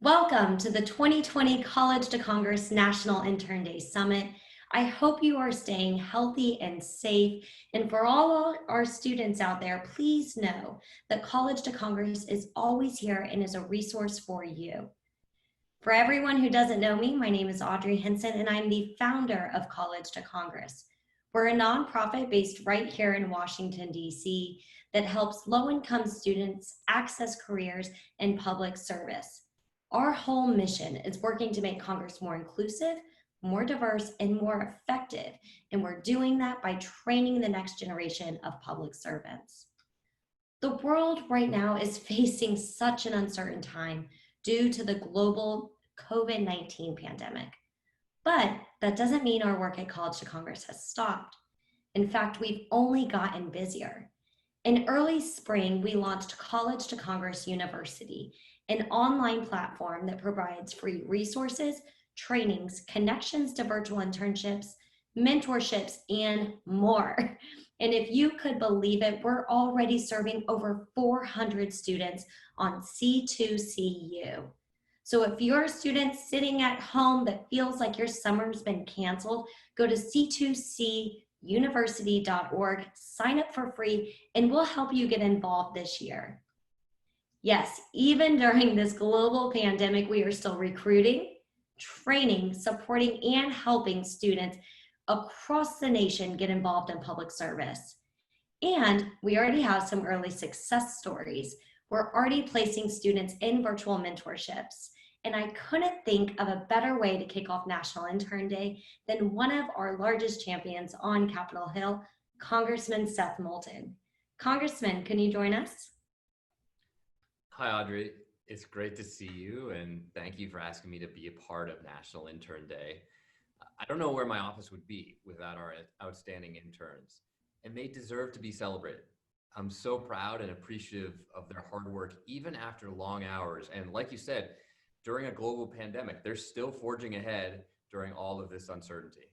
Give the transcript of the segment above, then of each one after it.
Welcome to the 2020 College to Congress National Intern Day Summit. I hope you are staying healthy and safe. And for all our students out there, please know that College to Congress is always here and is a resource for you. For everyone who doesn't know me, my name is Audrey Henson, and I'm the founder of College to Congress. We're a nonprofit based right here in Washington, D.C. that helps low-income students access careers in public service. Our whole mission is working to make Congress more inclusive, more diverse, and more effective. And we're doing that by training the next generation of public servants. The world right now is facing such an uncertain time due to the global COVID-19 pandemic. But that doesn't mean our work at College to Congress has stopped. In fact, we've only gotten busier. In early spring, we launched College to Congress University, an online platform that provides free resources, trainings, connections to virtual internships, mentorships, and more. And if you could believe it, we're already serving over 400 students on C2CU. So if you're a student sitting at home that feels like your summer's been canceled, go to c2cuniversity.org, sign up for free, and we'll help you get involved this year. Yes, even during this global pandemic, we are still recruiting, training, supporting, and helping students across the nation get involved in public service. And we already have some early success stories. We're already placing students in virtual mentorships. And I couldn't think of a better way to kick off National Intern Day than one of our largest champions on Capitol Hill, Congressman Seth Moulton. Congressman, can you join us? Hi, Audrey. It's great to see you, and thank you for asking me to be a part of National Intern Day. I don't know where my office would be without our outstanding interns, and they deserve to be celebrated. I'm so proud and appreciative of their hard work, even after long hours. And like you said, during a global pandemic, they're still forging ahead during all of this uncertainty.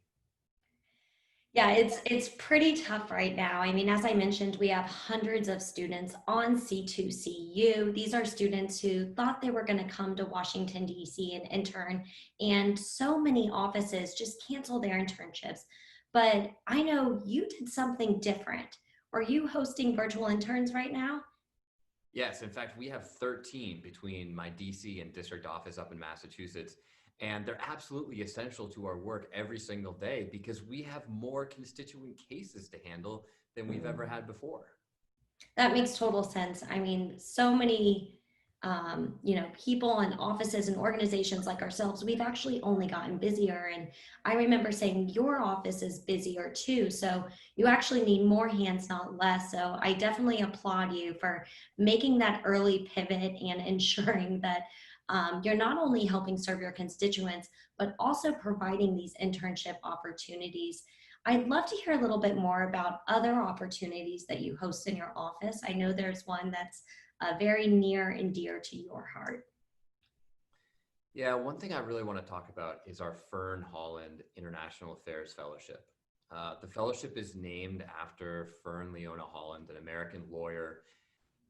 Yeah, it's pretty tough right now. I mean, as I mentioned, we have hundreds of students on C2CU. These are students who thought they were going to come to Washington, D.C. and intern, and so many offices just cancel their internships. But I know you did something different. Are you hosting virtual interns right now? Yes, in fact, we have 13 between my DC and district office up in Massachusetts. And they're absolutely essential to our work every single day because we have more constituent cases to handle than we've ever had before. That makes total sense. I mean, so many, people and offices and organizations like ourselves, we've actually only gotten busier. And I remember saying your office is busier too. So you actually need more hands, not less. So I definitely applaud you for making that early pivot and ensuring that you're not only helping serve your constituents, but also providing these internship opportunities. I'd love to hear a little bit more about other opportunities that you host in your office. I know there's one that's very near and dear to your heart. Yeah, one thing I really want to talk about is our Fern Holland International Affairs Fellowship. The fellowship is named after Fern Leona Holland, an American lawyer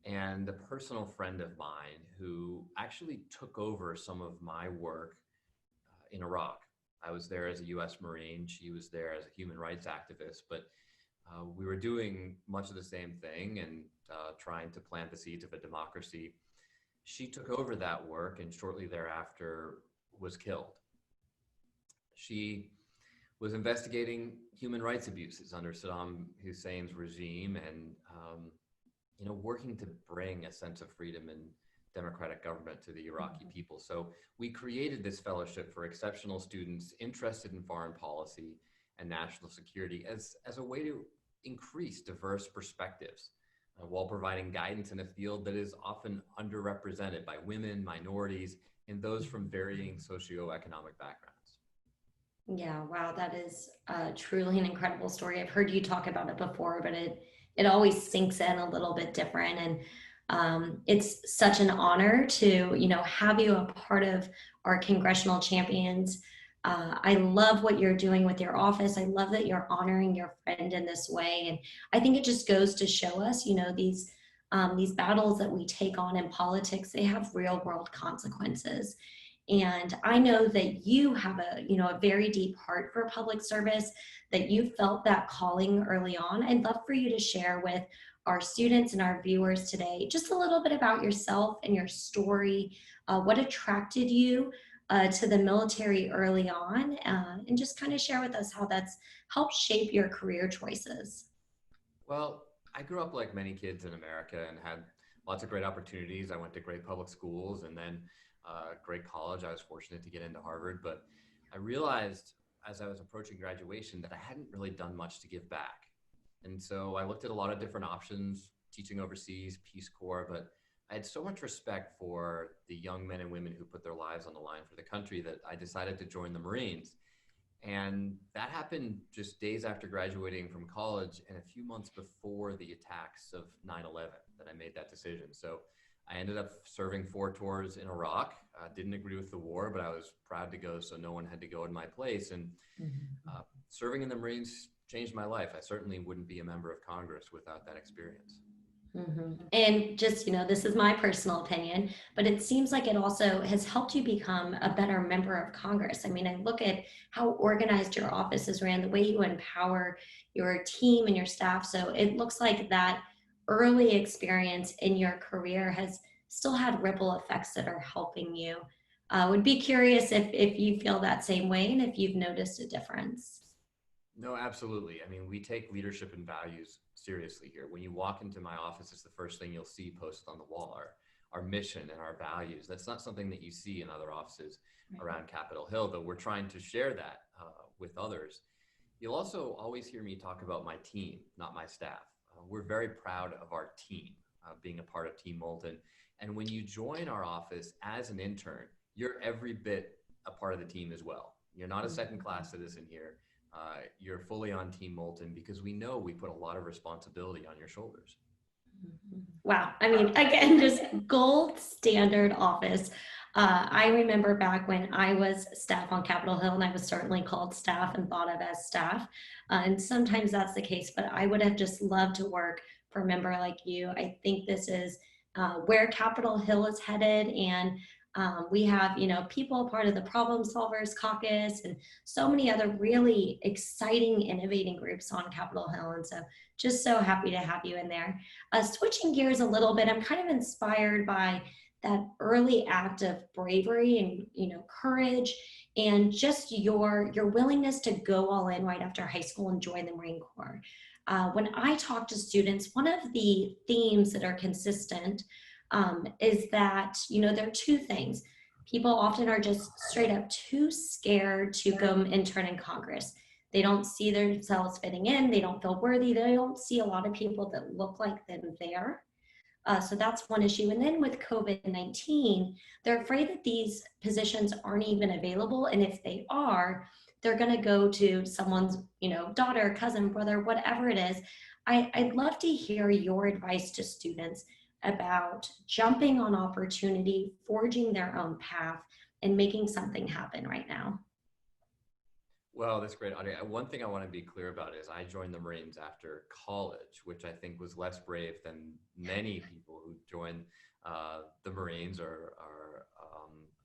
and a personal friend of mine who actually took over some of my work in Iraq. I was there as a US Marine, she was there as a human rights activist, but we were doing much of the same thing and trying to plant the seeds of a democracy. She took over that work and shortly thereafter was killed. She was investigating human rights abuses under Saddam Hussein's regime and working to bring a sense of freedom and democratic government to the Iraqi people. So we created this fellowship for exceptional students interested in foreign policy and national security as a way to increase diverse perspectives while providing guidance in a field that is often underrepresented by women, minorities, and those from varying socioeconomic backgrounds. Yeah, wow, that is truly an incredible story. I've heard you talk about it before, but it always sinks in a little bit different. And it's such an honor to, have you a part of our Congressional champions. I love what you're doing with your office. I love that you're honoring your friend in this way. And I think it just goes to show us, these these battles that we take on in politics, they have real world consequences. And I know that you have a very deep heart for public service, that you felt that calling early on. I'd love for you to share with our students and our viewers today just a little bit about yourself and your story, what attracted you to the military early on, and just kind of share with us how that's helped shape your career choices. Well, I grew up like many kids in America and had lots of great opportunities. I went to great public schools and then great college. I was fortunate to get into Harvard, but I realized as I was approaching graduation that I hadn't really done much to give back. And so I looked at a lot of different options, teaching overseas, Peace Corps, but I had so much respect for the young men and women who put their lives on the line for the country that I decided to join the Marines. And that happened just days after graduating from college and a few months before the attacks of 9/11 that I made that decision. So I ended up serving 4 tours in Iraq. Didn't agree with the war, but I was proud to go so no one had to go in my place. And serving in the Marines changed my life. I certainly wouldn't be a member of Congress without that experience. And just, this is my personal opinion, but it seems like it also has helped you become a better member of Congress. I mean, I look at how organized your office is ran, the way you empower your team and your staff. So it looks like that early experience in your career has still had ripple effects that are helping you. Would be curious if you feel that same way and if you've noticed a difference. No, absolutely. I mean, we take leadership and values seriously here. When you walk into my office, it's the first thing you'll see posted on the wall, our mission and our values. That's not something that you see in other offices around Capitol Hill, though we're trying to share that with others. You'll also always hear me talk about my team, not my staff. We're very proud of our team, being a part of Team Moulton. And when you join our office as an intern, you're every bit a part of the team as well. You're not a second-class citizen here. You're fully on Team Moulton because we know we put a lot of responsibility on your shoulders. Wow. I mean, again, just gold standard office. I remember back when I was staff on Capitol Hill, and I was certainly called staff and thought of as staff. And sometimes that's the case, but I would have just loved to work for a member like you. I think this is where Capitol Hill is headed. And we have, people part of the Problem Solvers Caucus and so many other really exciting, innovating groups on Capitol Hill. And so just so happy to have you in there. Switching gears a little bit, I'm kind of inspired by that early act of bravery and courage, and just your willingness to go all in right after high school and join the Marine Corps. When I talk to students, one of the themes that are consistent is that there are two things. People often are just straight up too scared to go intern in Congress. They don't see themselves fitting in. They don't feel worthy. They don't see a lot of people that look like them there. So that's one issue. And then with COVID-19, they're afraid that these positions aren't even available. And if they are, they're going to go to someone's, daughter, cousin, brother, whatever it is. I'd love to hear your advice to students about jumping on opportunity, forging their own path, and making something happen right now. Well, that's great, Audrey. One thing I want to be clear about is I joined the Marines after college, which I think was less brave than many people who join the Marines or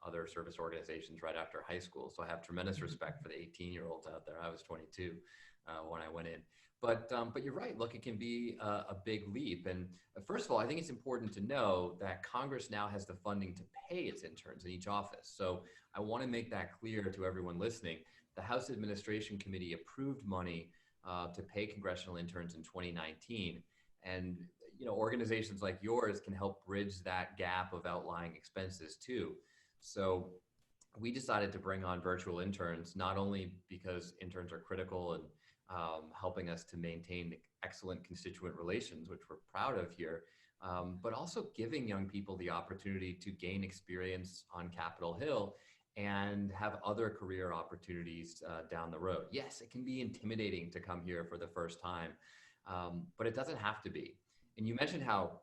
other service organizations right after high school. So I have tremendous respect for the 18-year-olds out there. I was 22 when I went in. But you're right. Look, it can be a big leap. And first of all, I think it's important to know that Congress now has the funding to pay its interns in each office. So I want to make that clear to everyone listening. The House Administration Committee approved money to pay congressional interns in 2019. And organizations like yours can help bridge that gap of outlying expenses too. So we decided to bring on virtual interns, not only because interns are critical and helping us to maintain excellent constituent relations, which we're proud of here, but also giving young people the opportunity to gain experience on Capitol Hill and have other career opportunities down the road. Yes, it can be intimidating to come here for the first time, but it doesn't have to be. And you mentioned how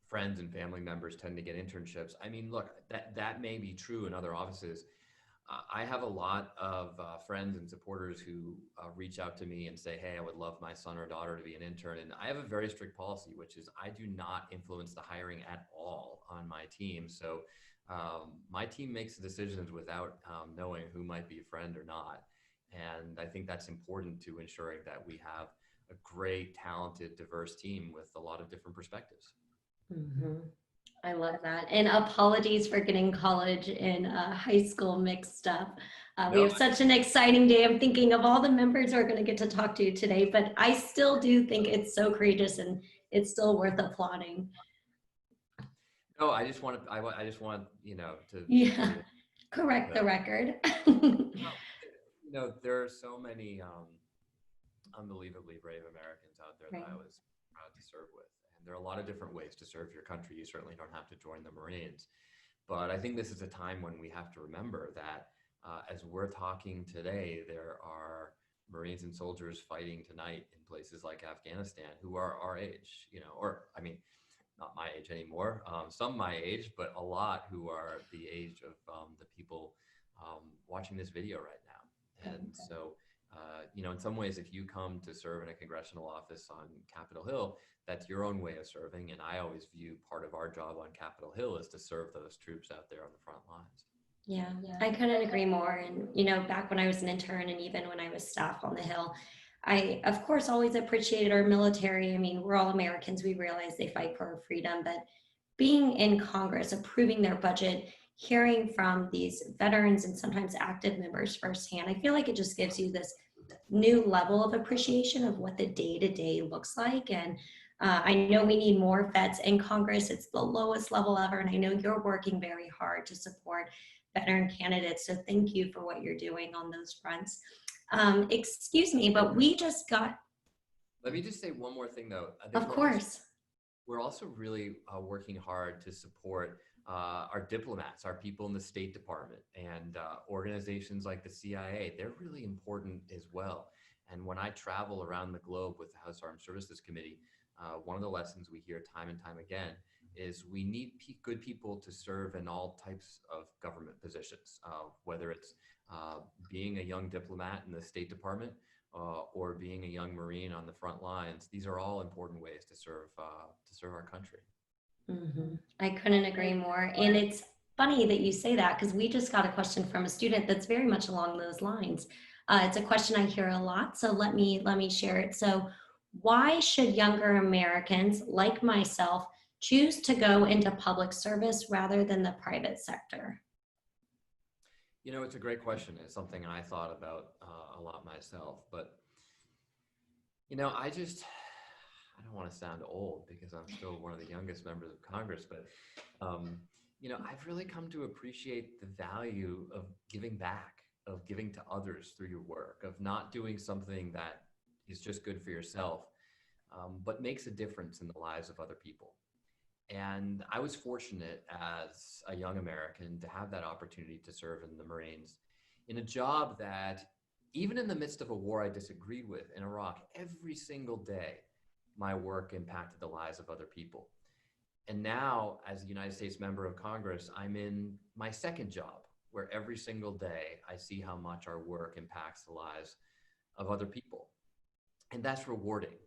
friends and family members tend to get internships. I mean, look, that may be true in other offices. I have a lot of friends and supporters who reach out to me and say, hey, I would love my son or daughter to be an intern. And I have a very strict policy, which is I do not influence the hiring at all on my team. So my team makes the decisions without knowing who might be a friend or not. And I think that's important to ensuring that we have a great, talented, diverse team with a lot of different perspectives. Mhm. I love that. And apologies for getting college and high school mixed up. We No, have such an exciting day. I'm thinking of all the members we're going to get to talk to today, but I still do think it's so courageous and it's still worth applauding. no, I just want to, I just want, you know, to Yeah, say correct the that, record. you know, there are so many unbelievably brave Americans out there that Right. I was proud to serve with. And there are a lot of different ways to serve your country. You certainly don't have to join the Marines. But I think this is a time when we have to remember that as we're talking today, there are Marines and soldiers fighting tonight in places like Afghanistan who are our age, you know, or I mean, not my age anymore, some my age, but a lot who are the age of the people watching this video right now. And so, you know, in some ways, if you come to serve in a congressional office on Capitol Hill, that's your own way of serving. And I always view part of our job on Capitol Hill is to serve those troops out there on the front lines. Yeah, I couldn't agree more. And, you know, back when I was an intern and even when I was staff on the Hill, I, of course, always appreciated our military. I mean, we're all Americans. We realize they fight for our freedom. But being in Congress, approving their budget, hearing from these veterans and sometimes active members firsthand, I feel like it just gives you this new level of appreciation of what the day to day looks like. And I know we need more vets in Congress. It's the lowest level ever. And I know you're working very hard to support veteran candidates. So thank you for what you're doing on those fronts. Excuse me, but we just got. Let me just say one more thing, though. I Of think course. we're also really working hard to support our diplomats, our people in the State Department, and organizations like the CIA. They're really important as well. And when I travel around the globe with the House Armed Services Committee, one of the lessons we hear time and time again is we need good people to serve in all types of government positions, whether it's being a young diplomat in the State Department or being a young Marine on the front lines. These are all important ways to serve our country. I couldn't agree more. And it's funny that you say that because we just got a question from a student that's very much along those lines. It's a question I hear a lot, so let me share it. So, why should younger Americans like myself choose to go into public service rather than the private sector? You know, it's a great question. It's something I thought about a lot myself. But, you know, I don't want to sound old because I'm still one of the youngest members of Congress, but, you know, I've really come to appreciate the value of giving back, of giving to others through your work, of not doing something that is just good for yourself, but makes a difference in the lives of other people. And I was fortunate as a young American to have that opportunity to serve in the Marines in a job that, even in the midst of a war I disagreed with in Iraq, every single day, my work impacted the lives of other people. And now, as a United States member of Congress, I'm in my second job, where every single day I see how much our work impacts the lives of other people. And that's rewarding.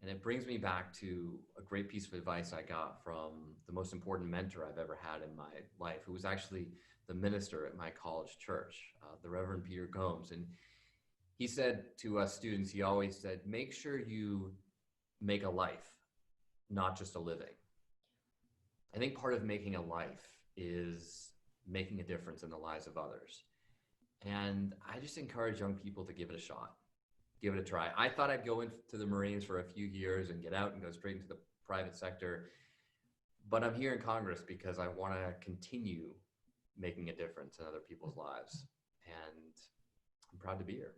And it brings me back to a great piece of advice I got from the most important mentor I've ever had in my life, who was actually the minister at my college church, the Reverend Peter Gomes. And he said to us students, he always said, make sure you make a life, not just a living. I think part of making a life is making a difference in the lives of others. And I just encourage young people to give it a shot. Give it a try. I thought I'd go into the Marines for a few years and get out and go straight into the private sector. But I'm here in Congress because I want to continue making a difference in other people's lives. And I'm proud to be here.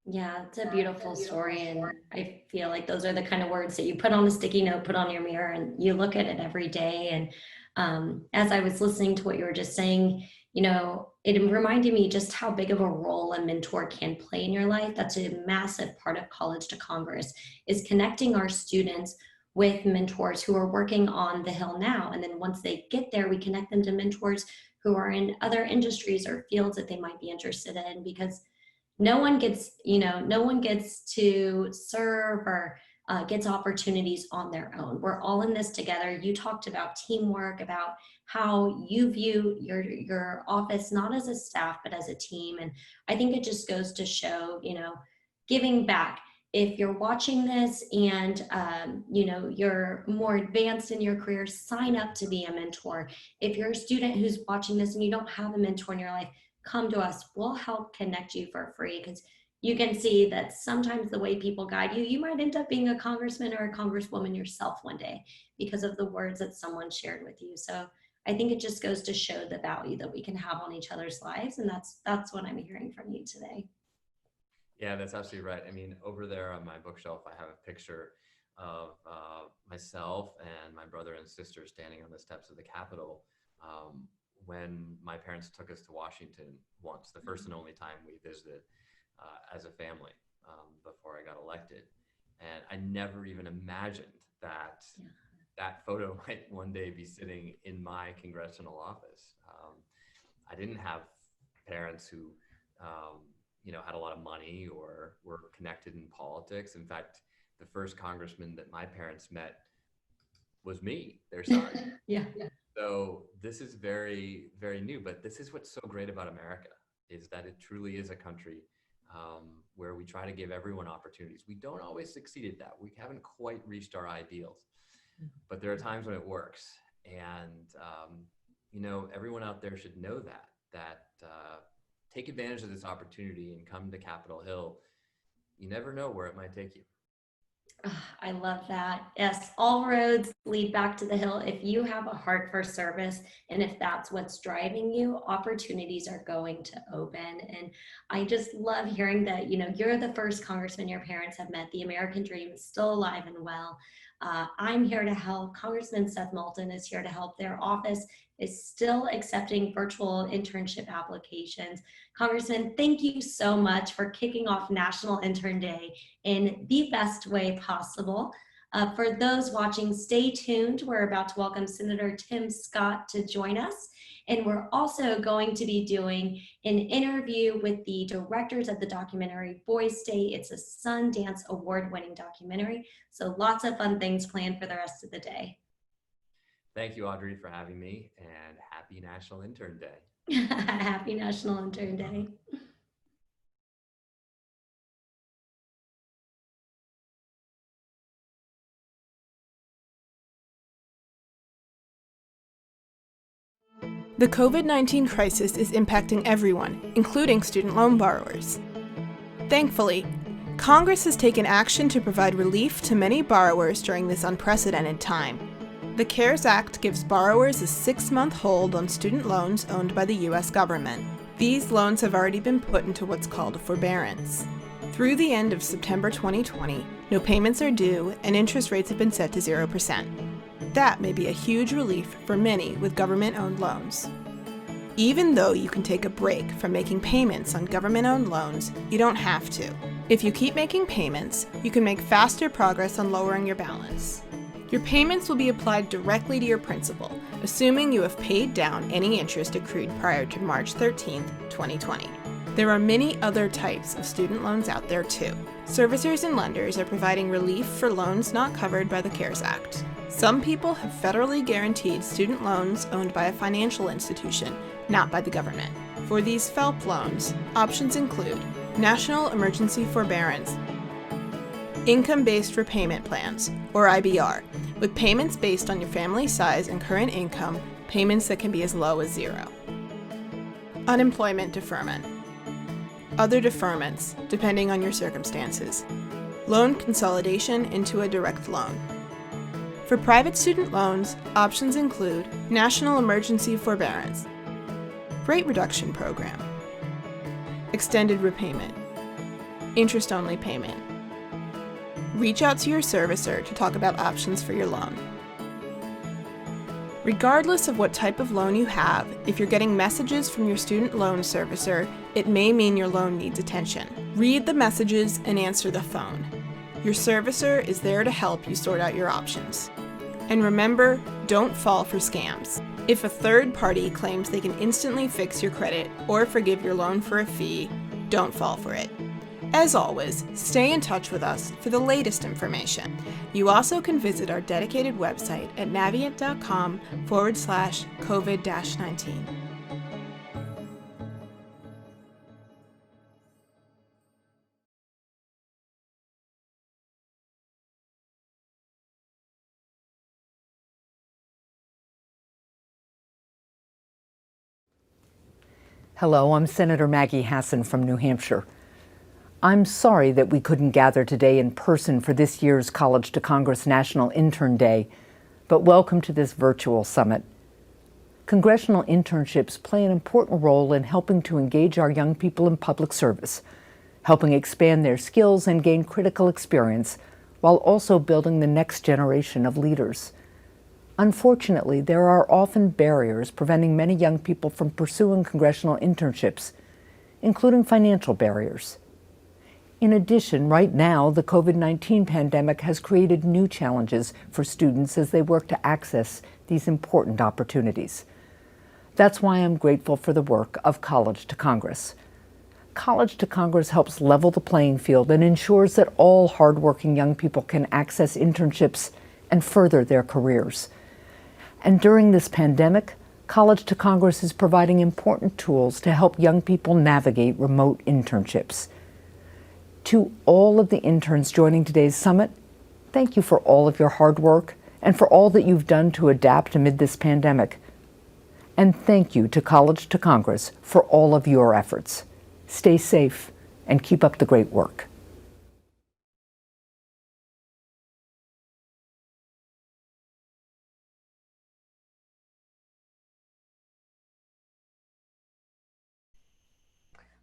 Yeah, it's a beautiful story. And I feel like those are the kind of words that you put on a sticky note, put on your mirror, and you look at it every day. And as I was listening to what you were just saying, you know, it reminded me just how big of a role a mentor can play in your life. That's a massive part of College to Congress, is connecting our students with mentors who are working on the Hill now. And then once they get there, we connect them to mentors who are in other industries or fields that they might be interested in, because no one gets, no one gets to serve or gets opportunities on their own. We're all in this together. You talked about teamwork, about how you view your office not as a staff but as a team, and I think it just goes to show, giving back. If you're watching this and you're more advanced in your career, sign up to be a mentor. If you're a student who's watching this and you don't have a mentor in your life, come to us. We'll help connect you for free, because you can see that sometimes the way people guide you, you might end up being a congressman or a congresswoman yourself one day because of the words that someone shared with you. So I think it just goes to show the value that we can have on each other's lives. And that's what I'm hearing from you today. Yeah, that's absolutely right. I mean, over there on my bookshelf, I have a picture of myself and my brother and sister standing on the steps of the Capitol when my parents took us to Washington once, the first and only time we visited as a family before I got elected. And I never even imagined that that photo might one day be sitting in my congressional office. I didn't have parents who had a lot of money or were connected in politics. In fact, the first congressman that my parents met was me, their son. Yeah. So this is very, very new, but this is what's so great about America, is that it truly is a country where we try to give everyone opportunities. We don't always succeed at that. We haven't quite reached our ideals, but there are times when it works. And, everyone out there should know that take advantage of this opportunity and come to Capitol Hill. You never know where it might take you. I love that. Yes, all roads lead back to the Hill. If you have a heart for service, and if that's what's driving you, opportunities are going to open. And I just love hearing that, you're the first congressman your parents have met. The American dream is still alive and well. I'm here to help. Congressman Seth Moulton is here to help. Their office is still accepting virtual internship applications. Congressman, thank you so much for kicking off National Intern Day in the best way possible. For those watching, stay tuned. We're about to welcome Senator Tim Scott to join us. And we're also going to be doing an interview with the directors of the documentary Boys State. It's a Sundance Award-winning documentary. So lots of fun things planned for the rest of the day. Thank you, Audrey, for having me, and happy National Intern Day. Happy National Intern Day. The COVID-19 crisis is impacting everyone, including student loan borrowers. Thankfully, Congress has taken action to provide relief to many borrowers during this unprecedented time. The CARES Act gives borrowers a 6-month hold on student loans owned by the U.S. government. These loans have already been put into what's called a forbearance. Through the end of September 2020, no payments are due and interest rates have been set to 0%. That may be a huge relief for many with government-owned loans. Even though you can take a break from making payments on government-owned loans, you don't have to. If you keep making payments, you can make faster progress on lowering your balance. Your payments will be applied directly to your principal, assuming you have paid down any interest accrued prior to March 13, 2020. There are many other types of student loans out there too. Servicers and lenders are providing relief for loans not covered by the CARES Act. Some people have federally guaranteed student loans owned by a financial institution, not by the government. For these FELP loans, options include National Emergency Forbearance, Income-Based Repayment Plans, or IBR, with payments based on your family size and current income, payments that can be as low as 0. Unemployment deferment. Other deferments, depending on your circumstances. Loan consolidation into a direct loan. For private student loans, options include National Emergency Forbearance, Rate Reduction Program, Extended Repayment, Interest-Only Payment. Reach out to your servicer to talk about options for your loan. Regardless of what type of loan you have, if you're getting messages from your student loan servicer, it may mean your loan needs attention. Read the messages and answer the phone. Your servicer is there to help you sort out your options. And remember, don't fall for scams. If a third party claims they can instantly fix your credit or forgive your loan for a fee, don't fall for it. As always, stay in touch with us for the latest information. You also can visit our dedicated website at navient.com/COVID-19. Hello, I'm Senator Maggie Hassan from New Hampshire. I'm sorry that we couldn't gather today in person for this year's College to Congress National Intern Day, but welcome to this virtual summit. Congressional internships play an important role in helping to engage our young people in public service, helping expand their skills and gain critical experience, while also building the next generation of leaders. Unfortunately, there are often barriers preventing many young people from pursuing congressional internships, including financial barriers. In addition, right now, the COVID-19 pandemic has created new challenges for students as they work to access these important opportunities. That's why I'm grateful for the work of College to Congress. College to Congress helps level the playing field and ensures that all hardworking young people can access internships and further their careers. And during this pandemic, College to Congress is providing important tools to help young people navigate remote internships. To all of the interns joining today's summit, thank you for all of your hard work and for all that you've done to adapt amid this pandemic. And thank you to College to Congress for all of your efforts. Stay safe and keep up the great work.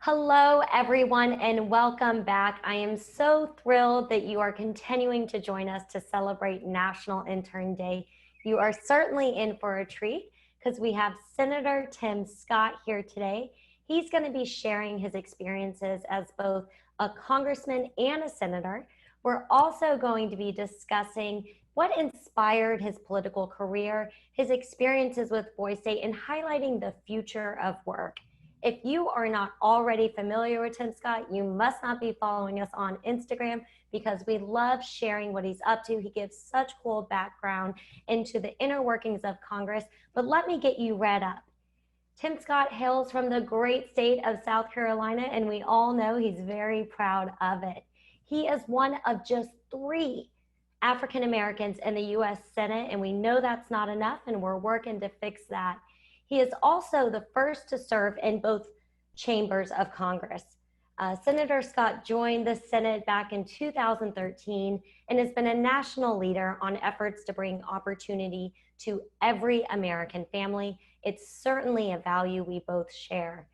Hello, everyone, and welcome back. I am so thrilled that you are continuing to join us to celebrate National Intern Day. You are certainly in for a treat because we have Senator Tim Scott here today. He's going to be sharing his experiences as both a congressman and a senator. We're also going to be discussing what inspired his political career, his experiences with Boys State, and highlighting the future of work. If you are not already familiar with Tim Scott, you must not be following us on Instagram because we love sharing what he's up to. He gives such cool background into the inner workings of Congress. But let me get you read up. Tim Scott hails from the great state of South Carolina, and we all know he's very proud of it. He is one of just 3 African Americans in the U.S. Senate, and we know that's not enough, and we're working to fix that. He is also the first to serve in both chambers of Congress. Senator Scott joined the Senate back in 2013 and has been a national leader on efforts to bring opportunity to every American family. It's certainly a value we both share.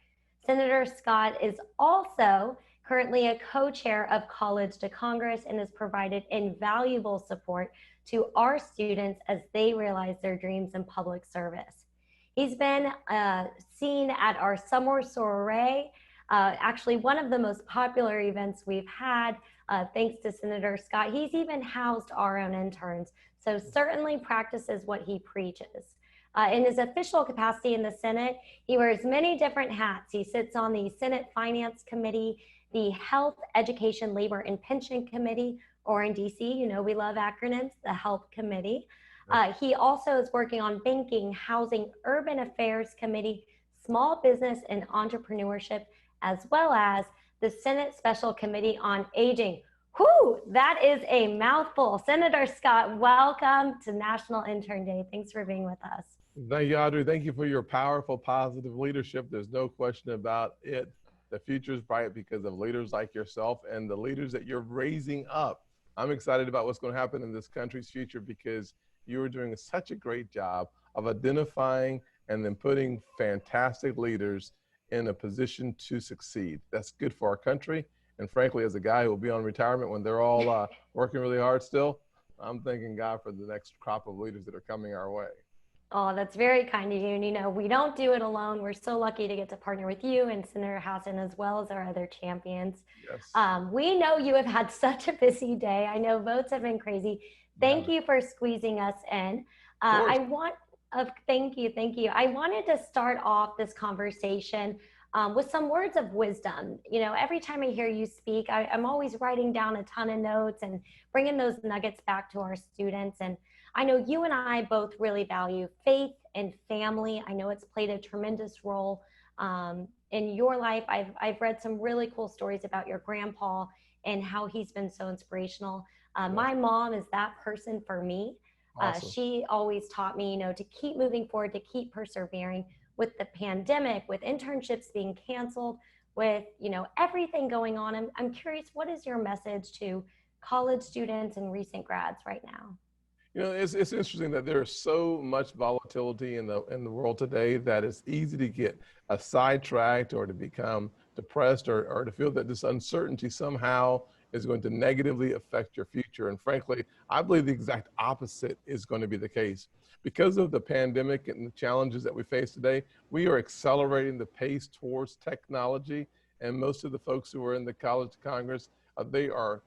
Senator Scott is also currently a co-chair of College to Congress and has provided invaluable support to our students as they realize their dreams in public service. He's been seen at our summer soiree, actually one of the most popular events we've had, thanks to Senator Scott. He's even housed our own interns, so certainly practices what he preaches. In his official capacity in the Senate, he wears many different hats. He sits on the Senate Finance Committee, the Health, Education, Labor, and Pension Committee, or in DC, you know we love acronyms, the HELP Committee. He also is working on Banking, Housing, Urban Affairs Committee, Small Business and Entrepreneurship, as well as the Senate Special Committee on Aging. Whew, that is a mouthful. Senator Scott, welcome to National Intern Day. Thanks for being with us. Thank you, Audrey. Thank you for your powerful, positive leadership. There's no question about it. The future is bright because of leaders like yourself and the leaders that you're raising up. I'm excited about what's going to happen in this country's future because you are doing such a great job of identifying and then putting fantastic leaders in a position to succeed. That's good for our country. And frankly, as a guy who will be on retirement when they're all working really hard still, I'm thanking God for the next crop of leaders that are coming our way. Oh, that's very kind of you. And you know, we don't do it alone. We're so lucky to get to partner with you and Senator Hassan, as well as our other champions. Yes. We know you have had such a busy day. I know votes have been crazy. Thank you for squeezing us in. I want Thank you. Thank you. I wanted to start off this conversation with some words of wisdom. You know, every time I hear you speak, I'm always writing down a ton of notes and bringing those nuggets back to our students. And I know you and I both really value faith and family. I know it's played a tremendous role in your life. I've read some really cool stories about your grandpa and how he's been so inspirational. My mom is that person for me. Awesome. She always taught me, you know, to keep moving forward, to keep persevering with the pandemic, with internships being canceled, with, you know, everything going on. I'm curious, what is your message to college students and recent grads right now? You know, it's interesting that there is so much volatility in the world today that it's easy to get sidetracked or to become depressed or to feel that this uncertainty somehow is going to negatively affect your future. And frankly, I believe the exact opposite is going to be the case. Because of the pandemic and the challenges that we face today, we are accelerating the pace towards technology. And most of the folks who are in the College of Congress, they are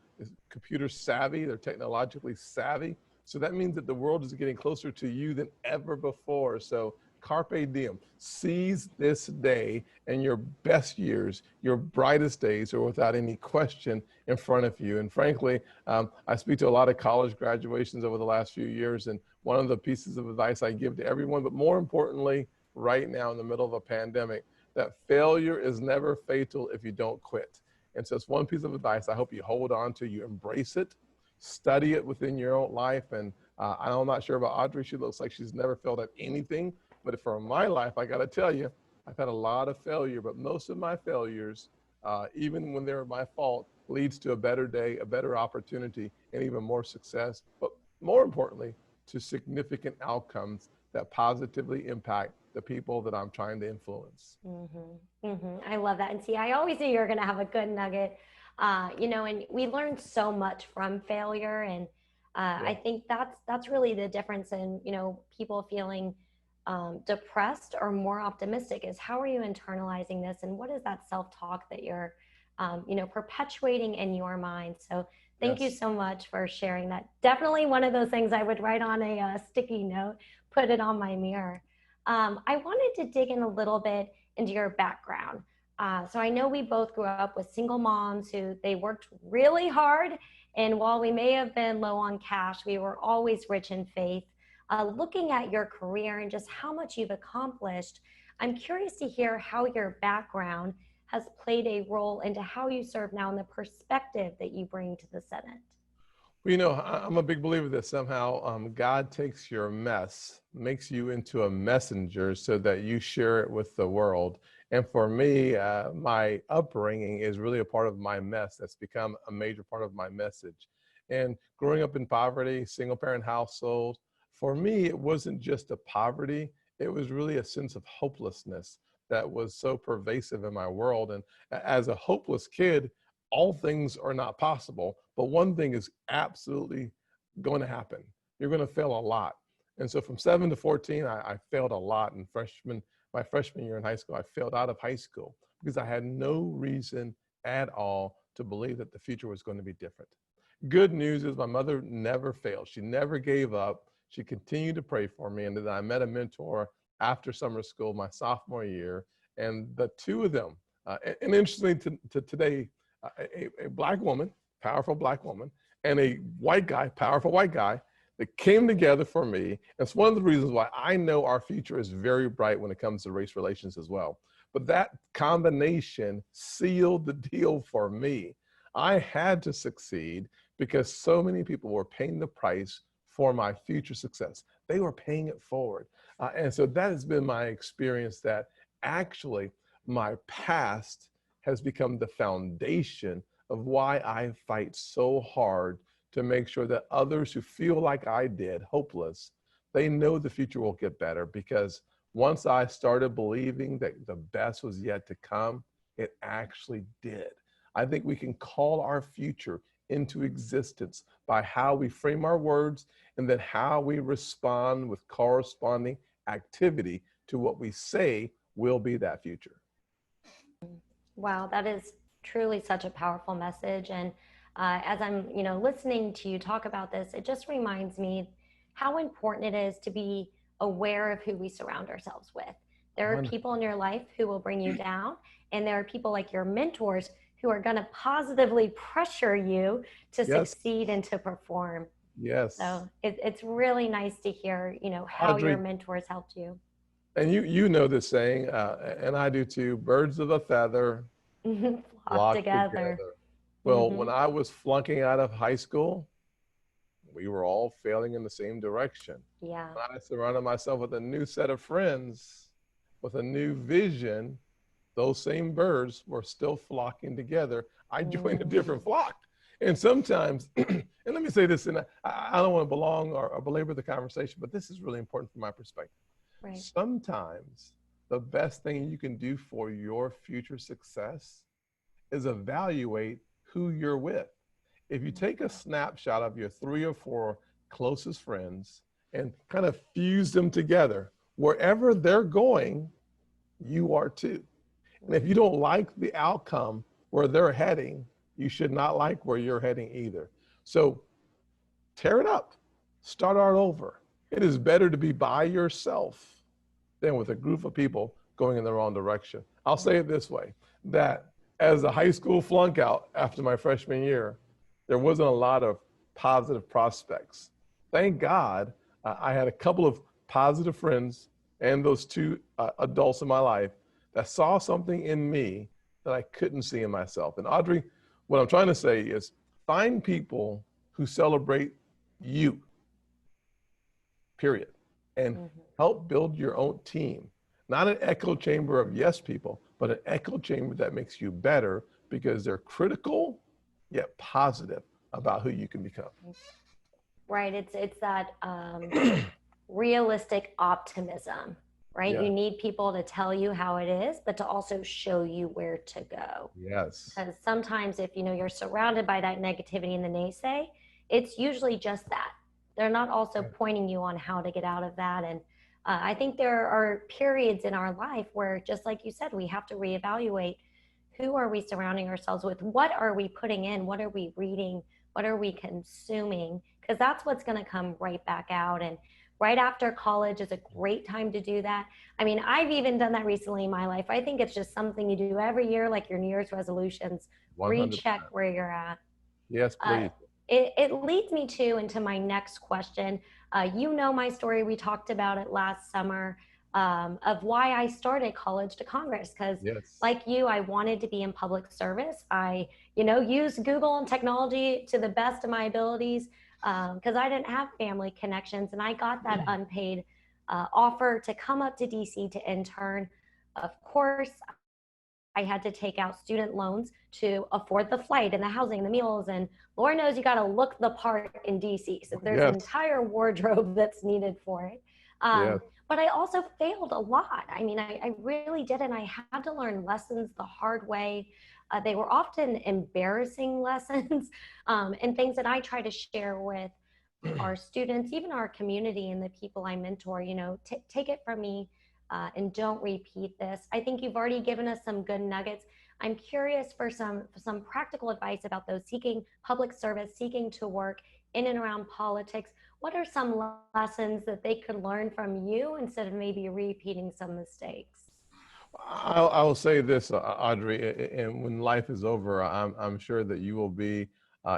computer savvy, they're technologically savvy. So that means that the world is getting closer to you than ever before. So carpe diem, seize this day, and your best years, your brightest days are without any question in front of you. And frankly, I speak to a lot of college graduations over the last few years, and one of the pieces of advice I give to everyone, but more importantly, right now in the middle of a pandemic, that failure is never fatal if you don't quit. And so it's one piece of advice I hope you hold on to, you embrace it, study it within your own life. And I'm not sure about Audrey. She looks like she's never failed at anything. But for my life, I got to tell you, I've had a lot of failure, but most of my failures, even when they're my fault, leads to a better day, a better opportunity, and even more success. But more importantly, to significant outcomes that positively impact the people that I'm trying to influence. I love that. And see, I always knew you were going to have a good nugget. You know, and we learned so much from failure. And I think that's really the difference in, you know, people feeling depressed or more optimistic is how are you internalizing this? And what is that self-talk that you're, you know, perpetuating in your mind? So thank you so much for sharing that. Definitely one of those things I would write on a sticky note, put it on my mirror. I wanted to dig in a little bit into your background. So I know we both grew up with single moms who they worked really hard. And while we may have been low on cash, we were always rich in faith. Looking at your career and just how much you've accomplished, I'm curious to hear how your background has played a role into how you serve now and the perspective that you bring to the Senate. Well, you know, I'm a big believer that somehow God takes your mess, makes you into a messenger so that you share it with the world. And for me, my upbringing is really a part of my mess that's become a major part of my message. And growing up in poverty, single parent household, for me, it wasn't just a poverty, it was really a sense of hopelessness that was so pervasive in my world. And as a hopeless kid, all things are not possible, but one thing is absolutely going to happen. You're going to fail a lot. And so from 7 to 14, I failed a lot. And my freshman year in high school, I failed out of high school because I had no reason at all to believe that the future was going to be different. Good news is my mother never failed. She never gave up. She continued to pray for me. And then I met a mentor after summer school, my sophomore year. And the two of them, and interestingly to today, a black woman, powerful black woman, and a white guy, powerful white guy, that came together for me. And it's one of the reasons why I know our future is very bright when it comes to race relations as well. But that combination sealed the deal for me. I had to succeed because so many people were paying the price for my future success. They were paying it forward. And so that has been my experience, that actually my past has become the foundation of why I fight so hard to make sure that others who feel like I did, hopeless, they know the future will get better. Because once I started believing that the best was yet to come, it actually did. I think we can call our future into existence by how we frame our words and then how we respond with corresponding activity to what we say will be that future. Wow, that is truly such a powerful message. And as I'm, listening to you talk about this, it just reminds me how important it is to be aware of who we surround ourselves with. There are people in your life who will bring you down, and there are people like your mentors who are going to positively pressure you to succeed and to perform. Yes. So it's really nice to hear, how Audrey, your mentors helped you. And you know this saying, and I do too, birds of a feather flock together. Well, when I was flunking out of high school, we were all failing in the same direction. Yeah. When I surrounded myself with a new set of friends, with a new vision, those same birds were still flocking together. I joined a different flock. And sometimes, and let me say this, and I don't want to belong or belabor the conversation, but this is really important from my perspective. Right. Sometimes the best thing you can do for your future success is evaluate who you're with. If you take a snapshot of your 3 or 4 closest friends and kind of fuse them together, wherever they're going, you are too. And if you don't like the outcome where they're heading, you should not like where you're heading either. So tear it up, start all over. It is better to be by yourself than with a group of people going in the wrong direction. I'll say it this way, that as a high school flunk out after my freshman year, there wasn't a lot of positive prospects. Thank God I had a couple of positive friends and those 2 adults in my life that saw something in me that I couldn't see in myself. And Audrey, what I'm trying to say is find people who celebrate you, period, and help build your own team. Not an echo chamber of yes people, but an echo chamber that makes you better because they're critical yet positive about who you can become. Right. It's that realistic optimism, right? Yeah. You need people to tell you how it is, but to also show you where to go. Yes. Because sometimes if you're surrounded by that negativity and the naysay, it's usually just that. They're not also pointing you on how to get out of that. And I think there are periods in our life where, just like you said, we have to reevaluate who are we surrounding ourselves with? What are we putting in? What are we reading? What are we consuming? Because that's what's going to come right back out. And right after college is a great time to do that. I mean, I've even done that recently in my life. I think it's just something you do every year, like your New Year's resolutions, 100%. recheck where you're at. Yes, please. It leads me into my next question. My story, we talked about it last summer, of why I started College to Congress, because like you, I wanted to be in public service. I, used Google and technology to the best of my abilities, because I didn't have family connections, and I got that unpaid offer to come up to DC to intern. Of course, I had to take out student loans to afford the flight and the housing and the meals, and Lord knows you got to look the part in DC. So there's an entire wardrobe that's needed for it. But I also failed a lot. I mean, I really did, and I had to learn lessons the hard way. They were often embarrassing lessons, and things that I try to share with our students, even our community and the people I mentor. Take it from me. And don't repeat this. I think you've already given us some good nuggets. I'm curious for some practical advice about those seeking public service, seeking to work in and around politics. What are some lessons that they could learn from you instead of maybe repeating some mistakes? I will say this, Audrey, and when life is over, I'm sure that you will be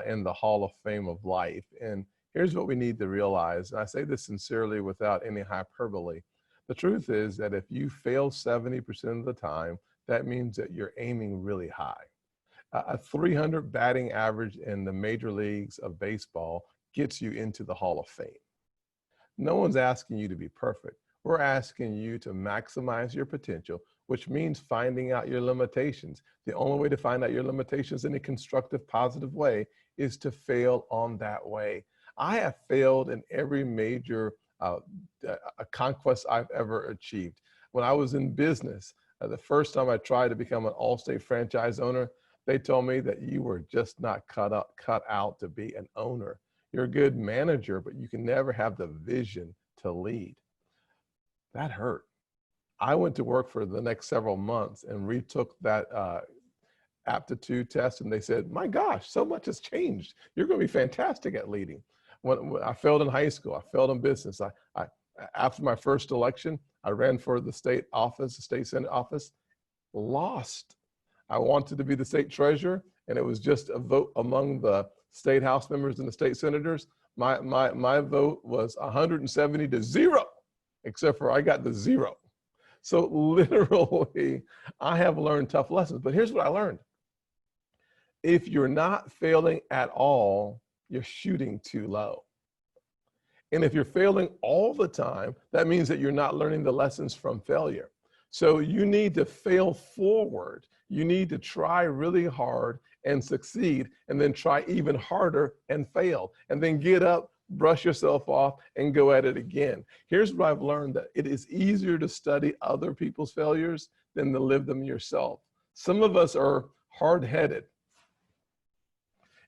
in the Hall of Fame of life. And here's what we need to realize, and I say this sincerely without any hyperbole. The truth is that if you fail 70% of the time, that means that you're aiming really high. A 300 batting average in the major leagues of baseball gets you into the Hall of Fame. No one's asking you to be perfect. We're asking you to maximize your potential, which means finding out your limitations. The only way to find out your limitations in a constructive, positive way is to fail on that way. I have failed in every major a conquest I've ever achieved. When I was in business, the first time I tried to become an all-state franchise owner, they told me that you were just not cut out to be an owner. You're a good manager, but you can never have the vision to lead. That hurt. I went to work for the next several months and retook that aptitude test, and they said, my gosh, so much has changed. You're going to be fantastic at leading. When I failed in high school, I failed in business. I After my first election, I ran for the state office, the state senate office, lost. I wanted to be the state treasurer, and it was just a vote among the state house members and the state senators. My vote was 170 to 0, except for I got the 0. So literally, I have learned tough lessons. But here's what I learned. If you're not failing at all, you're shooting too low. And if you're failing all the time, that means that you're not learning the lessons from failure. So you need to fail forward. You need to try really hard and succeed, and then try even harder and fail, and then get up, brush yourself off, and go at it again. Here's what I've learned, that it is easier to study other people's failures than to live them yourself. Some of us are hard-headed,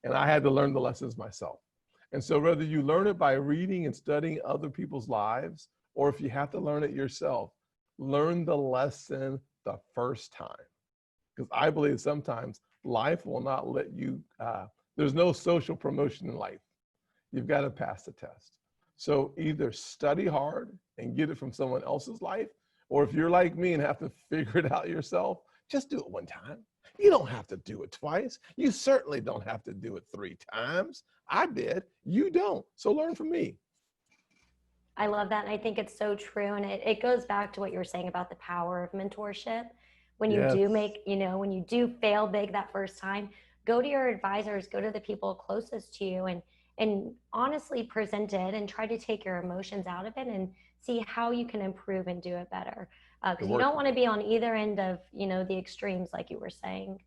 and I had to learn the lessons myself. And so whether you learn it by reading and studying other people's lives, or if you have to learn it yourself, learn the lesson the first time. Because I believe sometimes life will not let you, there's no social promotion in life. You've got to pass the test. So either study hard and get it from someone else's life, or if you're like me and have to figure it out yourself, just do it one time. You don't have to do it twice. You certainly don't have to do it 3 times. I did, you don't. So learn from me. I love that. And I think it's so true. And it goes back to what you were saying about the power of mentorship. When you do make, when you do fail big that first time, go to your advisors, go to the people closest to you, and honestly present it and try to take your emotions out of it and see how you can improve and do it better. Because you don't want to be on either end of, the extremes, like you were saying.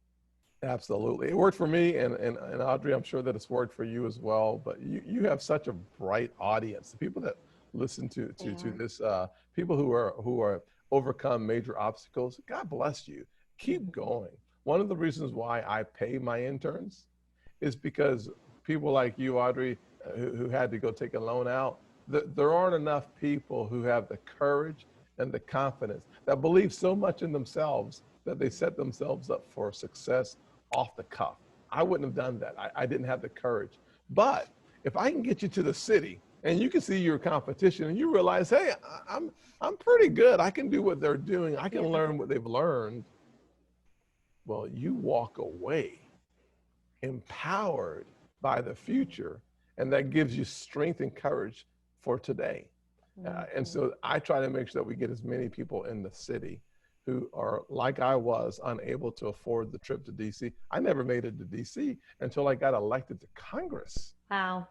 Absolutely. It worked for me, and Audrey, I'm sure that it's worked for you as well, but you have such a bright audience. The people that listen to this, people who are overcome major obstacles, God bless you. Keep going. One of the reasons why I pay my interns is because people like you, Audrey, who had to go take a loan out, there aren't enough people who have the courage and the confidence, that believe so much in themselves that they set themselves up for success off the cuff. I wouldn't have done that. I didn't have the courage. But if I can get you to the city and you can see your competition and you realize, hey, I'm pretty good. I can do what they're doing. I can learn what they've learned. Well, you walk away empowered by the future, and that gives you strength and courage for today. And so I try to make sure that we get as many people in the city who are, like I was, unable to afford the trip to DC. I never made it to DC until I got elected to Congress. Wow.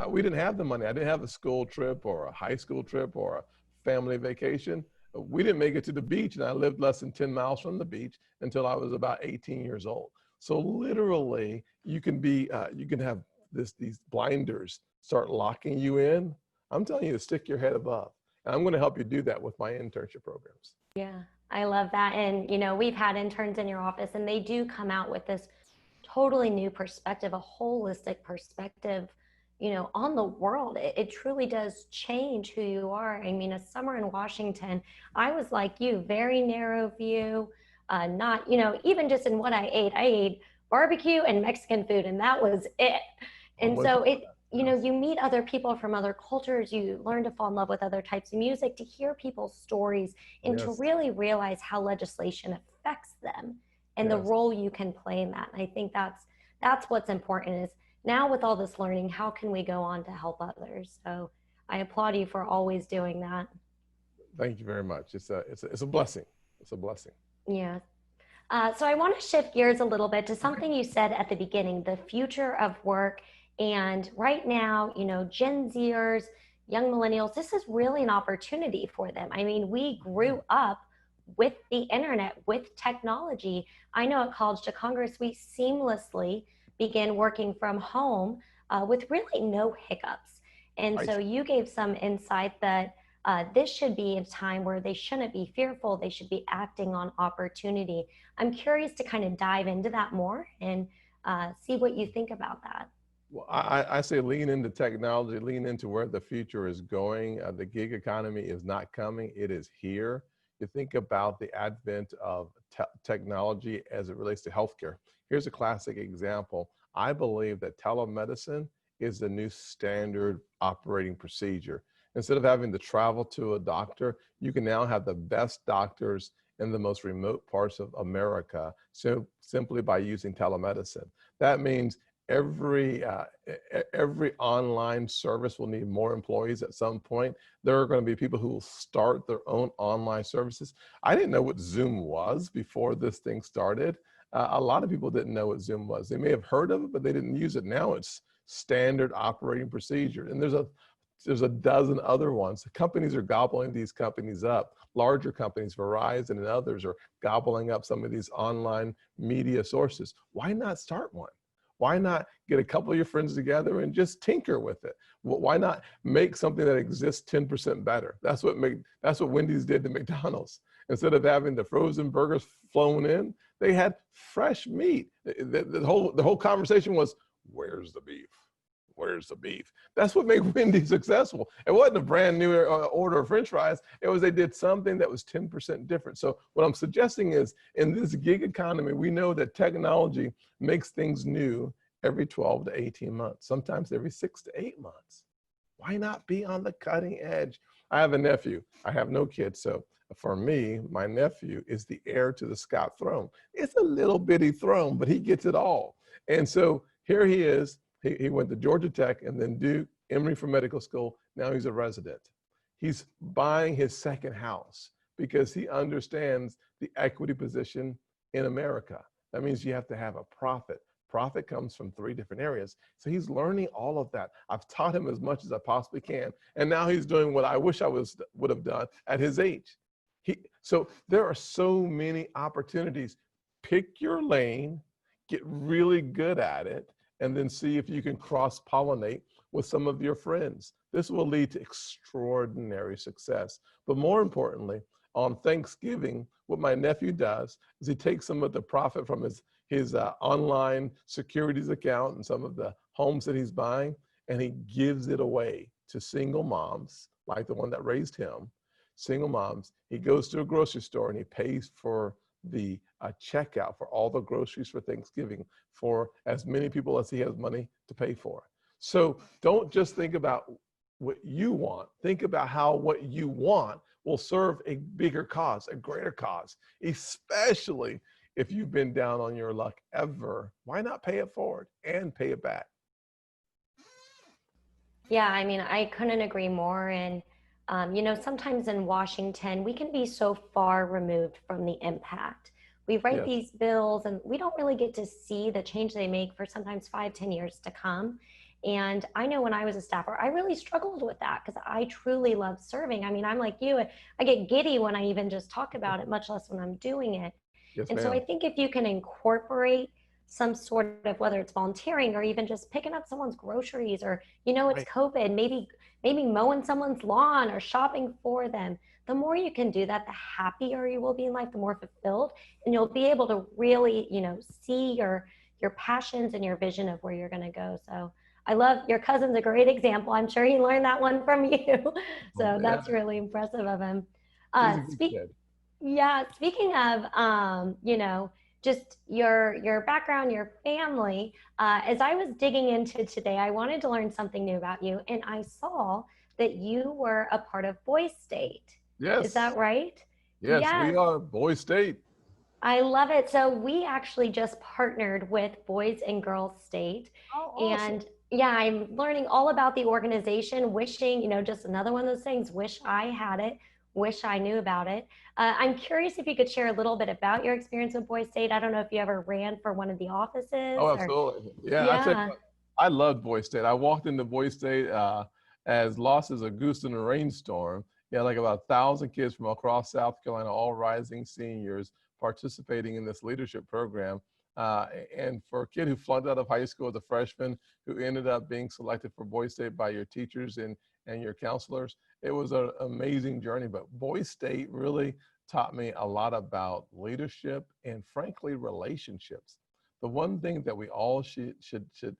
We didn't have the money. I didn't have a school trip or a high school trip or a family vacation. We didn't make it to the beach, and I lived less than 10 miles from the beach until I was about 18 years old. So literally, you can have these blinders start locking you in. I'm telling you to stick your head above. And I'm going to help you do that with my internship programs. Yeah, I love that. And, we've had interns in your office, and they do come out with this totally new perspective, a holistic perspective, on the world. It truly does change who you are. I mean, a summer in Washington, I was like you, very narrow view, not, even just in what I ate barbecue and Mexican food, and that was it. And so you meet other people from other cultures, you learn to fall in love with other types of music, to hear people's stories, and to really realize how legislation affects them and the role you can play in that. And I think that's what's important, is now with all this learning, how can we go on to help others? So I applaud you for always doing that. Thank you very much. It's a blessing. It's a blessing. Yeah. So I want to shift gears a little bit to something you said at the beginning, the future of work. And right now, Gen Zers, young millennials, this is really an opportunity for them. I mean, we grew up with the internet, with technology. I know at College to Congress, we seamlessly begin working from home with really no hiccups. And so you gave some insight that this should be a time where they shouldn't be fearful. They should be acting on opportunity. I'm curious to kind of dive into that more and see what you think about that. Well, I say lean into technology, lean into where the future is going. The gig economy is not coming, it is here. You think about the advent of technology as it relates to healthcare. Here's a classic example. I believe that telemedicine is the new standard operating procedure. Instead of having to travel to a doctor, you can now have the best doctors in the most remote parts of America, so simply by using telemedicine. That means every online service will need more employees at some point. There are going to be people who will start their own online services. I didn't know what Zoom was before this thing started. A lot of people didn't know what Zoom was. They may have heard of it, but they didn't use it. Now it's standard operating procedure. And there's a dozen other ones. The companies are gobbling these companies up. Larger companies, Verizon and others, are gobbling up some of these online media sources. Why not start one? Why not get a couple of your friends together and just tinker with it? Why not make something that exists 10% better? That's what Wendy's did to McDonald's. Instead of having the frozen burgers flown in, they had fresh meat. The whole conversation was, where's the beef? Where's the beef? That's what made Wendy's successful. It wasn't a brand new order of French fries. It was they did something that was 10% different. So what I'm suggesting is, in this gig economy, we know that technology makes things new every 12 to 18 months, sometimes every 6 to 8 months. Why not be on the cutting edge? I have a nephew. I have no kids, so for me, my nephew is the heir to the Scott throne. It's a little bitty throne, but he gets it all. And so here he is. He went to Georgia Tech and then Duke, Emory for medical school. Now he's a resident. He's buying his second house because he understands the equity position in America. That means you have to have a profit. Profit comes from 3 different areas. So he's learning all of that. I've taught him as much as I possibly can. And now he's doing what I wish I would have done at his age. So there are so many opportunities. Pick your lane, get really good at it, and then see if you can cross-pollinate with some of your friends. This will lead to extraordinary success. But more importantly, on Thanksgiving, what my nephew does is he takes some of the profit from his online securities account and some of the homes that he's buying, and he gives it away to single moms, like the one that raised him, single moms. He goes to a grocery store and he pays for the checkout for all the groceries for Thanksgiving for as many people as he has money to pay for. So don't just think about what you want. Think about how what you want will serve a bigger cause, a greater cause, especially if you've been down on your luck ever. Why not pay it forward and pay it back? Yeah, I mean, I couldn't agree more. And, you know, sometimes in Washington, we can be so far removed from the impact. We write these bills and we don't really get to see the change they make for sometimes 5-10 years to come. And I know when I was a staffer, I really struggled with that because I truly love serving. I mean, I'm like you, I get giddy when I even just talk about it, much less when I'm doing it. Yes, and so I think if you can incorporate some sort of, whether it's volunteering or even just picking up someone's groceries, or, you know, it's COVID, maybe mowing someone's lawn or shopping for them. The more you can do that, the happier you will be in life, the more fulfilled, and you'll be able to really, you know, see your passions and your vision of where you're going to go. So I love your cousin's a great example. I'm sure he learned that one from you. So that's really impressive of him. Speaking of, you know, just your background, your family, as I was digging into today, I wanted to learn something new about you. And I saw that you were a part of Boys State. Yes. Is that right? Yes, we are Boys State. I love it. So we actually just partnered with Boys and Girls State. Oh, awesome. And yeah, I'm learning all about the organization, wishing, you know, just another one of those things, wish I had it, wish I knew about it. I'm curious if you could share a little bit about your experience with Boys State. I don't know if you ever ran for one of the offices. Oh, absolutely. Yeah. I loved Boys State. I walked into Boys State as lost as a goose in a rainstorm. Yeah, like about 1,000 kids from across South Carolina, all rising seniors, participating in this leadership program. And for a kid who flunked out of high school as a freshman, who ended up being selected for Boys State by your teachers and your counselors, it was an amazing journey. But Boys State really taught me a lot about leadership and, frankly, relationships. The one thing that we all should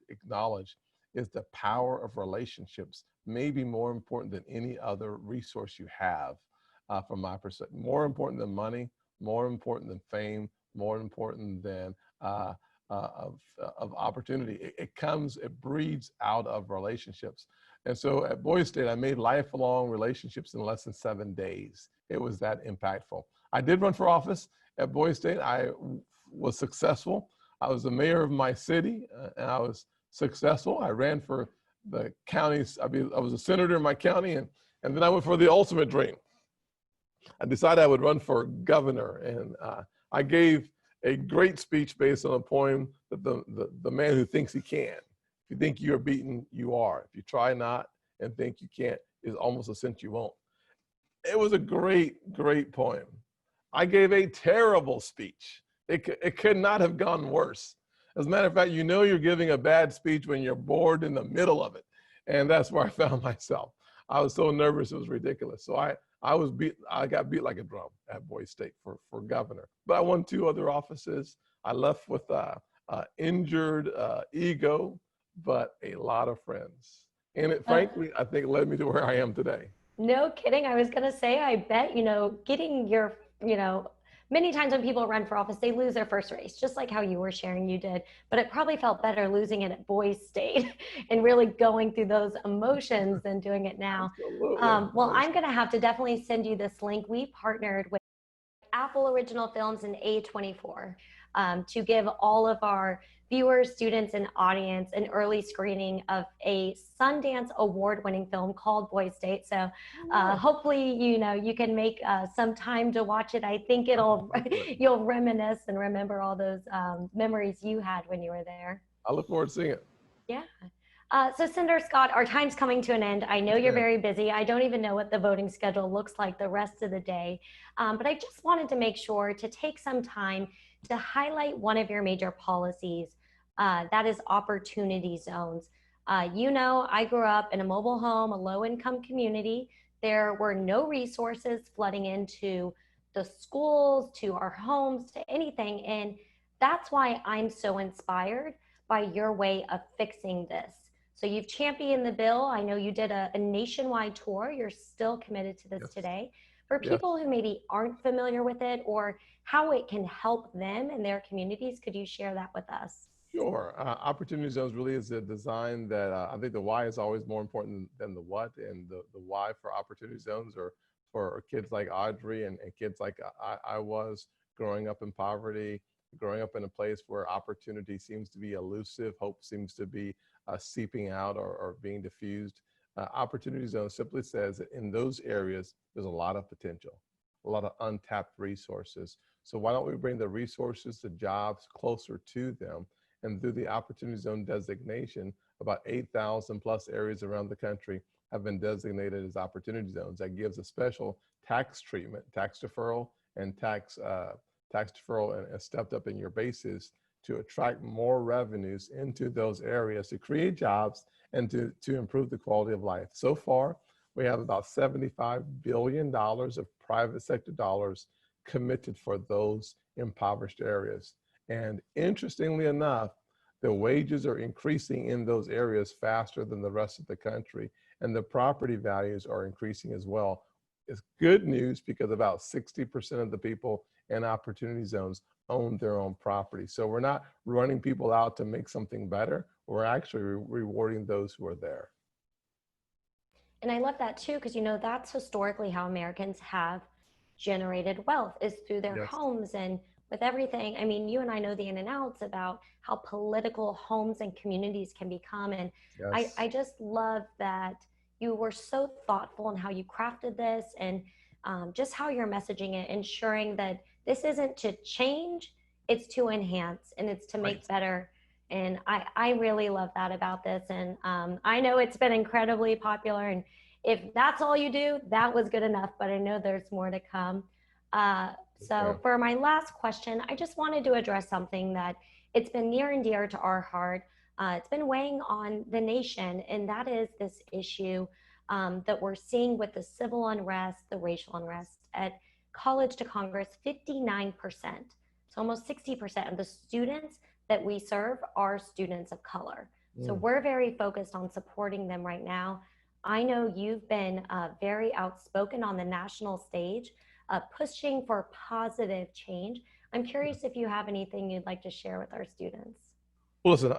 acknowledge is the power of relationships, maybe more important than any other resource you have, from my perspective. More important than money, more important than fame, more important than of opportunity. It breeds out of relationships. And so at Boys State, I made lifelong relationships in less than 7 days. It was that impactful. I did run for office at Boys State. I was successful. I was the mayor of my city, and I was successful. I ran for the counties. I was a senator in my county, and then I went for the ultimate dream. I decided I would run for governor, and I gave a great speech based on a poem that the man who thinks he can. If you think you are beaten, you are. If you try not and think you can't, is almost a cinch you won't. It was a great, great poem. I gave a terrible speech. It could not have gone worse. As a matter of fact, you know you're giving a bad speech when you're bored in the middle of it. And that's where I found myself. I was so nervous, it was ridiculous. So I got beat like a drum at Boys State for governor. But I won 2 other offices. I left with injured ego, but a lot of friends. And it, frankly, I think led me to where I am today. No kidding. I was going to say, I bet, getting your, many times when people run for office, they lose their first race, just like how you were sharing you did. But it probably felt better losing it at Boys State and really going through those emotions than doing it now. Well, I'm going to have to definitely send you this link. We partnered with Apple Original Films and A24 to give all of our viewers, students, and audience an early screening of a Sundance award-winning film called Boys State. So hopefully, you can make some time to watch it. I think you'll reminisce and remember all those memories you had when you were there. I look forward to seeing it. Yeah. So Senator Scott, our time's coming to an end. I know you're very busy. I don't even know what the voting schedule looks like the rest of the day. But I just wanted to make sure to take some time to highlight one of your major policies, that is opportunity zones. I grew up in a mobile home, a low-income community. There were no resources flooding into the schools, to our homes, to anything. And that's why I'm so inspired by your way of fixing this. So you've championed the bill. I know you did a nationwide tour. You're still committed to this today. For people who maybe aren't familiar with it or how it can help them and their communities, could you share that with us? Sure. Opportunity zones really is a design that I think the why is always more important than the what. And the why for opportunity zones are for kids like Audrey and kids like I was growing up in poverty, growing up in a place where opportunity seems to be elusive, hope seems to be seeping out or being diffused. Opportunity zone simply says that in those areas, there's a lot of potential, a lot of untapped resources. So why don't we bring the resources, the jobs closer to them? And through the opportunity zone designation, about 8,000 plus areas around the country have been designated as opportunity zones. That gives a special tax treatment, tax deferral, and tax deferral and stepped up in your basis to attract more revenues into those areas to create jobs and to improve the quality of life. So far, we have about $75 billion of private sector dollars committed for those impoverished areas. And interestingly enough, the wages are increasing in those areas faster than the rest of the country, and the property values are increasing as well. It's good news because about 60% of the people in opportunity zones own their own property. So we're not running people out to make something better. We're actually rewarding those who are there. And I love that too, because that's historically how Americans have generated wealth, is through their homes. And with everything, I mean, you and I know the in and outs about how political homes and communities can become. And I just love that you were so thoughtful in how you crafted this and just how you're messaging it, ensuring that this isn't to change, it's to enhance and it's to make better. And I really love that about this. And I know it's been incredibly popular. And if that's all you do, that was good enough. But I know there's more to come. So for my last question, I just wanted to address something that it's been near and dear to our heart. It's been weighing on the nation, and that is this issue that we're seeing with the civil unrest, the racial unrest at College to Congress. 59%, so almost 60% of the students that we serve are students of color. So we're very focused on supporting them right now. I know you've been very outspoken on the national stage, pushing for positive change. I'm curious if you have anything you'd like to share with our students. Well, listen,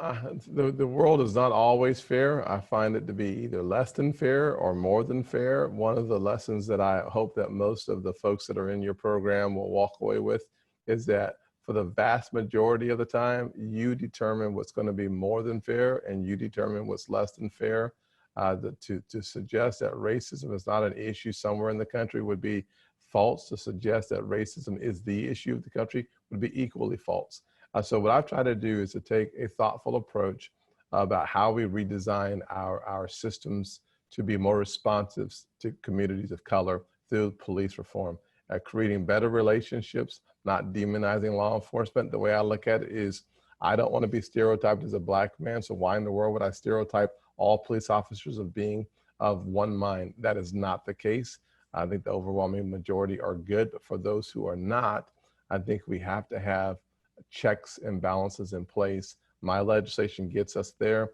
the world is not always fair. I find it to be either less than fair or more than fair. One of the lessons that I hope that most of the folks that are in your program will walk away with is that for the vast majority of the time, you determine what's going to be more than fair and you determine what's less than fair. To suggest that racism is not an issue somewhere in the country would be false. To suggest that racism is the issue of the country would be equally false. So what I've tried to do is to take a thoughtful approach about how we redesign our systems to be more responsive to communities of color through police reform, creating better relationships, not demonizing law enforcement. The way I look at it is, I don't want to be stereotyped as a Black man, so why in the world would I stereotype all police officers of being of one mind? That is not the case. I think the overwhelming majority are good, but for those who are not, I think we have to have checks and balances in place. My legislation gets us there.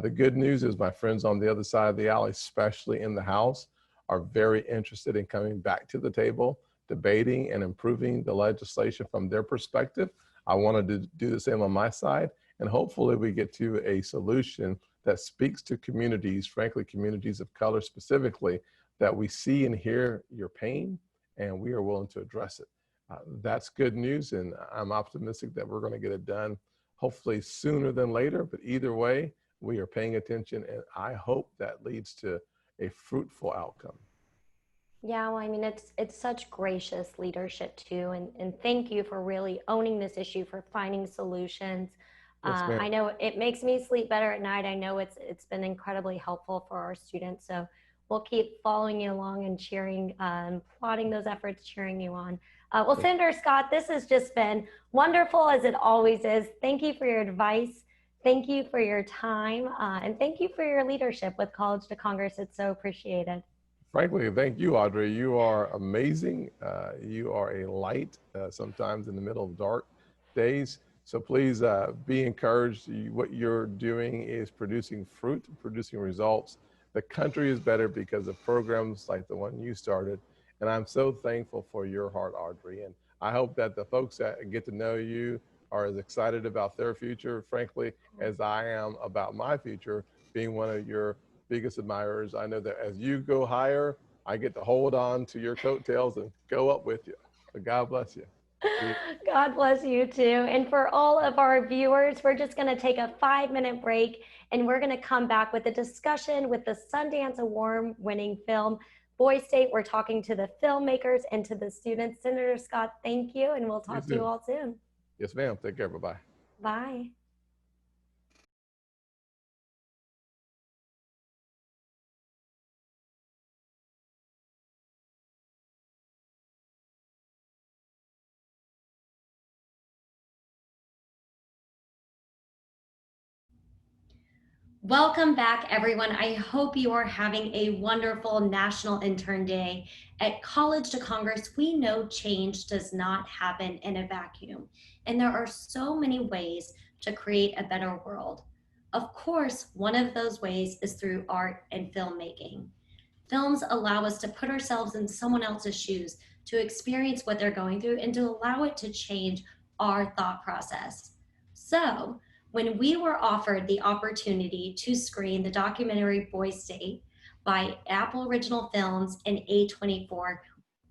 The good news is my friends on the other side of the aisle, especially in the House, are very interested in coming back to the table, debating and improving the legislation from their perspective. I want to do the same on my side, and hopefully we get to a solution that speaks to communities, frankly, communities of color specifically, that we see and hear your pain, and we are willing to address it. That's good news, and I'm optimistic that we're going to get it done, hopefully sooner than later, but either way, we are paying attention, and I hope that leads to a fruitful outcome. Yeah, well, I mean, it's such gracious leadership too, and thank you for really owning this issue, for finding solutions. Yes, I know it makes me sleep better at night. I know it's been incredibly helpful for our students, so we'll keep following you along and cheering, plotting those efforts, cheering you on. Well, Senator Scott, this has just been wonderful, as it always is. Thank you for your advice. Thank you for your time, and thank you for your leadership with College to Congress. It's so appreciated. Frankly, thank you, Audrey. You are amazing. You are a light sometimes in the middle of dark days. So please be encouraged. What you're doing is producing fruit, producing results. The country is better because of programs like the one you started. And I'm so thankful for your heart, Audrey. And I hope that the folks that get to know you are as excited about their future, frankly, as I am about my future, being one of your biggest admirers. I know that as you go higher, I get to hold on to your coattails and go up with you. So God bless you. God bless you too. And for all of our viewers, we're just going to take a 5-minute break, and we're going to come back with a discussion with the Sundance Award winning film, Boy State. We're talking to the filmmakers and to the students. Senator Scott, thank you, and we'll talk to you all soon. Yes, ma'am. Take care. Bye-bye. Bye. Welcome back, everyone. I hope you are having a wonderful National Intern Day. At College to Congress, we know change does not happen in a vacuum, and there are so many ways to create a better world. Of course, one of those ways is through art and filmmaking. Films allow us to put ourselves in someone else's shoes, to experience what they're going through, and to allow it to change our thought process. So, when we were offered the opportunity to screen the documentary Boy State by Apple Original Films and A24,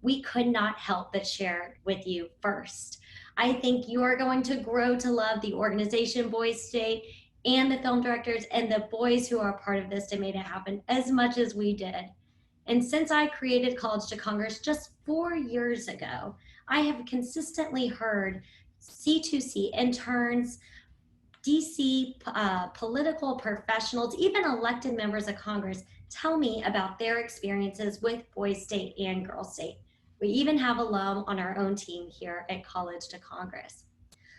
we could not help but share it with you first. I think you are going to grow to love the organization Boy State and the film directors and the boys who are part of this to make it happen as much as we did. And since I created College to Congress just 4 years ago, I have consistently heard C2C interns, DC political professionals, even elected members of Congress tell me about their experiences with Boys State and Girls State. We even have alum on our own team here at College to Congress.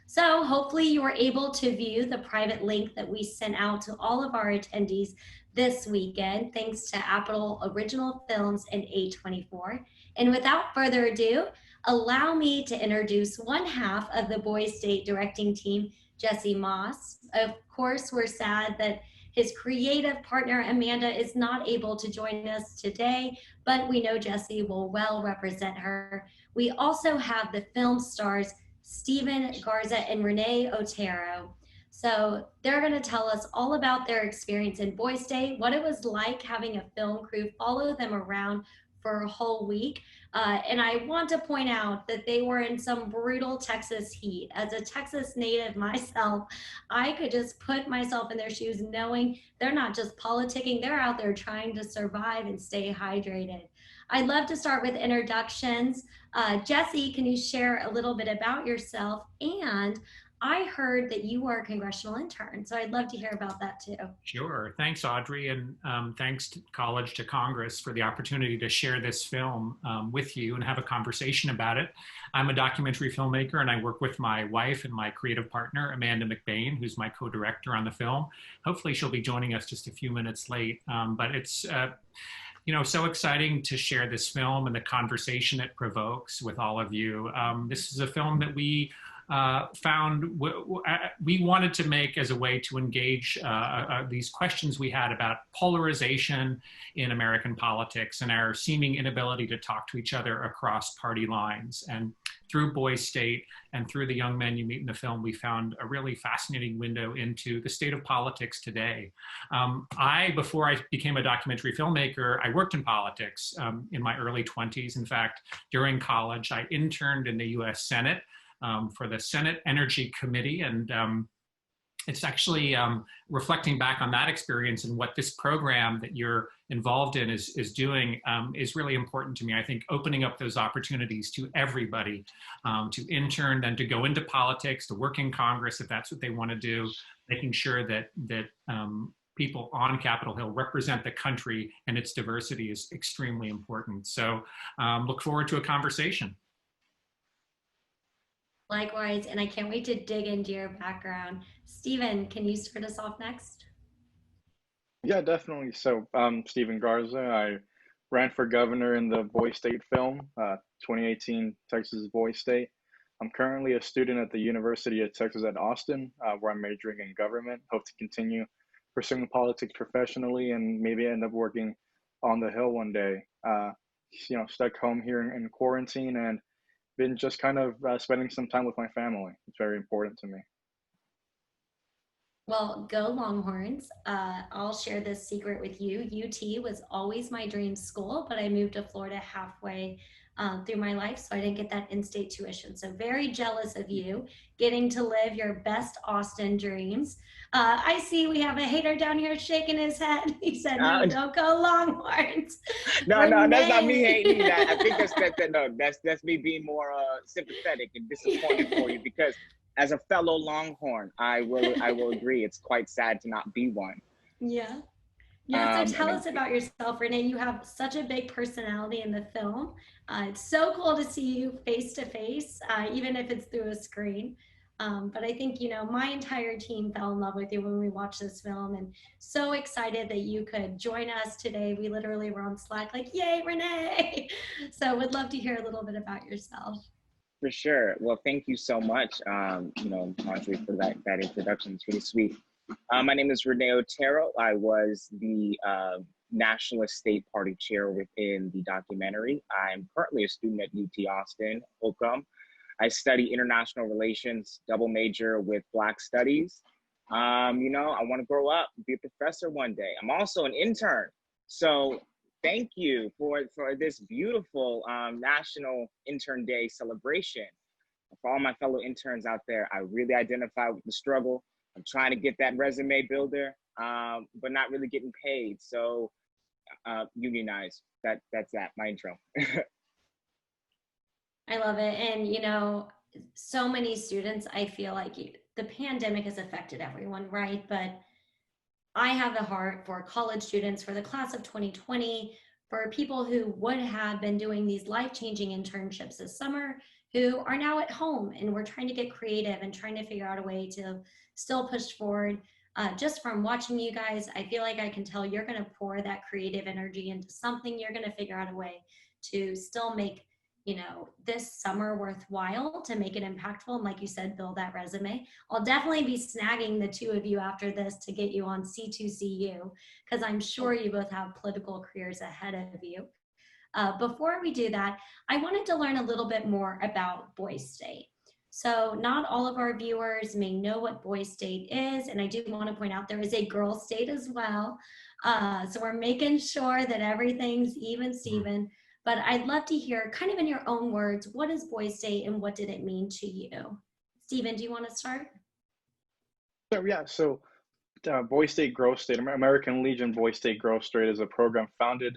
So hopefully you were able to view the private link that we sent out to all of our attendees this weekend, thanks to Apple Original Films and A24. And without further ado, allow me to introduce one half of the Boys State directing team, Jesse Moss. Of course, we're sad that his creative partner, Amanda, is not able to join us today, but we know Jesse will well represent her. We also have the film stars, Stephen Garza and Renee Otero. So they're going to tell us all about their experience in Boy State, what it was like having a film crew follow them around for a whole week. And I want to point out that they were in some brutal Texas heat. As a Texas native myself, I could just put myself in their shoes knowing they're not just politicking, they're out there trying to survive and stay hydrated. I'd love to start with introductions. Jesse, can you share a little bit about yourself? And I heard that you are a congressional intern, so I'd love to hear about that too. Sure. Thanks, Audrey, and thanks to College to Congress for the opportunity to share this film with you and have a conversation about it. I'm a documentary filmmaker, and I work with my wife and my creative partner, Amanda McBain, who's my co-director on the film. Hopefully she'll be joining us just a few minutes late, but it's so exciting to share this film and the conversation it provokes with all of you. This is a film that we found we wanted to make as a way to engage these questions we had about polarization in American politics and our seeming inability to talk to each other across party lines. And through Boy State and through the young men you meet in the film, we found a really fascinating window into the state of politics today. Before I became a documentary filmmaker, I worked in politics in my early 20s. In fact, during college, I interned in the US Senate for the Senate Energy Committee. And it's actually reflecting back on that experience and what this program that you're involved in is doing is really important to me. I think opening up those opportunities to everybody to intern, then to go into politics, to work in Congress if that's what they want to do, making sure that people on Capitol Hill represent the country and its diversity is extremely important. So look forward to a conversation. Likewise, and I can't wait to dig into your background. Stephen, can you start us off next? Yeah, definitely. So, Stephen Garza. I ran for governor in the Boy State film, 2018 Texas Boy State. I'm currently a student at the University of Texas at Austin, where I'm majoring in government. Hope to continue pursuing politics professionally and maybe end up working on the Hill one day. Stuck home here in quarantine and been just kind of spending some time with my family. It's very important to me. Well, go Longhorns. I'll share this secret with you. UT was always my dream school, but I moved to Florida halfway through my life, so I didn't get that in-state tuition. So very jealous of you getting to live your best Austin dreams. I see we have a hater down here shaking his head. He said, no, don't go Longhorns. No, that's not me hating that. I think that's me being more sympathetic and disappointed for you, because as a fellow Longhorn, I will agree. It's quite sad to not be one. Yeah. Yeah, so tell us about yourself, Renee. You have such a big personality in the film. It's so cool to see you face to face, even if it's through a screen. But I think, my entire team fell in love with you when we watched this film, and so excited that you could join us today. We literally were on Slack like, yay, Renee. So would love to hear a little bit about yourself. For sure. Well, thank you so much, Audrey, for that introduction. It's really sweet. My name is Renee Otero. I was the Nationalist State Party chair within the documentary. I'm currently a student at UT Austin, Holcomb. I study international relations, double major with Black Studies. I want to grow up, be a professor one day. I'm also an intern. So thank you for this beautiful National Intern Day celebration. For all my fellow interns out there, I really identify with the struggle. I'm trying to get that resume builder, but not really getting paid. So unionize. That's my intro. I love it. And, so many students, I feel like the pandemic has affected everyone, right? But I have a heart for college students, for the class of 2020, for people who would have been doing these life-changing internships this summer, who are now at home, and we're trying to get creative and trying to figure out a way to still push forward. Just from watching you guys, I feel like I can tell you're going to pour that creative energy into something. You're going to figure out a way to still make, this summer worthwhile, to make it impactful. And like you said, build that resume. I'll definitely be snagging the two of you after this to get you on C2CU, because I'm sure you both have political careers ahead of you. Before we do that, I wanted to learn a little bit more about Boy State. So not all of our viewers may know what Boy State is, and I do want to point out there is a girl state as well. So we're making sure that everything's even, Steven. But I'd love to hear, kind of in your own words, what is Boy State and what did it mean to you? Steven, do you want to start? So Boy State Growth State, American Legion Boy State Growth State is a program founded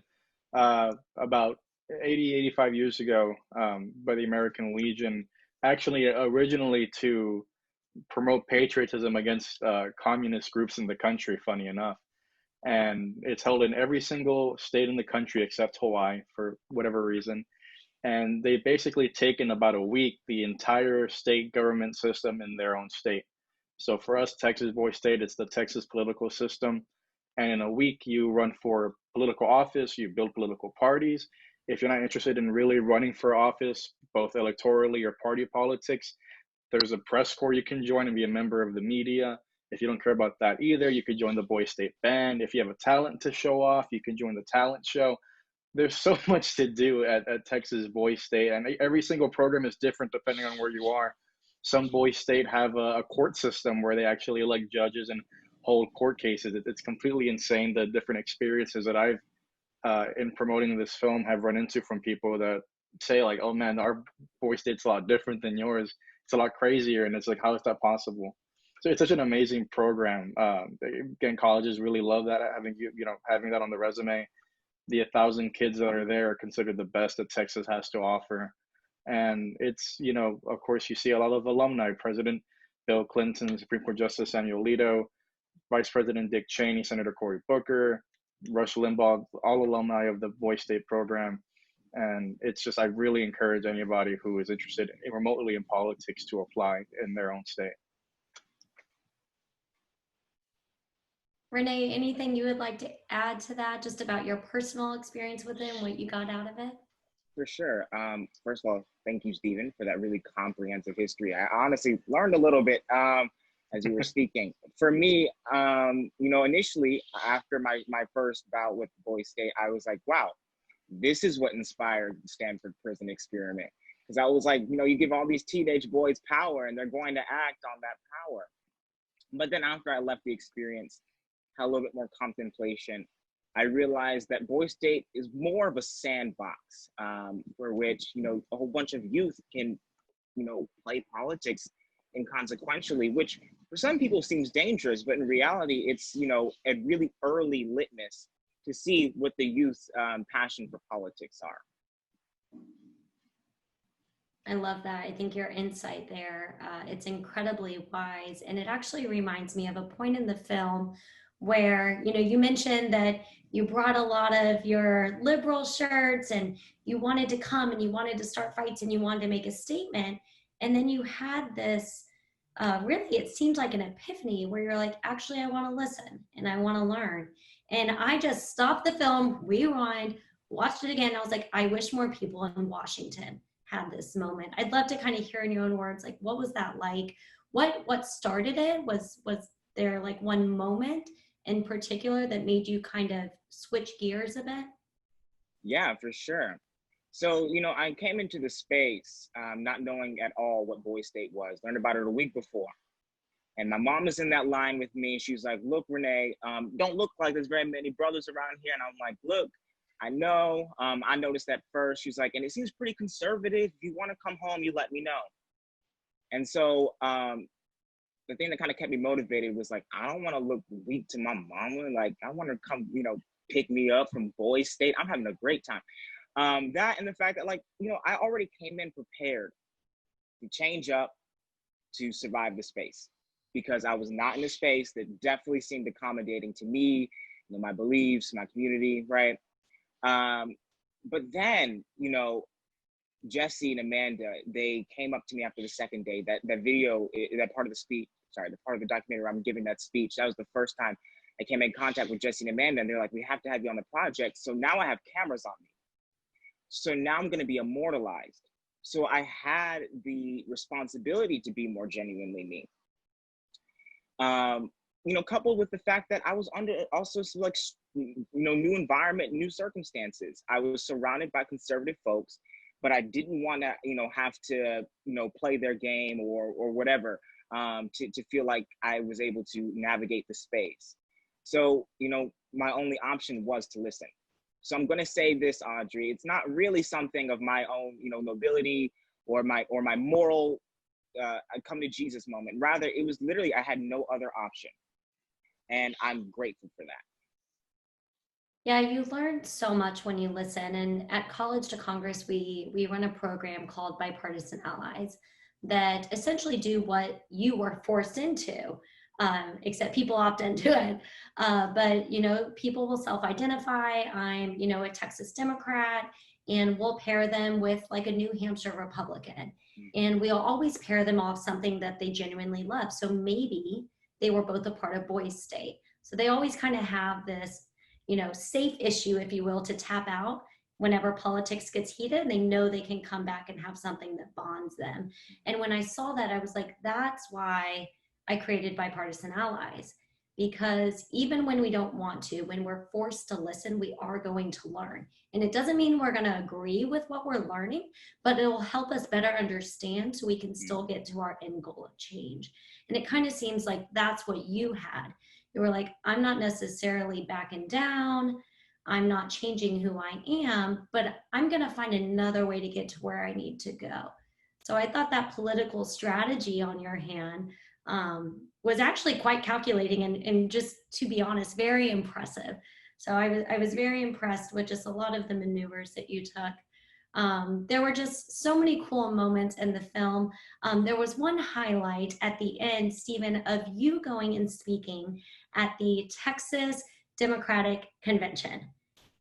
about 85 years ago by the American Legion, actually originally to promote patriotism against communist groups in the country, funny enough. And it's held in every single state in the country except Hawaii for whatever reason. And they've basically taken about a week the entire state government system in their own state. So for us, Texas Boy State, it's the Texas political system. And in a week, you run for political office, you build political parties. If you're not interested in really running for office, both electorally or party politics, there's a press corps you can join and be a member of the media. If you don't care about that either, you could join the Boy State Band. If you have a talent to show off, you can join the talent show. There's so much to do at Texas Boy State, and every single program is different depending on where you are. Some Boy State have a court system where they actually elect judges and hold court cases. It's completely insane, the different experiences that I've, in promoting this film, have run into from people that say like, oh man, our Boy State's a lot different than yours. It's a lot crazier. And it's like, how is that possible? So it's such an amazing program. Again, colleges really love that, having that on the resume. The 1,000 kids that are there are considered the best that Texas has to offer. And it's, of course, you see a lot of alumni, President Bill Clinton, Supreme Court Justice Samuel Alito, Vice President Dick Cheney, Senator Cory Booker, Rush Limbaugh, all alumni of the Boy State program. And it's just, I really encourage anybody who is interested remotely in politics to apply in their own state. Renee, anything you would like to add to that, just about your personal experience with it and what you got out of it? For sure. First of all, thank you, Stephen, for that really comprehensive history. I honestly learned a little bit as you were speaking. For me, initially after my first bout with Boy State, I was like, wow, this is what inspired the Stanford prison experiment. Because I was like, you give all these teenage boys power and they're going to act on that power. But then after I left the experience, had a little bit more contemplation, I realized that Boy State is more of a sandbox for which, a whole bunch of youth can, play politics inconsequentially, which for some people seems dangerous, but in reality, it's, a really early litmus to see what the youth's passion for politics are. I love that. I think your insight there, it's incredibly wise. And it actually reminds me of a point in the film where, you mentioned that you brought a lot of your liberal shirts and you wanted to come and you wanted to start fights and you wanted to make a statement. And then you had this, really, it seemed like an epiphany where you're like, actually, I want to listen and I want to learn. And I just stopped the film, rewind, watched it again. I was like, I wish more people in Washington had this moment. I'd love to kind of hear in your own words, like, what was that like? What started it? Was there like one moment in particular that made you kind of switch gears a bit? Yeah, for sure. So, I came into the space not knowing at all what Boy State was, learned about it a week before. And my mom is in that line with me. She's like, look, Renee, don't look like there's very many brothers around here. And I'm like, look, I know. I noticed that first. She's like, and it seems pretty conservative. If you want to come home, you let me know. And so the thing that kind of kept me motivated was like, I don't want to look weak to my mama. Like, I want to come, pick me up from Boy State. I'm having a great time. That and the fact that, like, I already came in prepared to change up to survive the space, because I was not in a space that definitely seemed accommodating to me, my beliefs, my community, right? But then, Jesse and Amanda, they came up to me after the second day. That video, that part of the speech, the part of the documentary where I'm giving that speech, that was the first time I came in contact with Jesse and Amanda, and they're like, we have to have you on the project. So now I have cameras on me. So now I'm going to be immortalized. So I had the responsibility to be more genuinely me. Coupled with the fact that I was under also like, new environment, new circumstances. I was surrounded by conservative folks. but I didn't want to, have to, play their game or whatever, to feel like I was able to navigate the space. So, my only option was to listen. So I'm going to say this, Audrey, it's not really something of my own, nobility or my moral come to Jesus moment. Rather, it was literally, I had no other option. And I'm grateful for that. Yeah, you learn so much when you listen. And at College to Congress, we run a program called Bipartisan Allies that essentially do what you were forced into, except people opt into it. But, people will self-identify. I'm, a Texas Democrat, and we'll pair them with like a New Hampshire Republican. And we'll always pair them off something that they genuinely love. So maybe they were both a part of Boys State. So they always kind of have this, safe issue, if you will, to tap out whenever politics gets heated. They know they can come back and have something that bonds them. And when I saw that, I was like, that's why I created Bipartisan Allies. Because even when we don't want to, when we're forced to listen, we are going to learn. And it doesn't mean we're going to agree with what we're learning, but it will help us better understand so we can still get to our end goal of change. And it kind of seems like that's what you had. You were like, I'm not necessarily backing down. I'm not changing who I am, but I'm going to find another way to get to where I need to go. So I thought that political strategy on your hand was actually quite calculating and just, to be honest, very impressive. So I was very impressed with just a lot of the maneuvers that you took. There were just so many cool moments in the film. There was one highlight at the end, Stephen, of you going and speaking at the Texas Democratic Convention.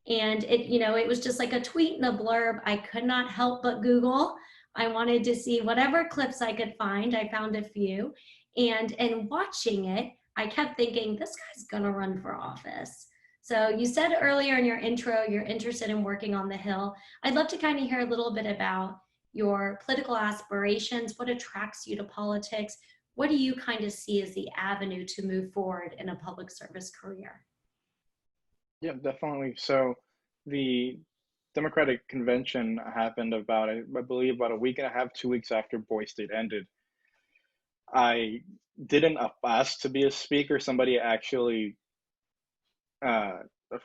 And it was just like a tweet and a blurb. I could not help but Google. I wanted to see whatever clips I could find. I found a few. And watching it, I kept thinking, this guy's gonna run for office. So you said earlier in your intro, you're interested in working on the Hill. I'd love to kind of hear a little bit about your political aspirations. What attracts you to politics? What do you kind of see as the avenue to move forward in a public service career? Yeah, definitely. So the Democratic Convention happened I believe, about a week and a half, 2 weeks after Boys State ended. I didn't ask to be a speaker. Somebody actually, a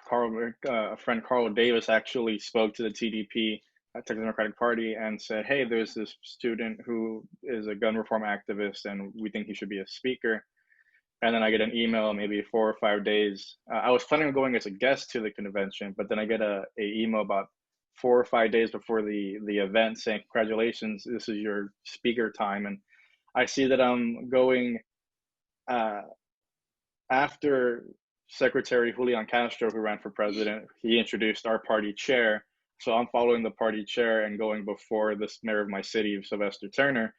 friend, Carl Davis, actually spoke to the TDP, Texas Democratic Party, and said, hey, there's this student who is a gun reform activist, and we think he should be a speaker. And then I get an email maybe 4 or 5 days. I was planning on going as a guest to the convention, but then I get a email about 4 or 5 days before the event saying, congratulations, this is your speaker time. And I see that I'm going after Secretary Julian Castro, who ran for president. He introduced our party chair. So I'm following the party chair and going before this mayor of my city, Sylvester Turner.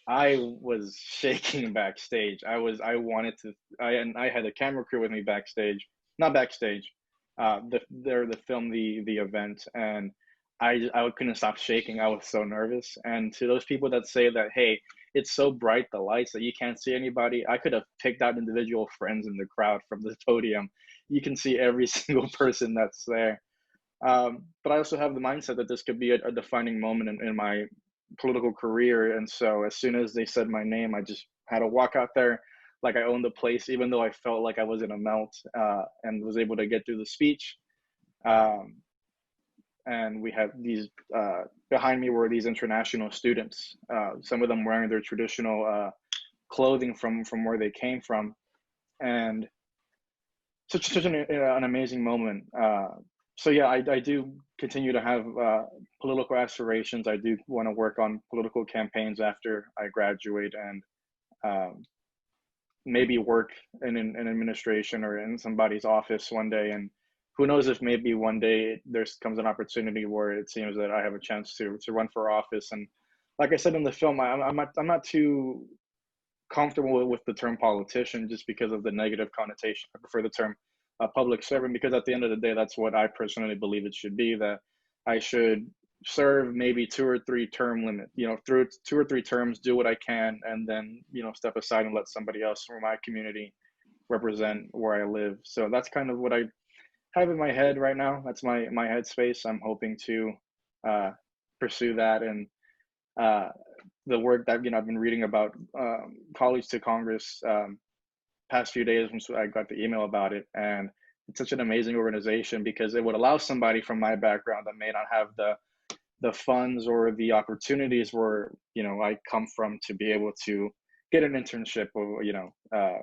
I was shaking backstage. I had a camera crew with me backstage, not backstage, to film the event, and I couldn't stop shaking. I was so nervous. And to those people that say that, hey, it's so bright, the lights, that you can't see anybody, I could have picked out individual friends in the crowd from the podium. You can see every single person that's there. But I also have the mindset that this could be a defining moment in my political career. And so as soon as they said my name, I just had to walk out there like I owned the place, even though I felt like I was in a melt, and was able to get through the speech. And we had these, behind me were these international students, some of them wearing their traditional clothing from where they came from. And such an amazing moment. So yeah, I do continue to have political aspirations. I do want to work on political campaigns after I graduate, and maybe work in an administration or in somebody's office one day. And who knows if maybe one day there comes an opportunity where it seems that I have a chance to run for office. And like I said in the film, I'm not too comfortable with the term politician just because of the negative connotation. I prefer the term public servant, because at the end of the day, that's what I personally believe it should be, that I should serve maybe 2 or 3 term limit, through 2 or 3 terms, do what I can, and then, step aside and let somebody else from my community represent where I live. So that's kind of what I have in my head right now. That's my headspace. I'm hoping to pursue that. And the work that, I've been reading about College to Congress past few days when I got the email about it. And it's such an amazing organization because it would allow somebody from my background that may not have the funds or the opportunities where, I come from to be able to get an internship or,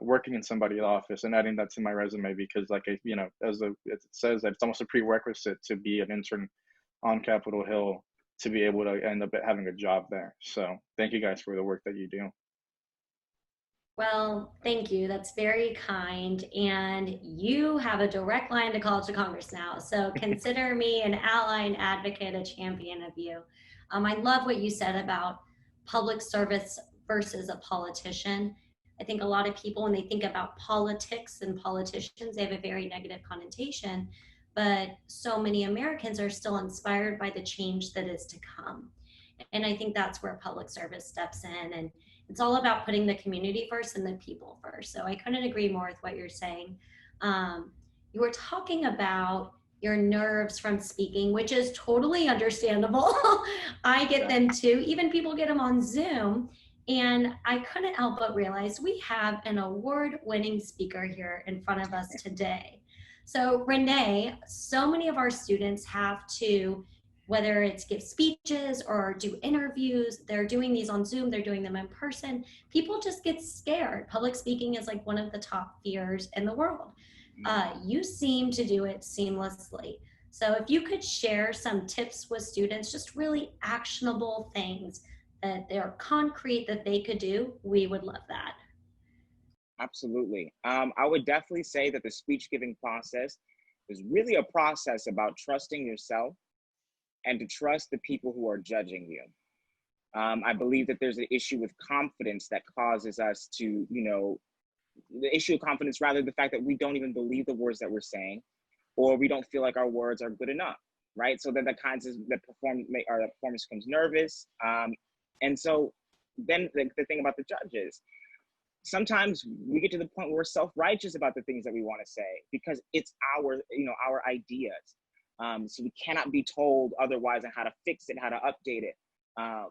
working in somebody's office and adding that to my resume because it says that it's almost a prerequisite to be an intern on Capitol Hill to be able to end up having a job there. So thank you guys for the work that you do. Well, thank you. That's very kind. And you have a direct line to College to Congress now. So consider me an ally, an advocate, a champion of you. I love what you said about public service versus a politician. I think a lot of people, when they think about politics and politicians, they have a very negative connotation. But so many Americans are still inspired by the change that is to come. And I think that's where public service steps in. And it's all about putting the community first and the people first. So I couldn't agree more with what you're saying. You were talking about your nerves from speaking, which is totally understandable. I get them too. Even people get them on Zoom. And I couldn't help but realize we have an award-winning speaker here in front of us today. So Renee, so many of our students have to, whether it's give speeches or do interviews, they're doing these on Zoom, they're doing them in person. People just get scared. Public speaking is like one of the top fears in the world. You seem to do it seamlessly. So if you could share some tips with students, just really actionable things that they're concrete that they could do, we would love that. Absolutely. I would definitely say that the speech giving process is really a process about trusting yourself and to trust the people who are judging you. I believe that there's an issue with confidence that causes us to, the issue of confidence, rather the fact that we don't even believe the words that we're saying, or we don't feel like our words are good enough, right? So then the kinds of that performance becomes nervous. And so then the thing about the judges, sometimes we get to the point where we're self-righteous about the things that we want to say because it's our ideas. So we cannot be told otherwise on how to fix it, how to update it.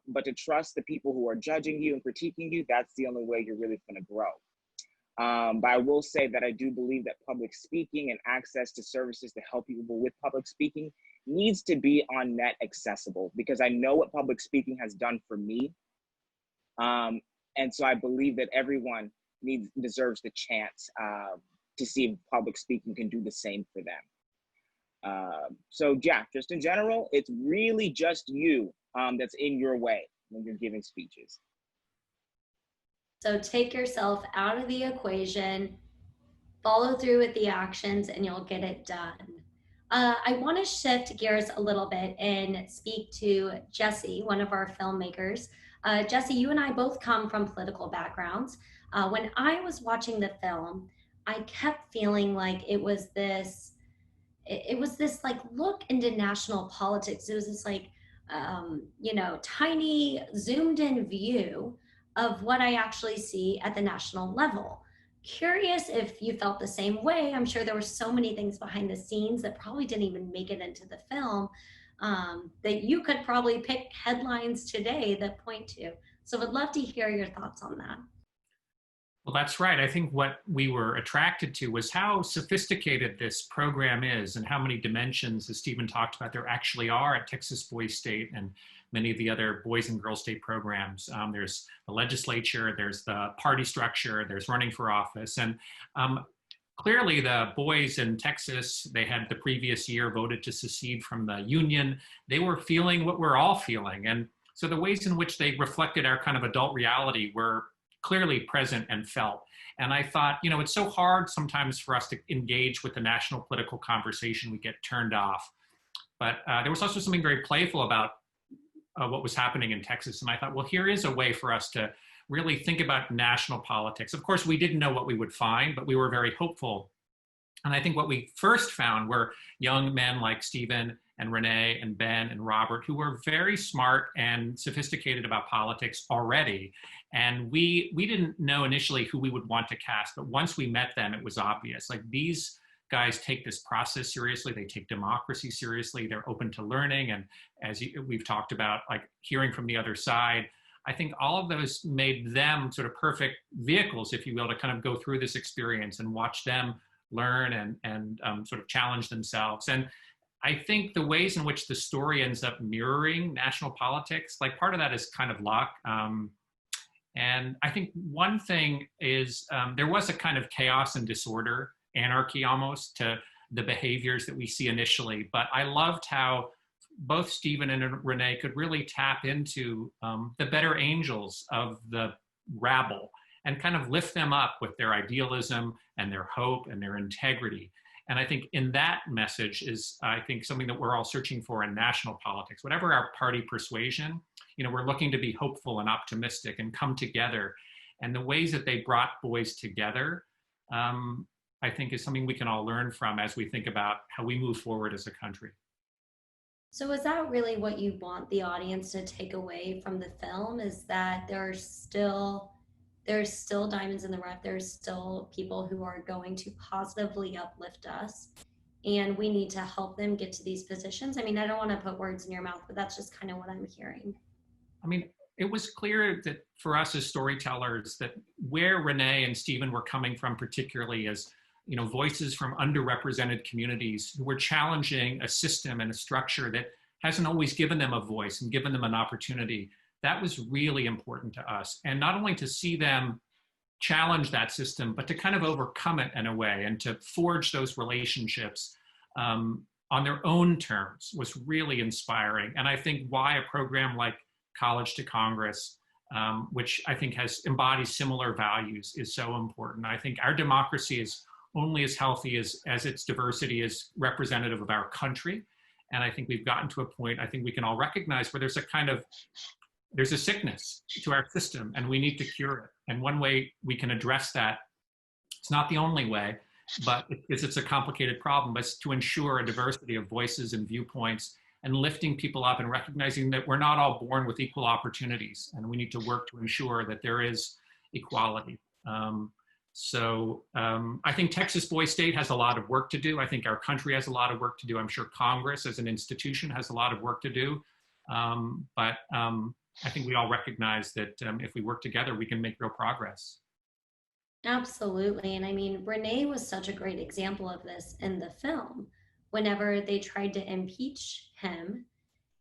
But to trust the people who are judging you and critiquing you, that's the only way you're really going to grow. But I will say that I do believe that public speaking and access to services to help people with public speaking needs to be on net accessible because I know what public speaking has done for me. And so I believe that everyone deserves the chance to see if public speaking can do the same for them. So yeah, just in general, it's really just you that's in your way when you're giving speeches. So take yourself out of the equation, follow through with the actions, and you'll get it done. I want to shift gears a little bit and speak to Jesse, one of our filmmakers. Jesse, you and I both come from political backgrounds. When I was watching the film, I kept feeling like it was this like look into national politics. It was this like, tiny zoomed in view of what I actually see at the national level. Curious if you felt the same way. I'm sure there were so many things behind the scenes that probably didn't even make it into the film that you could probably pick headlines today that point to. So I'd love to hear your thoughts on that. Well, that's right. I think what we were attracted to was how sophisticated this program is and how many dimensions, as Stephen talked about, there actually are at Texas Boys State and many of the other boys and girls state programs. There's the legislature, there's the party structure, there's running for office. And clearly the boys in Texas, they had the previous year voted to secede from the union. They were feeling what we're all feeling. And so the ways in which they reflected our kind of adult reality were clearly present and felt. And I thought, it's so hard sometimes for us to engage with the national political conversation. We get turned off. But there was also something very playful about what was happening in Texas. And I thought, well, here is a way for us to really think about national politics. Of course, we didn't know what we would find, but we were very hopeful. And I think what we first found were young men like Stephen and Renee and Ben and Robert, who were very smart and sophisticated about politics already. And we didn't know initially who we would want to cast, but once we met them, it was obvious. Like these guys take this process seriously. They take democracy seriously. They're open to learning. And as we've talked about, like hearing from the other side, I think all of those made them sort of perfect vehicles, if you will, to kind of go through this experience and watch them learn and sort of challenge themselves. And I think the ways in which the story ends up mirroring national politics, like part of that is kind of luck. And I think one thing is there was a kind of chaos and disorder, anarchy almost, to the behaviors that we see initially. But I loved how both Stephen and Renee could really tap into the better angels of the rabble and kind of lift them up with their idealism and their hope and their integrity. And I think in that message is, I think, something that we're all searching for in national politics. Whatever our party persuasion, you know, we're looking to be hopeful and optimistic and come together. And the ways that they brought boys together, I think is something we can all learn from as we think about how we move forward as a country. So is that really what you want the audience to take away from the film, is that there's still diamonds in the rough, there's still people who are going to positively uplift us, and we need to help them get to these positions? I mean, I don't want to put words in your mouth, but that's just kind of what I'm hearing. I mean, it was clear that for us as storytellers, that where Renee and Stephen were coming from, particularly as, you know, voices from underrepresented communities who were challenging a system and a structure that hasn't always given them a voice and given them an opportunity, that was really important to us. And not only to see them challenge that system, but to kind of overcome it in a way and to forge those relationships on their own terms was really inspiring. And I think why a program like College to Congress, which I think embodies similar values, is so important. I think our democracy is only as healthy as its diversity is representative of our country. And I think we've gotten to a point, I think we can all recognize, where there's a sickness to our system and we need to cure it. And one way we can address that, it's not the only way, but it's a complicated problem, but it's to ensure a diversity of voices and viewpoints and lifting people up and recognizing that we're not all born with equal opportunities, and we need to work to ensure that there is equality. I think Texas Boys State has a lot of work to do. I think our country has a lot of work to do. I'm sure Congress as an institution has a lot of work to do. But I think we all recognize that if we work together, we can make real progress. Absolutely. And I mean, Renee was such a great example of this in the film, whenever they tried to impeach him.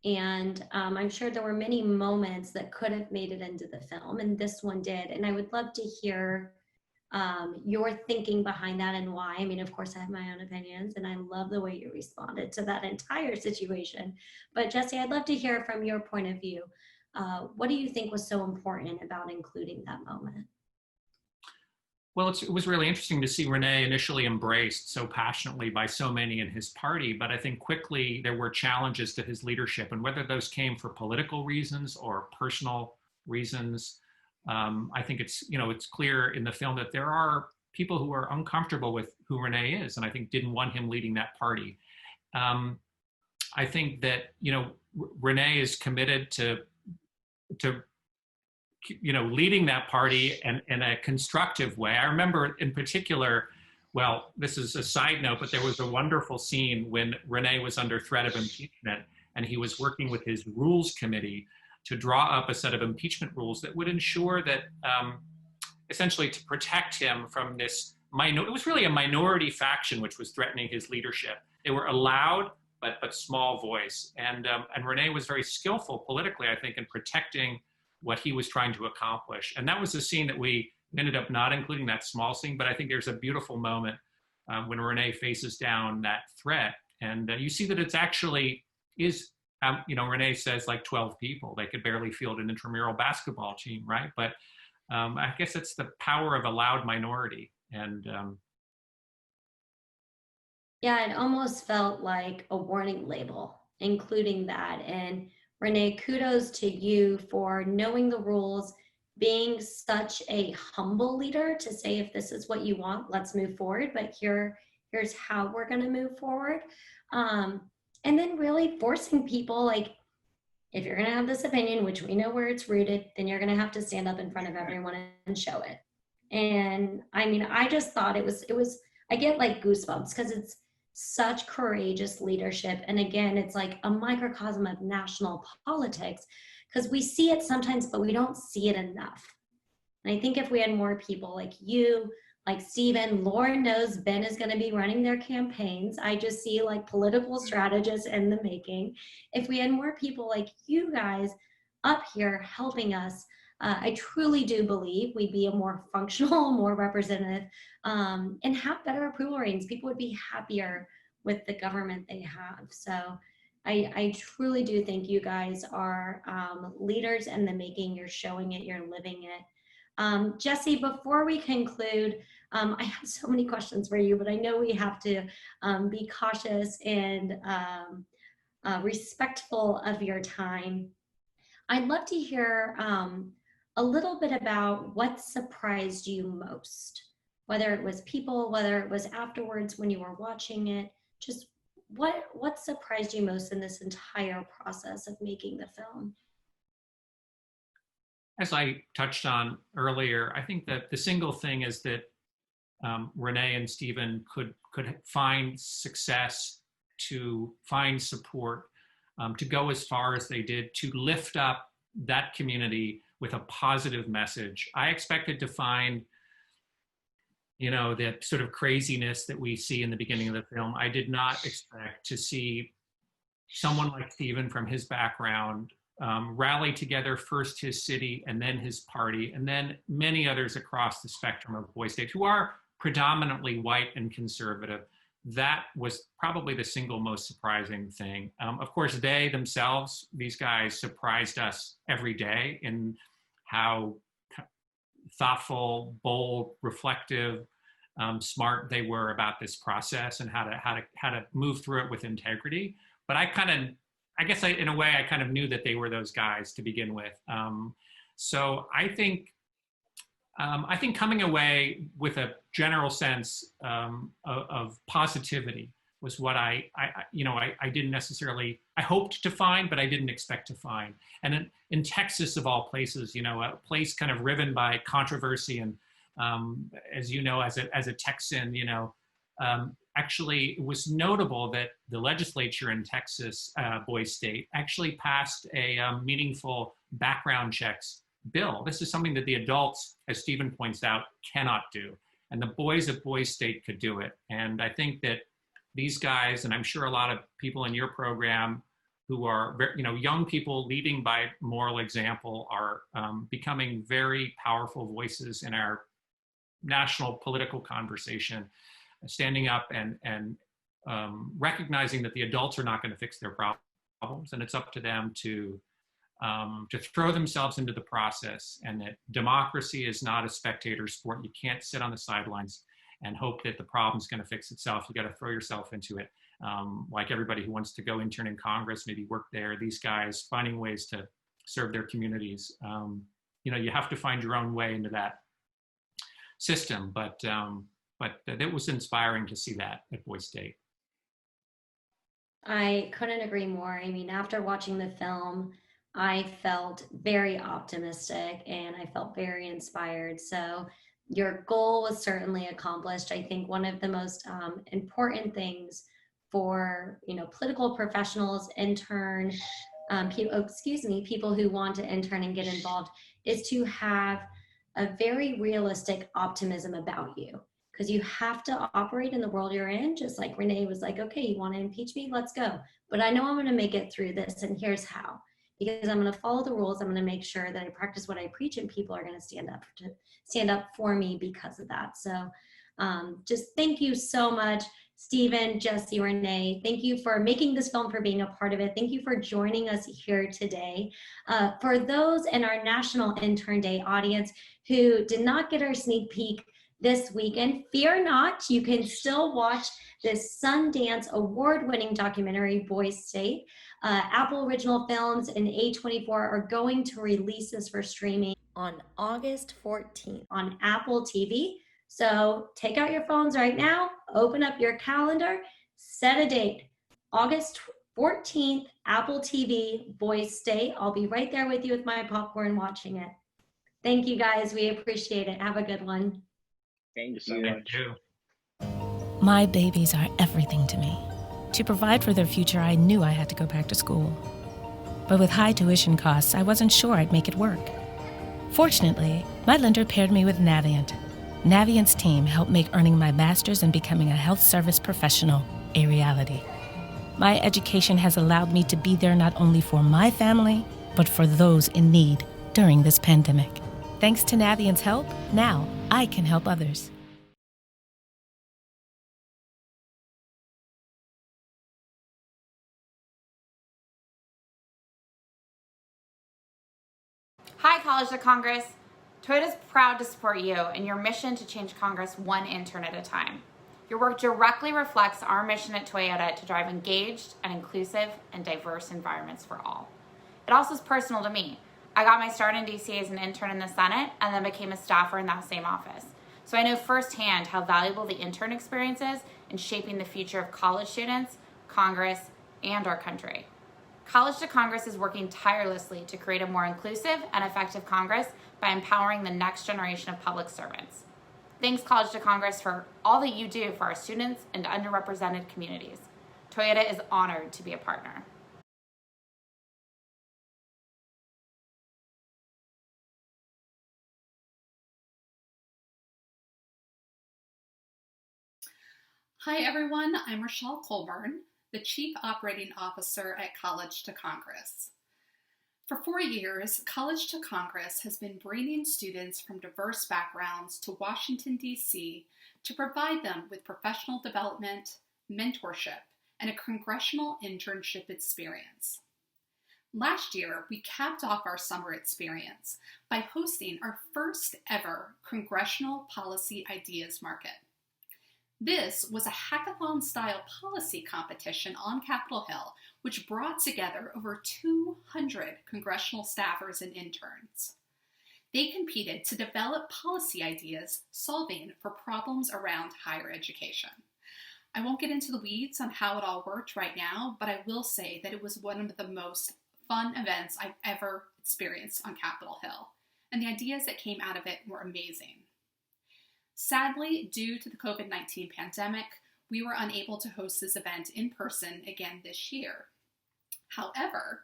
And I'm sure there were many moments that could have made it into the film, and this one did. And I would love to hear your thinking behind that and why. I mean, of course, I have my own opinions, and I love the way you responded to that entire situation. But Jesse, I'd love to hear from your point of view. What do you think was so important about including that moment? Well, it was really interesting to see Renee initially embraced so passionately by so many in his party, but I think quickly there were challenges to his leadership, and whether those came for political reasons or personal reasons, I think it's clear in the film that there are people who are uncomfortable with who Renee is, and I think didn't want him leading that party. I think that, Renee is committed to leading that party in a constructive way. I remember in particular, well, this is a side note, but there was a wonderful scene when Renee was under threat of impeachment, and he was working with his rules committee to draw up a set of impeachment rules that would ensure that, essentially to protect him from this, it was really a minority faction which was threatening his leadership. They were a loud but small voice. And Renee was very skillful politically, I think, in protecting what he was trying to accomplish. And that was a scene that we ended up not including, that small scene, but I think there's a beautiful moment when Renee faces down that threat. And you see that it's actually is, Renee says like 12 people. They could barely field an intramural basketball team, right? But I guess it's the power of a loud minority. And yeah, it almost felt like a warning label, including that. And Renee, kudos to you for knowing the rules, being such a humble leader to say, if this is what you want, let's move forward, but here's how we're going to move forward. And then really forcing people, like, if you're going to have this opinion, which we know where it's rooted, then you're going to have to stand up in front of everyone and show it. And I mean, I just thought it was I get like goosebumps because it's such courageous leadership. And again, it's like a microcosm of national politics because we see it sometimes, but we don't see it enough. And I think if we had more people like you, like Stephen, Lauren knows Ben is going to be running their campaigns. I just see like political strategists in the making. If we had more people like you guys up here helping us, I truly do believe we'd be a more functional, more representative, and have better approval ratings. People would be happier with the government they have. So I truly do think you guys are leaders in the making. You're showing it, you're living it. Jesse, before we conclude, I have so many questions for you, but I know we have to be cautious and respectful of your time. I'd love to hear a little bit about what surprised you most, whether it was people, whether it was afterwards when you were watching it, just what surprised you most in this entire process of making the film? As I touched on earlier, I think that the single thing is that Renee and Stephen could find success, to find support, to go as far as they did, to lift up that community with a positive message. I expected to find, you know, that sort of craziness that we see in the beginning of the film. I did not expect to see someone like Stephen from his background rally together, first his city and then his party, and then many others across the spectrum of Boys State who are predominantly white and conservative. That was probably the single most surprising thing. Of course, they themselves, these guys, surprised us every day in how thoughtful, bold, reflective, smart they were about this process and how to move through it with integrity. But I guess in a way, I kind of knew that they were those guys to begin with. So I think coming away with a general sense of positivity was what I didn't necessarily, I hoped to find, but I didn't expect to find. And in Texas, of all places, you know, a place kind of riven by controversy and, as you know, as a Texan, you know, actually it was notable that the legislature in Texas, Boys State, actually passed a meaningful background checks bill. This is something that the adults, as Stephen points out, cannot do. And the boys at Boys State could do it. And I think that these guys, and I'm sure a lot of people in your program who are, you know, young people leading by moral example, are becoming very powerful voices in our national political conversation, standing up and recognizing that the adults are not going to fix their problems, and it's up to them to throw themselves into the process, and that democracy is not a spectator sport. You can't sit on the sidelines and hope that the problem's going to fix itself. You got to throw yourself into it. Like everybody who wants to go intern in Congress, maybe work there, these guys finding ways to serve their communities. You know, you have to find your own way into that system, but it was inspiring to see that at Boys State. I couldn't agree more. I mean, after watching the film, I felt very optimistic and I felt very inspired. So your goal was certainly accomplished. I think one of the most important things for, you know, political professionals, people who want to intern and get involved, is to have a very realistic optimism about you. Because you have to operate in the world you're in, just like Renee was like, okay, you want to impeach me? Let's go. But I know I'm going to make it through this, and here's how. Because I'm going to follow the rules. I'm going to make sure that I practice what I preach, and people are going to stand up for me because of that. So just thank you so much, Stephen, Jesse, Renee. Thank you for making this film, for being a part of it. Thank you for joining us here today. For those in our National Intern Day audience who did not get our sneak peek this weekend, fear not, you can still watch this Sundance award-winning documentary, Boys State. Apple Original Films and A24 are going to release this for streaming on August 14th on Apple TV. So take out your phones right now, open up your calendar, set a date. August 14th, Apple TV, Boys State. I'll be right there with you with my popcorn watching it. Thank you guys, we appreciate it. Have a good one. Thank you so much. Thank you. My babies are everything to me. To provide for their future, I knew I had to go back to school. But with high tuition costs, I wasn't sure I'd make it work. Fortunately, my lender paired me with Navient. Navient's team helped make earning my master's and becoming a health service professional a reality. My education has allowed me to be there not only for my family, but for those in need during this pandemic. Thanks to Navient's help, now I can help others. Hi, College to Congress. Toyota's proud to support you in your mission to change Congress one intern at a time. Your work directly reflects our mission at Toyota to drive engaged and inclusive and diverse environments for all. It also is personal to me. I got my start in DC as an intern in the Senate and then became a staffer in that same office. So I know firsthand how valuable the intern experience is in shaping the future of college students, Congress, and our country. College to Congress is working tirelessly to create a more inclusive and effective Congress by empowering the next generation of public servants. Thanks, College to Congress, for all that you do for our students and underrepresented communities. Toyota is honored to be a partner. Hi everyone, I'm Rochelle Colburn, the Chief Operating Officer at College to Congress. For 4 years, College to Congress has been bringing students from diverse backgrounds to Washington, D.C. to provide them with professional development, mentorship, and a congressional internship experience. Last year, we capped off our summer experience by hosting our first ever Congressional Policy Ideas Market. This was a hackathon-style policy competition on Capitol Hill, which brought together over 200 congressional staffers and interns. They competed to develop policy ideas solving for problems around higher education. I won't get into the weeds on how it all worked right now, but I will say that it was one of the most fun events I've ever experienced on Capitol Hill, and the ideas that came out of it were amazing. Sadly, due to the COVID-19 pandemic, we were unable to host this event in person again this year. However,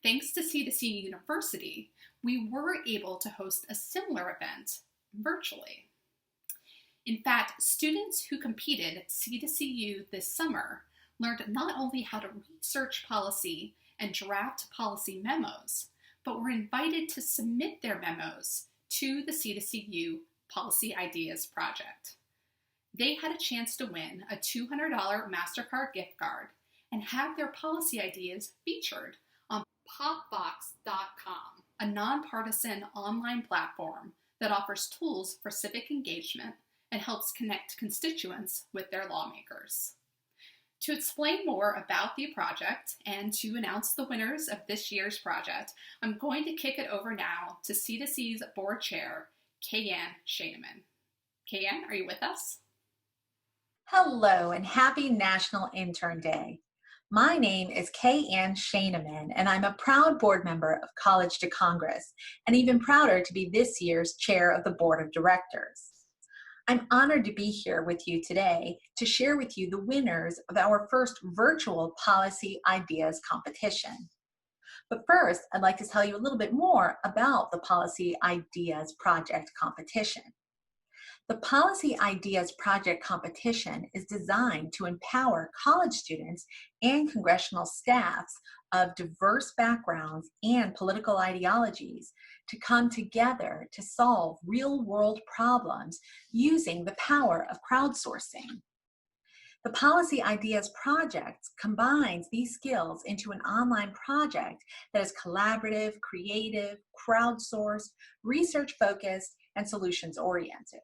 thanks to C2C University, we were able to host a similar event virtually. In fact, students who competed at C2CU this summer learned not only how to research policy and draft policy memos, but were invited to submit their memos to the C2CU Policy Ideas Project. They had a chance to win a $200 MasterCard gift card and have their policy ideas featured on PopVox.com, a nonpartisan online platform that offers tools for civic engagement and helps connect constituents with their lawmakers. To explain more about the project and to announce the winners of this year's project, I'm going to kick it over now to C2C's board chair, Kay-Ann Shaneman. Kay-Ann, are you with us? Hello and happy National Intern Day. My name is Kay-Ann Shaneman and I'm a proud board member of College to Congress and even prouder to be this year's chair of the board of directors. I'm honored to be here with you today to share with you the winners of our first virtual Policy Ideas competition. But first, I'd like to tell you a little bit more about the Policy Ideas Project competition. The Policy Ideas Project competition is designed to empower college students and congressional staffs of diverse backgrounds and political ideologies to come together to solve real-world problems using the power of crowdsourcing. The Policy Ideas Project combines these skills into an online project that is collaborative, creative, crowdsourced, research-focused, and solutions-oriented.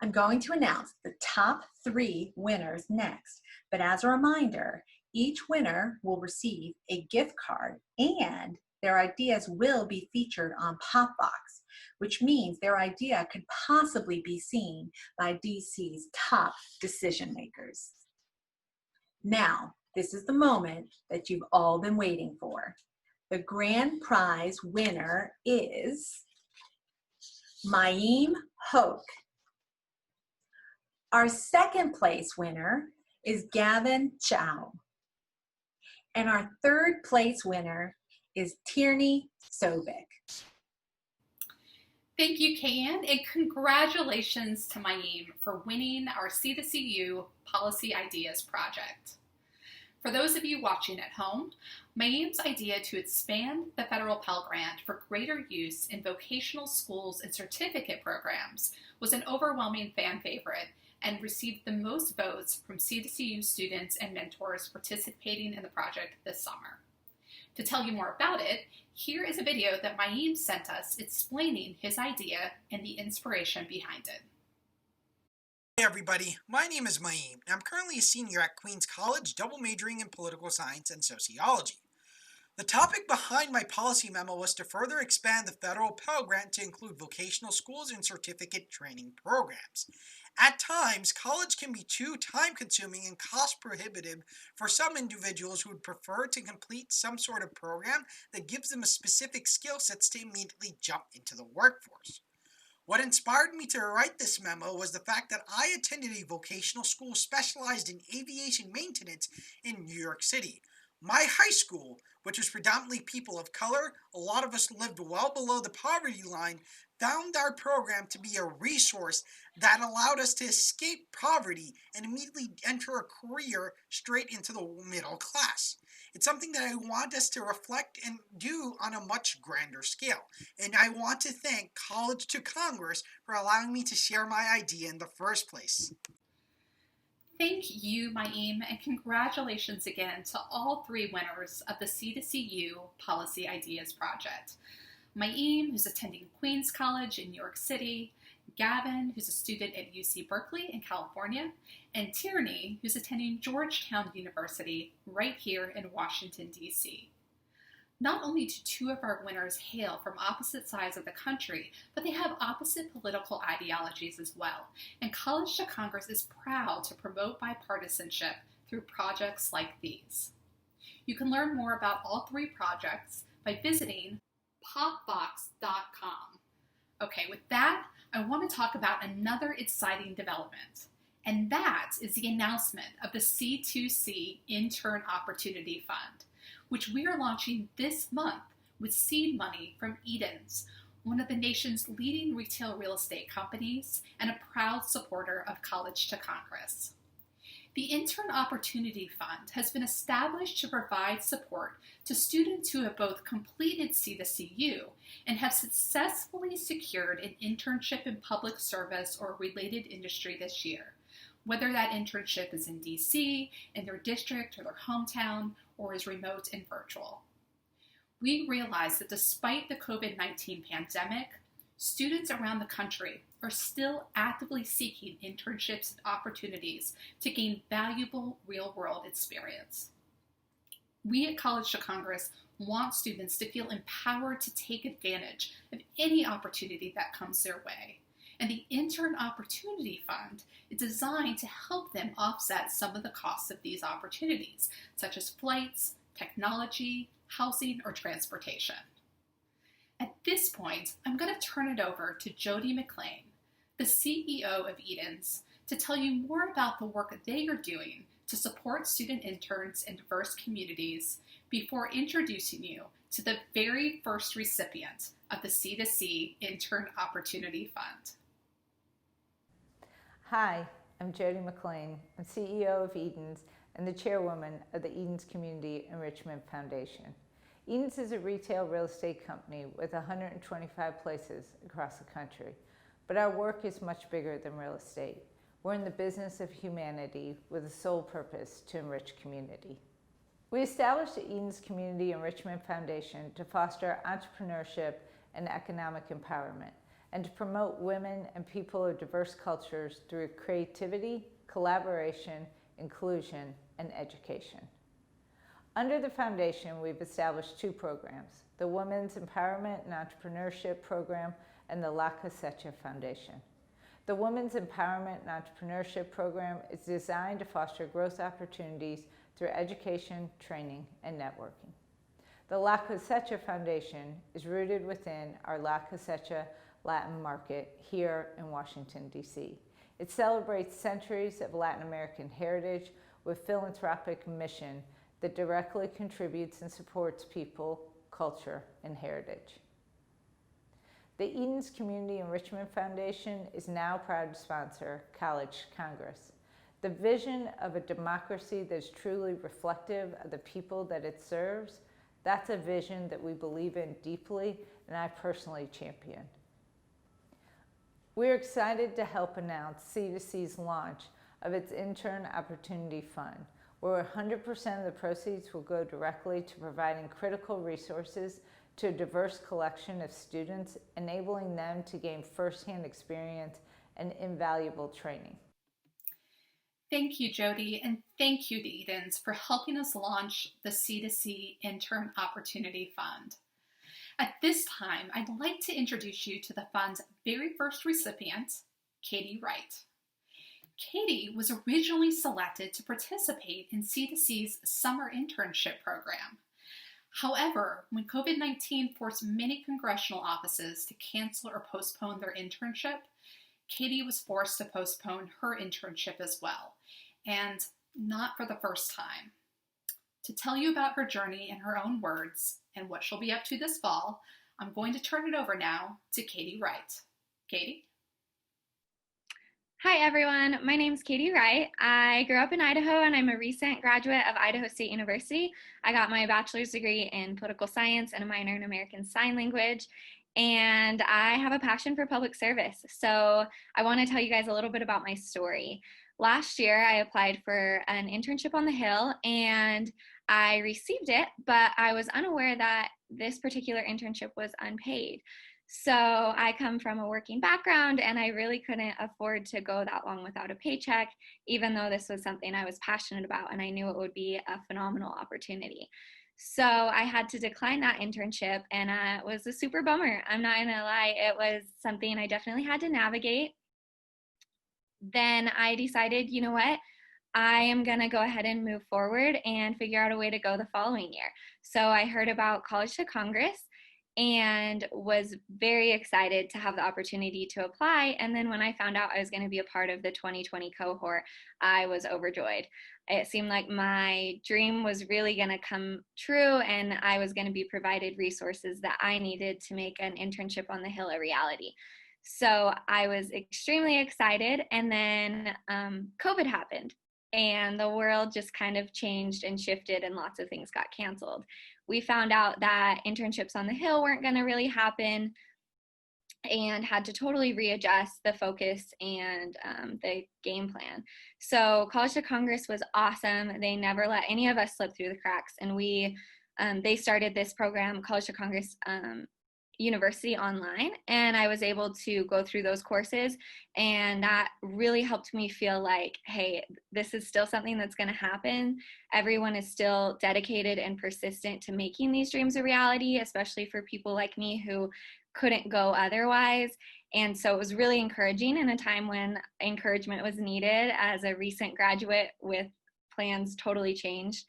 I'm going to announce the top 3 winners next, but as a reminder, each winner will receive a gift card and their ideas will be featured on PopVox, which means their idea could possibly be seen by DC's top decision makers. Now, this is the moment that you've all been waiting for. The grand prize winner is Maim Hoke. Our second place winner is Gavin Chow. And our third place winner is Tierney Sobek. Thank you, Kayan, and congratulations to Mayim for winning our C2CU Policy Ideas project. For those of you watching at home, Mayim's idea to expand the federal Pell Grant for greater use in vocational schools and certificate programs was an overwhelming fan favorite and received the most votes from C2CU students and mentors participating in the project this summer. To tell you more about it, here is a video that Mayim sent us explaining his idea and the inspiration behind it. Hey everybody, my name is Mayim, and I'm currently a senior at Queens College, double majoring in political science and sociology. The topic behind my policy memo was to further expand the federal Pell Grant to include vocational schools and certificate training programs. At times, college can be too time-consuming and cost-prohibitive for some individuals who would prefer to complete some sort of program that gives them a specific skill sets to immediately jump into the workforce. What inspired me to write this memo was the fact that I attended a vocational school specialized in aviation maintenance in New York City. My high school, which was predominantly people of color, a lot of us lived well below the poverty line, found our program to be a resource that allowed us to escape poverty and immediately enter a career straight into the middle class. It's something that I want us to reflect and do on a much grander scale. And I want to thank College to Congress for allowing me to share my idea in the first place. Thank you, Mayim, and congratulations again to all three winners of the C2CU Policy Ideas Project. Mayim, who's attending Queens College in New York City, Gavin, who's a student at UC Berkeley in California, and Tierney, who's attending Georgetown University right here in Washington, D.C. Not only do two of our winners hail from opposite sides of the country, but they have opposite political ideologies as well, and College to Congress is proud to promote bipartisanship through projects like these. You can learn more about all three projects by visiting PopVox.com. Okay, with that, I want to talk about another exciting development, and that is the announcement of the C2C Intern Opportunity Fund, which we are launching this month with seed money from Interns, one of the nation's leading retail real estate companies and a proud supporter of College to Congress. The Intern Opportunity Fund has been established to provide support to students who have both completed C2CU and have successfully secured an internship in public service or related industry this year, whether that internship is in DC, in their district or their hometown, or is remote and virtual. We realize that despite the COVID-19 pandemic, students around the country are still actively seeking internships and opportunities to gain valuable real-world experience. We at College to Congress want students to feel empowered to take advantage of any opportunity that comes their way. And the Intern Opportunity Fund is designed to help them offset some of the costs of these opportunities, such as flights, technology, housing, or transportation. At this point, I'm going to turn it over to Jody McLean, the CEO of Interns, to tell you more about the work they are doing to support student interns in diverse communities before introducing you to the very first recipient of the C2C Intern Opportunity Fund. Hi, I'm Jody McLean. I'm CEO of Interns and the chairwoman of the Interns Community Enrichment Foundation. Interns is a retail real estate company with 125 places across the country, but our work is much bigger than real estate. We're in the business of humanity with a sole purpose to enrich community. We established the Interns Community Enrichment Foundation to foster entrepreneurship and economic empowerment, and to promote women and people of diverse cultures through creativity, collaboration, inclusion, and education. Under the foundation, we've established two programs, the Women's Empowerment and Entrepreneurship Program and the La Cosecha Foundation. The Women's Empowerment and Entrepreneurship Program is designed to foster growth opportunities through education, training, and networking. The La Cosecha Foundation is rooted within our La Cosecha Latin market here in Washington, D.C. It celebrates centuries of Latin American heritage with philanthropic mission that directly contributes and supports people, culture, and heritage. The Edens Community Enrichment Foundation is now proud to sponsor College Congress. The vision of a democracy that is truly reflective of the people that it serves, that's a vision that we believe in deeply and I personally champion. We're excited to help announce C2C's launch of its Intern Opportunity Fund, where 100% of the proceeds will go directly to providing critical resources to a diverse collection of students, enabling them to gain firsthand experience and invaluable training. Thank you, Jody, and thank you to Edens for helping us launch the C2C Intern Opportunity Fund. At this time, I'd like to introduce you to the fund's very first recipient, Katie Wright. Katie was originally selected to participate in C2C's summer internship program. However, when COVID-19 forced many congressional offices to cancel or postpone their internship, Katie was forced to postpone her internship as well, and not for the first time. To tell you about her journey in her own words and what she'll be up to this fall, I'm going to turn it over now to Katie Wright. Katie? Hi everyone, my name is Katie Wright. I grew up in Idaho and I'm a recent graduate of Idaho State University. I got my bachelor's degree in political science and a minor in American Sign Language. And I have a passion for public service. So I want to tell you guys a little bit about my story. Last year, I applied for an internship on the Hill and I received it, but I was unaware that this particular internship was unpaid. So I come from a working background and I really couldn't afford to go that long without a paycheck, even though this was something I was passionate about and I knew it would be a phenomenal opportunity. So I had to decline that internship and it was a super bummer. I'm not gonna lie, it was something I definitely had to navigate. Then I decided, you know what? I am gonna go ahead and move forward and figure out a way to go the following year. So I heard about College to Congress and was very excited to have the opportunity to apply. And then when I found out I was going to be a part of the 2020 cohort, I was overjoyed. It seemed like my dream was really going to come true and I was going to be provided resources that I needed to make an internship on the Hill a reality. So I was extremely excited, and then COVID happened and the world just kind of changed and shifted and lots of things got canceled. We found out that internships on the Hill weren't going to really happen and had to totally readjust the focus and the game plan. So College to Congress was awesome. They never let any of us slip through the cracks. And they started this program, College to Congress University, online, and I was able to go through those courses, and that really helped me feel like, hey, this is still something that's going to happen. Everyone is still dedicated and persistent to making these dreams a reality, especially for people like me who couldn't go otherwise. And so it was really encouraging in a time when encouragement was needed as a recent graduate with plans totally changed.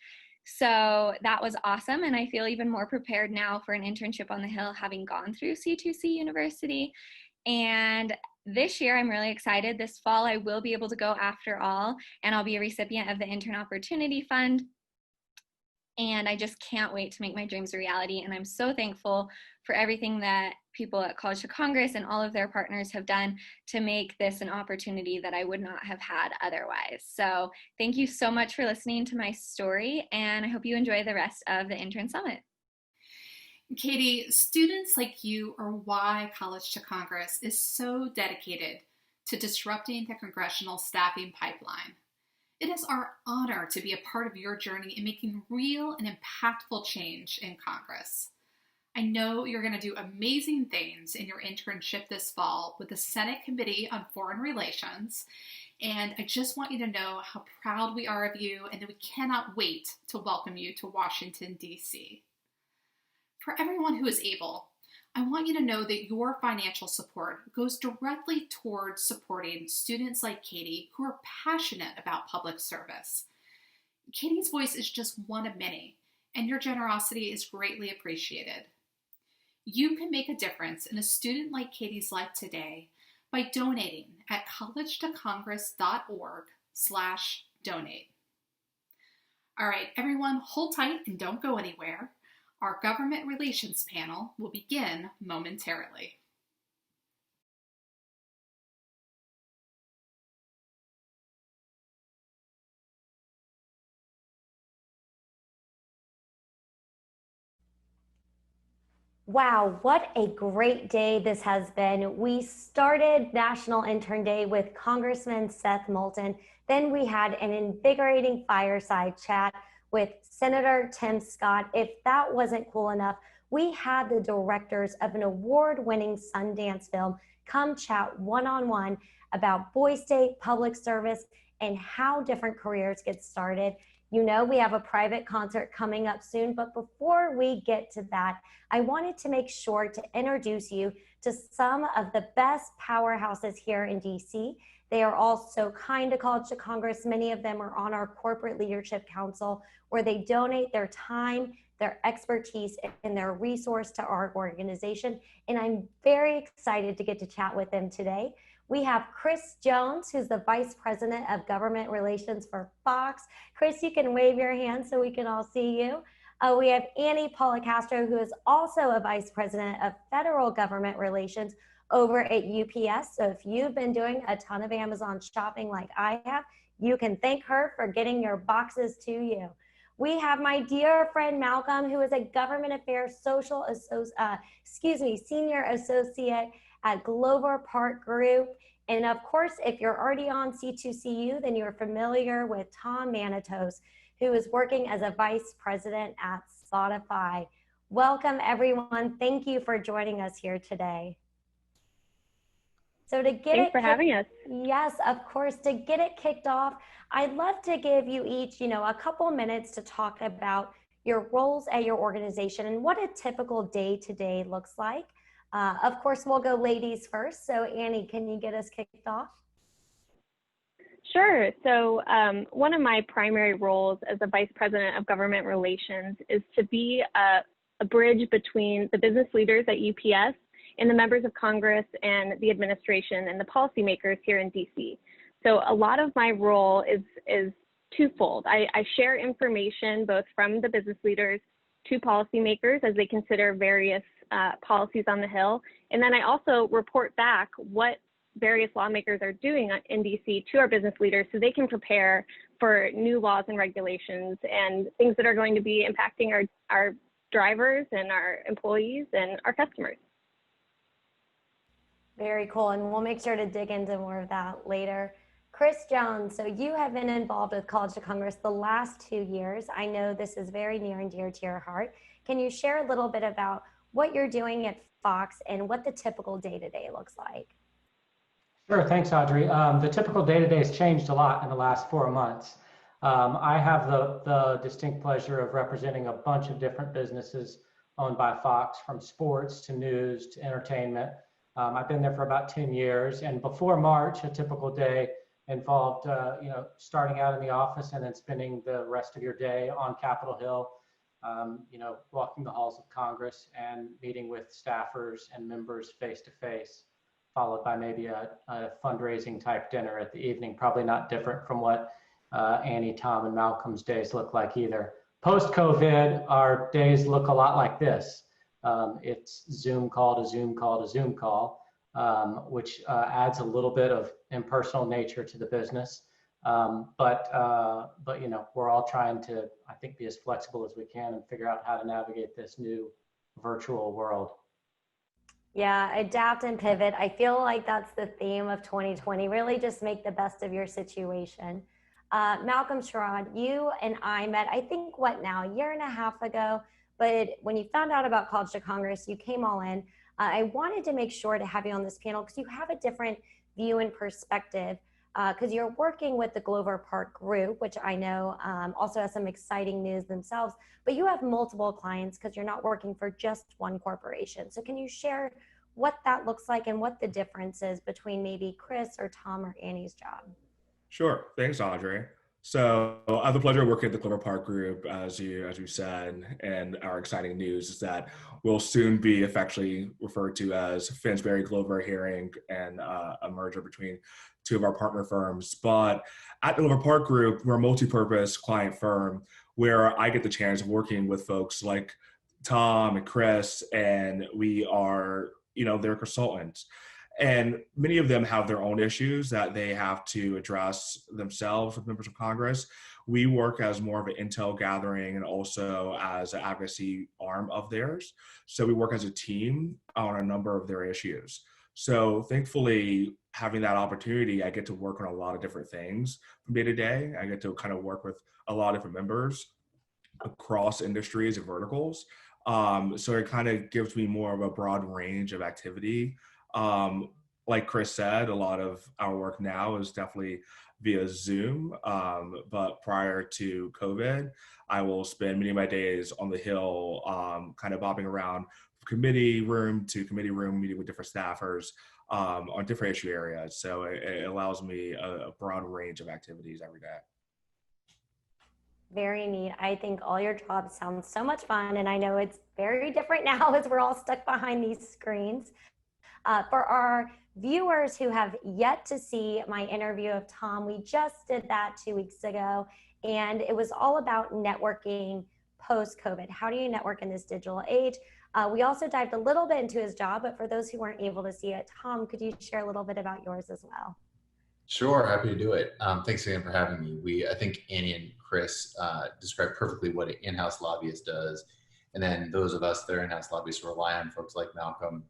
So that was awesome, and I feel even more prepared now for an internship on the Hill, having gone through C2C University. And this year, I'm really excited. This fall, I will be able to go after all, and I'll be a recipient of the Intern Opportunity Fund. And I just can't wait to make my dreams a reality. And I'm so thankful for everything that people at College to Congress and all of their partners have done to make this an opportunity that I would not have had otherwise. So thank you so much for listening to my story, and I hope you enjoy the rest of the Intern Summit. Katie, students like you are why College to Congress is so dedicated to disrupting the congressional staffing pipeline. It is our honor to be a part of your journey in making real and impactful change in Congress. I know you're going to do amazing things in your internship this fall with the Senate Committee on Foreign Relations, and I just want you to know how proud we are of you and that we cannot wait to welcome you to Washington, D.C. For everyone who is able, I want you to know that your financial support goes directly towards supporting students like Katie who are passionate about public service. Katie's voice is just one of many, and your generosity is greatly appreciated. You can make a difference in a student like Katie's life today by donating at collegetocongress.org/donate. All right, everyone, hold tight and don't go anywhere. Our government relations panel will begin momentarily. Wow, what a great day this has been. We started National Intern Day with Congressman Seth Moulton. Then we had an invigorating fireside chat with Senator Tim Scott. If that wasn't cool enough, we had the directors of an award-winning Sundance film come chat one-on-one about Boy State, public service, and how different careers get started. You know, we have a private concert coming up soon, but before we get to that, I wanted to make sure to introduce you to some of the best powerhouses here in DC. They are all so kind to College to Congress. Many of them are on our Corporate Leadership Council, where they donate their time, their expertise, and their resource to our organization. And I'm very excited to get to chat with them today. We have Chris Jones, who's the Vice President of Government Relations for Fox. Chris, you can wave your hand so we can all see you. We have Annie Policastro, who is also a Vice President of Federal Government Relations over at UPS. So if you've been doing a ton of Amazon shopping like I have, you can thank her for getting your boxes to you. We have my dear friend Malcolm, who is a Government Affairs Senior Associate at Glover Park Group. And of course, if you're already on C2CU, then you're familiar with Tom Manitos, who is working as a Vice President at Spotify. Welcome, everyone. Thank you for joining us here today. So to get Thanks for having us. Yes, of course. To get it kicked off, I'd love to give you each, a couple minutes to talk about your roles at your organization and what a typical day-to-day looks like. Of course, we'll go ladies first. So Annie, can you get us kicked off? Sure. So one of my primary roles as a Vice President of Government Relations is to be a bridge between the business leaders at UPS and the members of Congress and the administration and the policymakers here in DC. So a lot of my role is twofold. I share information both from the business leaders to policymakers as they consider various policies on the Hill. And then I also report back what various lawmakers are doing in DC to our business leaders so they can prepare for new laws and regulations and things that are going to be impacting our drivers and our employees and our customers. Very cool. And we'll make sure to dig into more of that later. Chris Jones, so you have been involved with College to Congress the last 2 years. I know this is very near and dear to your heart. Can you share a little bit about what you're doing at Fox and what the typical day-to-day looks like? Sure, thanks, Audrey. The typical day-to-day has changed a lot in the last 4 months. I have the distinct pleasure of representing a bunch of different businesses owned by Fox, from sports to news to entertainment. I've been there for about 10 years, and before March, a typical day involved, starting out in the office and then spending the rest of your day on Capitol Hill, walking the halls of Congress and meeting with staffers and members face to face, followed by maybe a fundraising type dinner at the evening, probably not different from what Annie, Tom, and Malcolm's days look like either. Post-COVID, our days look a lot like this. It's Zoom call to Zoom call to Zoom call, which adds a little bit of impersonal nature to the business. But we're all trying to, I think, be as flexible as we can and figure out how to navigate this new virtual world. Yeah, adapt and pivot. I feel like that's the theme of 2020. Really just make the best of your situation. Malcolm Sherrod, you and I met, I think, a year and a half ago. But when you found out about College to Congress, you came all in. I wanted to make sure to have you on this panel because you have a different view and perspective because you're working with the Glover Park Group, which I know also has some exciting news themselves, but you have multiple clients because you're not working for just one corporation. So can you share what that looks like and what the difference is between maybe Chris or Tom or Annie's job? Sure. Thanks, Audrey. So I have the pleasure of working at the Clover Park Group, as you said, and our exciting news is that we'll soon be affectionately referred to as Finsbury Clover Hearing, and a merger between two of our partner firms. But at the Clover Park Group, we're a multi-purpose client firm where I get the chance of working with folks like Tom and Chris, and we are, their consultants. And many of them have their own issues that they have to address themselves with members of Congress. We work as more of an intel gathering and also as an advocacy arm of theirs. So we work as a team on a number of their issues. So thankfully, having that opportunity, I get to work on a lot of different things from day to day. I get to kind of work with a lot of different members across industries and verticals. So it kind of gives me more of a broad range of activity. Like Chris said, a lot of our work now is definitely via Zoom. But prior to COVID, I will spend many of my days on the Hill, kind of bobbing around from committee room to committee room, meeting with different staffers on different issue areas. So it allows me a broad range of activities every day. Very neat. I think all your jobs sound so much fun, and I know it's very different now as we're all stuck behind these screens. For our viewers who have yet to see my interview of Tom, we just did that 2 weeks ago, and it was all about networking post-COVID. How do you network in this digital age? We also dived a little bit into his job, but for those who weren't able to see it, Tom, could you share a little bit about yours as well? Sure, happy to do it. Thanks again for having me. I think Annie and Chris described perfectly what an in-house lobbyist does. And then those of us that are in-house lobbyists rely on folks like Malcolm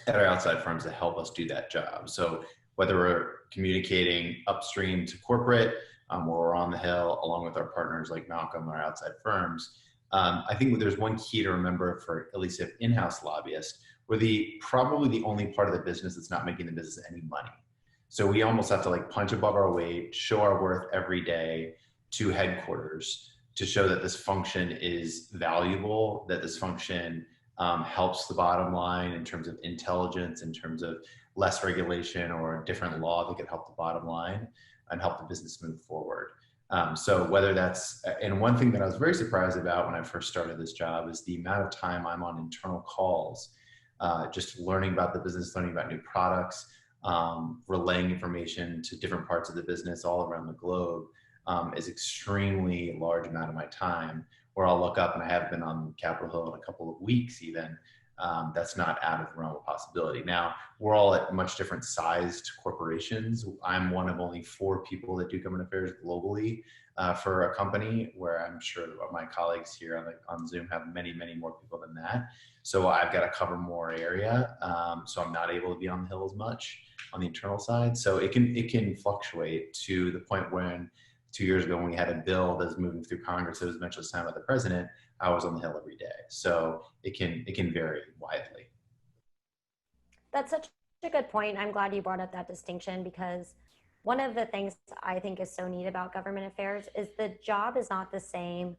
at our outside firms to help us do that job. So whether we're communicating upstream to corporate, or we're on the Hill along with our partners like Malcolm, our outside firms, I think there's one key to remember for at least an in-house lobbyist, we're probably the only part of the business that's not making the business any money. So we almost have to like punch above our weight, show our worth every day to headquarters to show that this function is valuable, that this function helps the bottom line in terms of intelligence, in terms of less regulation or a different law that could help the bottom line and help the business move forward. So whether that's, and one thing that I was very surprised about when I first started this job is the amount of time I'm on internal calls, just learning about the business, learning about new products, relaying information to different parts of the business all around the globe is extremely large amount of my time, where I'll look up, and I have been on Capitol Hill in a couple of weeks even. That's not out of the realm of possibility. Now, we're all at much different sized corporations. I'm one of only 4 people that do government affairs globally for a company, where I'm sure my colleagues here on Zoom have many, many more people than that. So I've got to cover more area. So I'm not able to be on the Hill as much on the internal side. So it can fluctuate to the point when 2 years ago when we had a bill that was moving through Congress that was eventually signed by the president, I was on the Hill every day. So it can vary widely. That's such a good point. I'm glad you brought up that distinction, because one of the things I think is so neat about government affairs is the job is not the same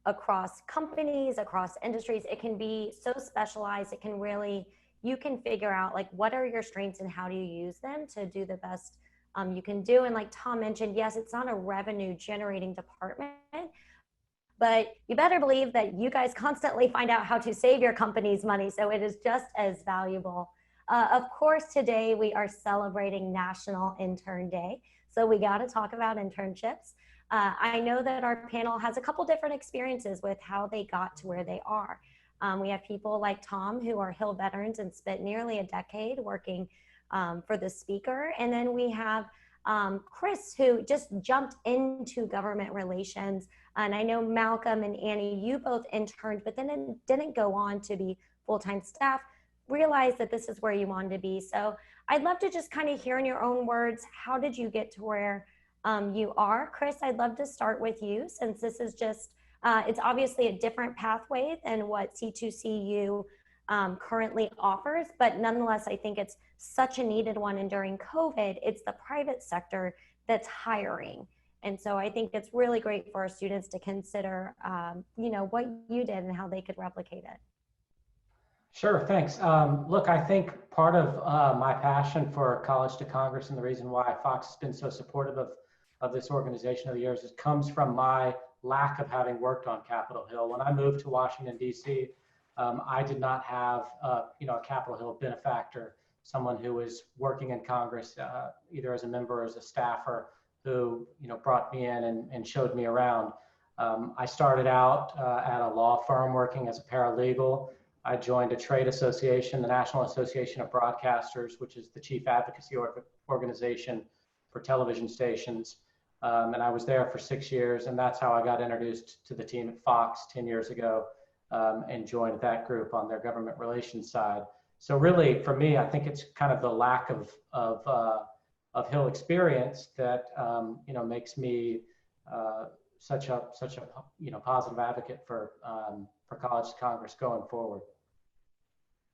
across companies, across industries. It can be so specialized. It can really, you can figure out like what are your strengths and how do you use them to do the best you can do. And like Tom mentioned, yes, it's not a revenue generating department, but you better believe that you guys constantly find out how to save your company's money. So it is just as valuable. Of course, today we are celebrating National Intern Day. So we got to talk about internships. I know that our panel has a couple different experiences with how they got to where they are. We have people like Tom who are Hill veterans and spent nearly a decade working for the speaker. And then we have Chris, who just jumped into government relations. And I know Malcolm and Annie, you both interned, but then didn't go on to be full-time staff, realized that this is where you wanted to be. So I'd love to just kind of hear in your own words, how did you get to where you are? Chris, I'd love to start with you, since this is just, it's obviously a different pathway than what C2CU currently offers, but nonetheless, I think it's such a needed one. And during COVID, it's the private sector that's hiring. And so I think it's really great for our students to consider, you know, what you did and how they could replicate it. Sure, thanks. Look, I think part of my passion for College to Congress and the reason why Fox has been so supportive of of this organization over the years comes from my lack of having worked on Capitol Hill. When I moved to Washington, D.C., I did not have a Capitol Hill benefactor, someone who was working in Congress, either as a member or as a staffer, who brought me in and showed me around. I started out at a law firm working as a paralegal. I joined a trade association, the National Association of Broadcasters, which is the chief advocacy organization for television stations. And I was there for 6 years, and that's how I got introduced to the team at Fox 10 years ago, and joined that group on their government relations side. So really, for me, I think it's kind of the lack of Hill experience that makes me such a positive advocate for College to Congress going forward.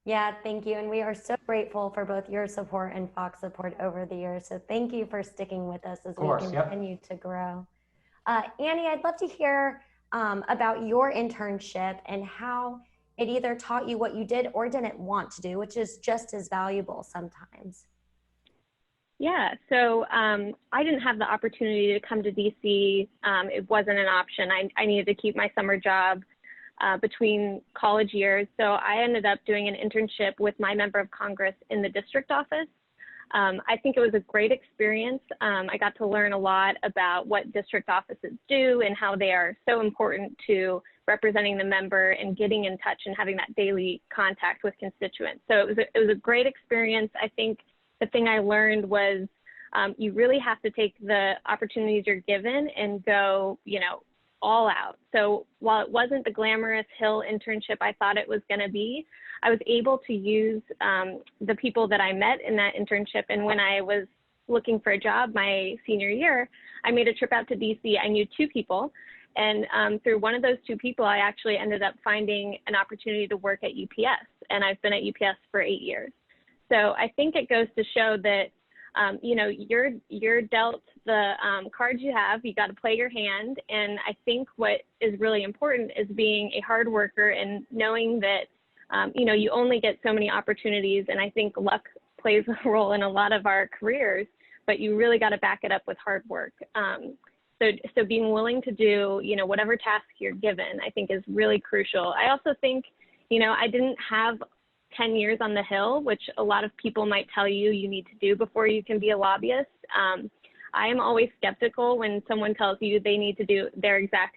Yeah, thank you. And we are so grateful for both your support and Fox support over the years. So thank you for sticking with us as we continue to grow. Annie, I'd love to hear about your internship and how it either taught you what you did or didn't want to do, which is just as valuable sometimes. Yeah, so I didn't have the opportunity to come to DC. It wasn't an option. I needed to keep my summer job between college years. So I ended up doing an internship with my member of Congress in the district office. I think it was a great experience. I got to learn a lot about what district offices do and how they are so important to representing the member and getting in touch and having that daily contact with constituents. So it was a great experience. I think the thing I learned was you really have to take the opportunities you're given and go, all out. So while it wasn't the glamorous Hill internship I thought it was going to be, I was able to use the people that I met in that internship. And when I was looking for a job my senior year, I made a trip out to DC. I knew 2 people. And through one of those 2 people, I actually ended up finding an opportunity to work at UPS. And I've been at UPS for 8 years. So I think it goes to show that, you're dealt the cards you have. You got to play your hand. And I think what is really important is being a hard worker and knowing that, you only get so many opportunities. And I think luck plays a role in a lot of our careers, but you really got to back it up with hard work. So being willing to do, whatever task you're given, I think is really crucial. I also think, I didn't have 10 years on the Hill, which a lot of people might tell you need to do before you can be a lobbyist. I am always skeptical when someone tells you they need to do their exact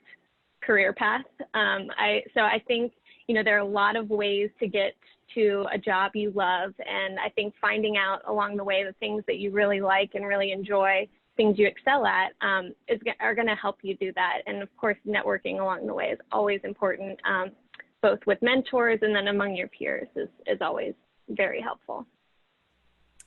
career path. So I think, there are a lot of ways to get to a job you love. And I think finding out along the way the things that you really like and really enjoy, things you excel at, are going to help you do that. And of course, networking along the way is always important, both with mentors and then among your peers is always very helpful.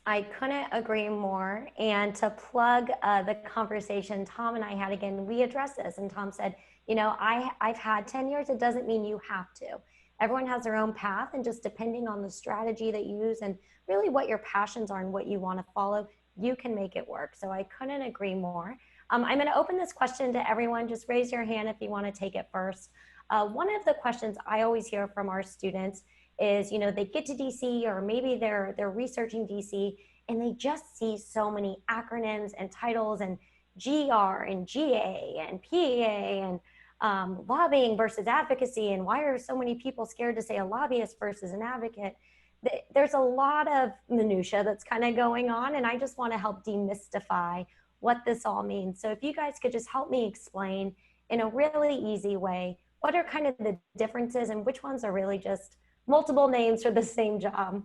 I couldn't agree more. And to plug the conversation Tom and I had again, we addressed this and Tom said, I've had 10 years, it doesn't mean you have to. Everyone has their own path, and just depending on the strategy that you use and really what your passions are and what you want to follow, you can make it work. So I couldn't agree more. I'm going to open this question to everyone. Just raise your hand if you want to take it first. One of the questions I always hear from our students is, they get to DC or maybe they're researching DC and they just see so many acronyms and titles and GR and GA and PA and lobbying versus advocacy, and why are so many people scared to say a lobbyist versus an advocate? There's a lot of minutia that's kind of going on, and I just want to help demystify what this all means. So if you guys could just help me explain in a really easy way, what are kind of the differences and which ones are really just multiple names for the same job?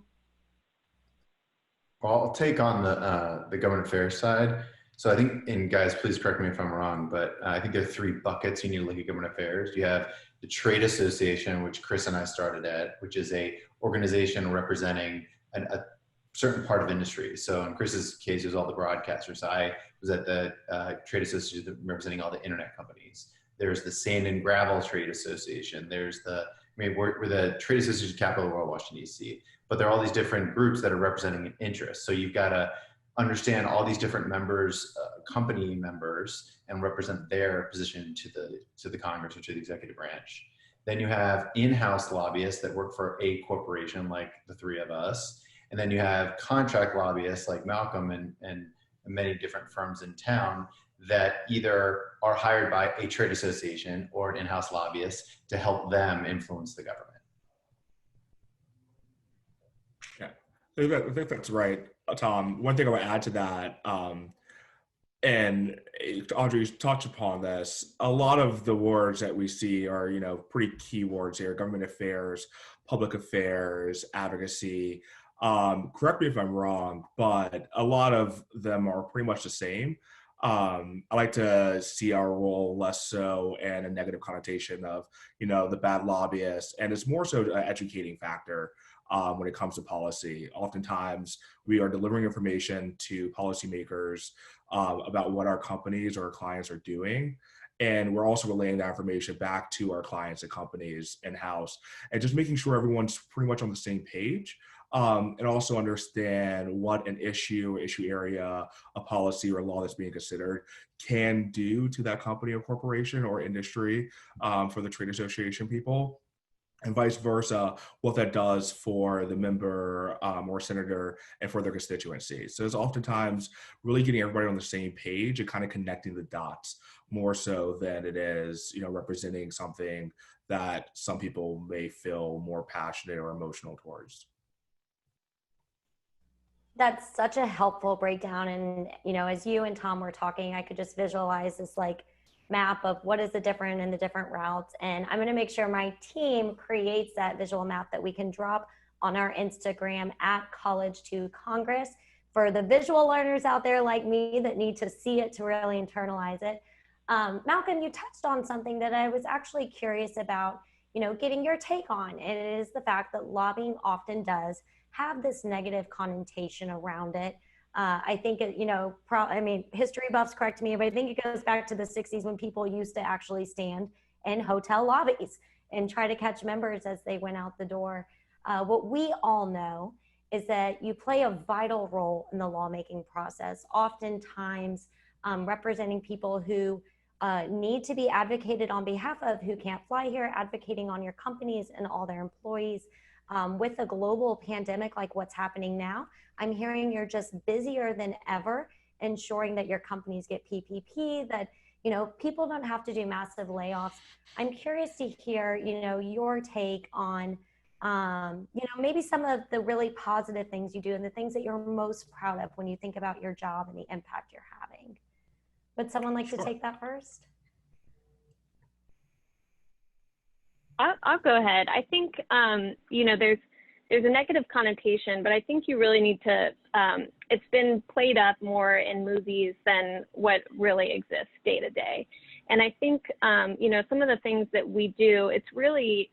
Well, I'll take on the government affairs side. So I think, and guys, please correct me if I'm wrong, but I think there are 3 buckets you need to look at government affairs. You have the trade association, which Chris and I started at, which is a organization representing a certain part of industry. So in Chris's case, it was all the broadcasters. I was at the trade association representing all the internet companies. There's the Sand and Gravel Trade Association. There's we're the Trade Association capital of the world, Washington, D.C. But there are all these different groups that are representing an interest. So you've got to understand all these different members, company members, and represent their position to the Congress or to the executive branch. Then you have in-house lobbyists that work for a corporation like the 3 of us. And then you have contract lobbyists like Malcolm and many different firms in town that either are hired by a trade association or an in-house lobbyist to help them influence the government. Yeah, I think that's right, Tom. One thing I would add to that, and Audrey touched upon this, a lot of the words that we see are, pretty key words here: government affairs, public affairs, advocacy. Correct me if I'm wrong, but a lot of them are pretty much the same. I like to see our role less so in a negative connotation of, the bad lobbyist, and it's more so an educating factor when it comes to policy. Oftentimes, we are delivering information to policymakers about what our companies or our clients are doing. And we're also relaying that information back to our clients and companies in-house, and just making sure everyone's pretty much on the same page. And also understand what an issue area, a policy or a law that's being considered can do to that company or corporation or industry for the trade association people, and vice versa, what that does for the member or senator and for their constituency. So it's oftentimes really getting everybody on the same page and kind of connecting the dots more so than it is, representing something that some people may feel more passionate or emotional towards. That's such a helpful breakdown. And, as you and Tom were talking, I could just visualize this map of what is the different in the different routes. And I'm going to make sure my team creates that visual map that we can drop on our Instagram at College to Congress for the visual learners out there like me that need to see it to really internalize it. Malcolm, you touched on something that I was actually curious about, getting your take on. And it is the fact that lobbying often does have this negative connotation around it. I think it, history buffs correct me, but I think it goes back to the 60s when people used to actually stand in hotel lobbies and try to catch members as they went out the door. What we all know is that you play a vital role in the lawmaking process, oftentimes representing people who need to be advocated on behalf of, who can't fly here, advocating on your companies and all their employees. With a global pandemic like what's happening now, I'm hearing you're just busier than ever, ensuring that your companies get PPP, that people don't have to do massive layoffs. I'm curious to hear your take on maybe some of the really positive things you do and the things that you're most proud of when you think about your job and the impact you're having. Would someone like to take that first? I'll go ahead. I think, there's a negative connotation, but I think you really need to, it's been played up more in movies than what really exists day to day. And I think, some of the things that we do, it's really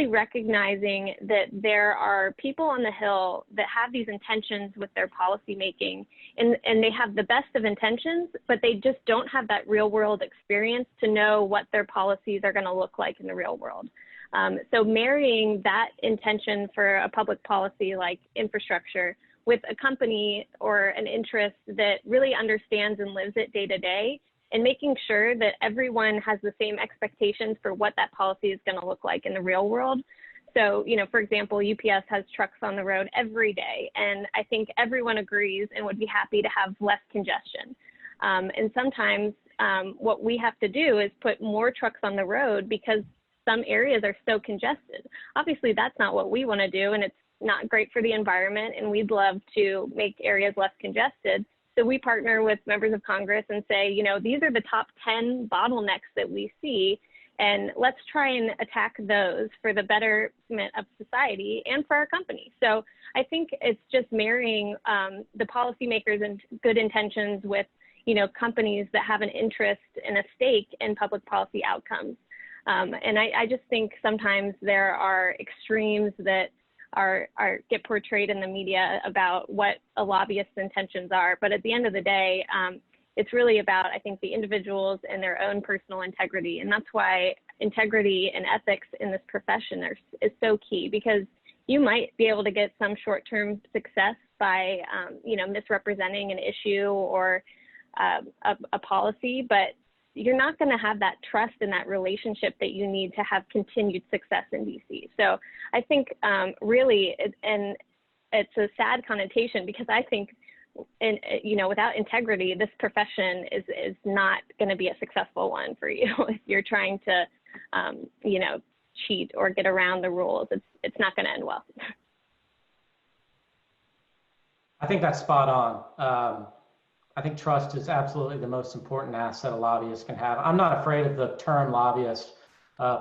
recognizing that there are people on the Hill that have these intentions with their policy making, and they have the best of intentions, but they just don't have that real world experience to know what their policies are going to look like in the real world. So marrying that intention for a public policy like infrastructure with a company or an interest that really understands and lives it day to day, and making sure that everyone has the same expectations for what that policy is going to look like in the real world. So, for example, UPS has trucks on the road every day, and I think everyone agrees and would be happy to have less congestion. And sometimes what we have to do is put more trucks on the road because some areas are so congested. Obviously, that's not what we want to do, and it's not great for the environment, and we'd love to make areas less congested. So we partner with members of Congress and say, these are the top 10 bottlenecks that we see, and let's try and attack those for the betterment of society and for our company. So I think it's just marrying the policymakers and good intentions with, companies that have an interest and a stake in public policy outcomes. And I just think sometimes there are extremes that get portrayed in the media about what a lobbyist's intentions are. But at the end of the day, it's really about, I think, the individuals and their own personal integrity. And that's why integrity and ethics in this profession is so key, because you might be able to get some short-term success by, misrepresenting an issue or a policy, but you're not going to have that trust and that relationship that you need to have continued success in DC. So I think really, and it's a sad connotation, because I think and without integrity, this profession is not going to be a successful one for you. If you're trying to, cheat or get around the rules, it's not going to end well. I think that's spot on. I think trust is absolutely the most important asset a lobbyist can have. I'm not afraid of the term lobbyist.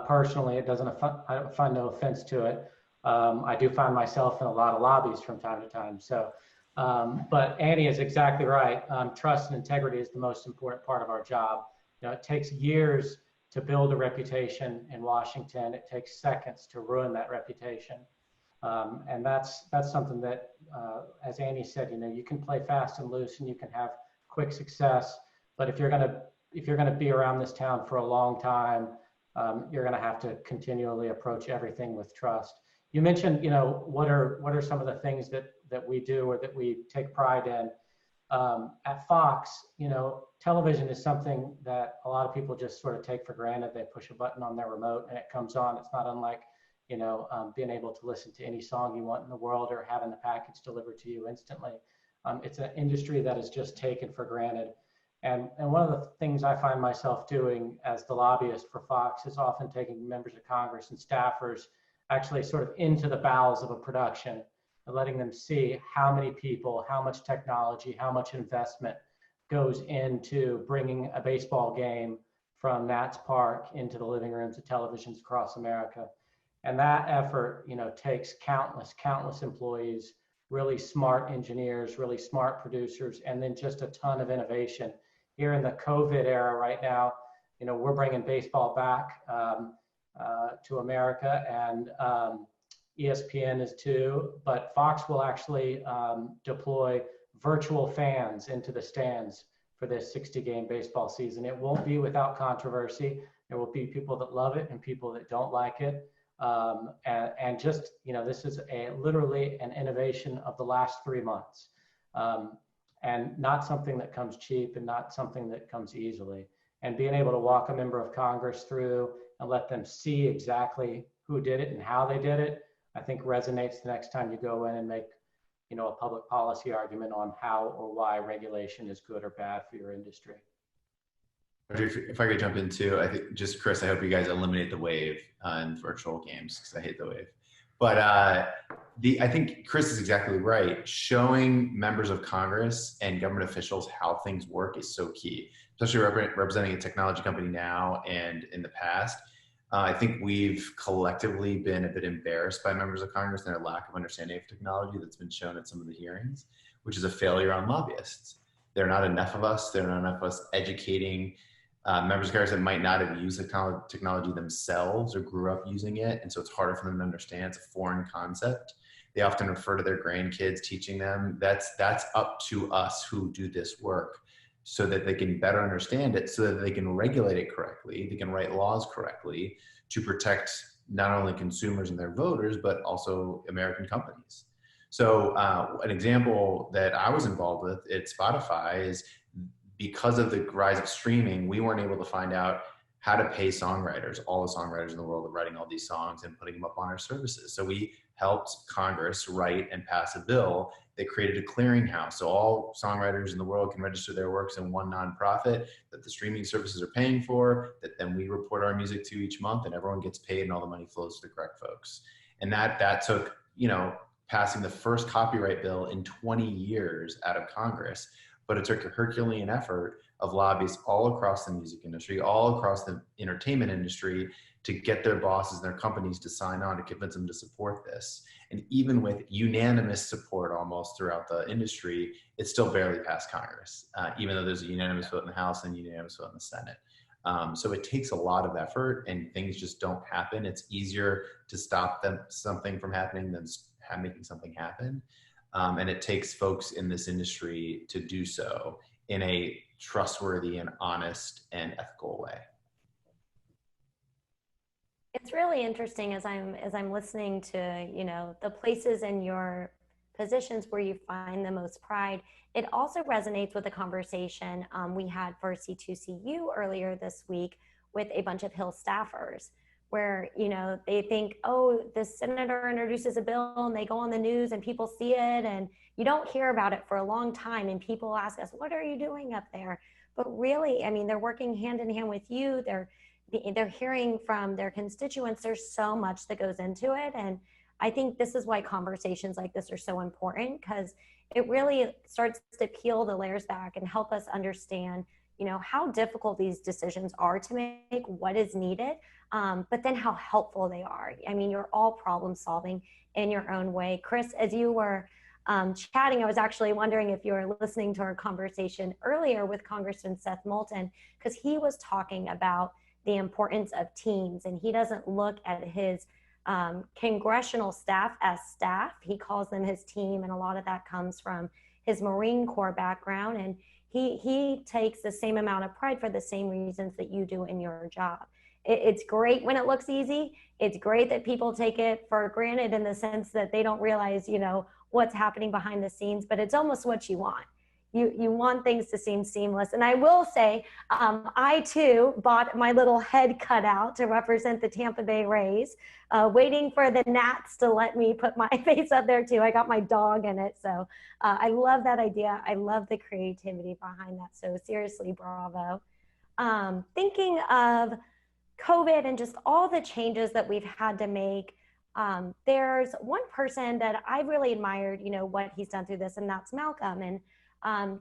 Personally, I find no offense to it. I do find myself in a lot of lobbies from time to time. So, but Annie is exactly right. Trust and integrity is the most important part of our job. It takes years to build a reputation in Washington. It takes seconds to ruin that reputation. And that's something that, as Annie said, you can play fast and loose and you can have quick success. But if you're gonna be around this town for a long time, you're gonna have to continually approach everything with trust. You mentioned, what are some of the things that we do or that we take pride in. At Fox, television is something that a lot of people just sort of take for granted. They push a button on their remote and it comes on. It's not unlike being able to listen to any song you want in the world or having the package delivered to you instantly. It's an industry that is just taken for granted. And one of the things I find myself doing as the lobbyist for Fox is often taking members of Congress and staffers actually sort of into the bowels of a production and letting them see how many people, how much technology, how much investment goes into bringing a baseball game from Nats Park into the living rooms of televisions across America. And that effort, takes countless employees, really smart engineers, really smart producers, and then just a ton of innovation. Here in the COVID era right now, we're bringing baseball back to America, and ESPN is too, but Fox will actually deploy virtual fans into the stands for this 60-game baseball season. It won't be without controversy. There will be people that love it and people that don't like it. And just, this is literally an innovation of the last 3 months, and not something that comes cheap and not something that comes easily. And being able to walk a member of Congress through and let them see exactly who did it and how they did it, I think resonates the next time you go in and make, a public policy argument on how or why regulation is good or bad for your industry. If I could jump in too, I think just Chris, I hope you guys eliminate the wave in virtual games because I hate the wave. But I think Chris is exactly right. Showing members of Congress and government officials how things work is so key, especially representing a technology company now and in the past. I think we've collectively been a bit embarrassed by members of Congress and their lack of understanding of technology that's been shown at some of the hearings, which is a failure on lobbyists. There are not enough of us. There are not enough of us educating members of Congress that might not have used the technology themselves or grew up using it. And so it's harder for them to understand. It's a foreign concept. They often refer to their grandkids teaching them. That's up to us who do this work so that they can better understand it, so that they can regulate it correctly. They can write laws correctly to protect not only consumers and their voters, but also American companies. So an example that I was involved with at Spotify is because of the rise of streaming, we weren't able to find out how to pay songwriters, all the songwriters in the world, of writing all these songs and putting them up on our services. So we helped Congress write and pass a bill that created a clearinghouse. So all songwriters in the world can register their works in one nonprofit that the streaming services are paying for, that then we report our music to each month, and everyone gets paid and all the money flows to the correct folks. And that took, passing the first copyright bill in 20 years out of Congress, but it took a Herculean effort of lobbyists all across the music industry, all across the entertainment industry, to get their bosses and their companies to sign on, to convince them to support this. And even with unanimous support almost throughout the industry, it still barely passed Congress, even though there's a unanimous vote in the House and a unanimous vote in the Senate. So it takes a lot of effort, and things just don't happen. It's easier to stop something from happening than making something happen. And it takes folks in this industry to do so in a trustworthy and honest and ethical way. It's really interesting as I'm listening to, the places in your positions where you find the most pride. It also resonates with the conversation we had for C2CU earlier this week with a bunch of Hill staffers, where, you know, they think, oh, the senator introduces a bill and they go on the news and people see it, and you don't hear about it for a long time. And people ask us, what are you doing up there? But really, I mean, they're working hand in hand with you. They're hearing from their constituents. There's so much that goes into it. And I think this is why conversations like this are so important, because it really starts to peel the layers back and help us understand, you know, how difficult these decisions are to make, what is needed, but then how helpful they are. I mean, you're all problem solving in your own way. Chris, as you were chatting, I was actually wondering if you were listening to our conversation earlier with Congressman Seth Moulton, because he was talking about the importance of teams, and he doesn't look at his congressional staff as staff. He calls them his team, and a lot of that comes from his Marine Corps background, and he takes the same amount of pride for the same reasons that you do in your job. It's great when it looks easy. It's great that people take it for granted in the sense that they don't realize, you know, what's happening behind the scenes, but it's almost what you want. You want things to seem seamless. And I will say, I too bought my little head cutout to represent the Tampa Bay Rays, waiting for the Nats to let me put my face up there too. I got my dog in it. So I love that idea. I love the creativity behind that. So seriously, bravo. Thinking of COVID and just all the changes that we've had to make, there's one person that I really admired, you know, what he's done through this, and that's Malcolm. And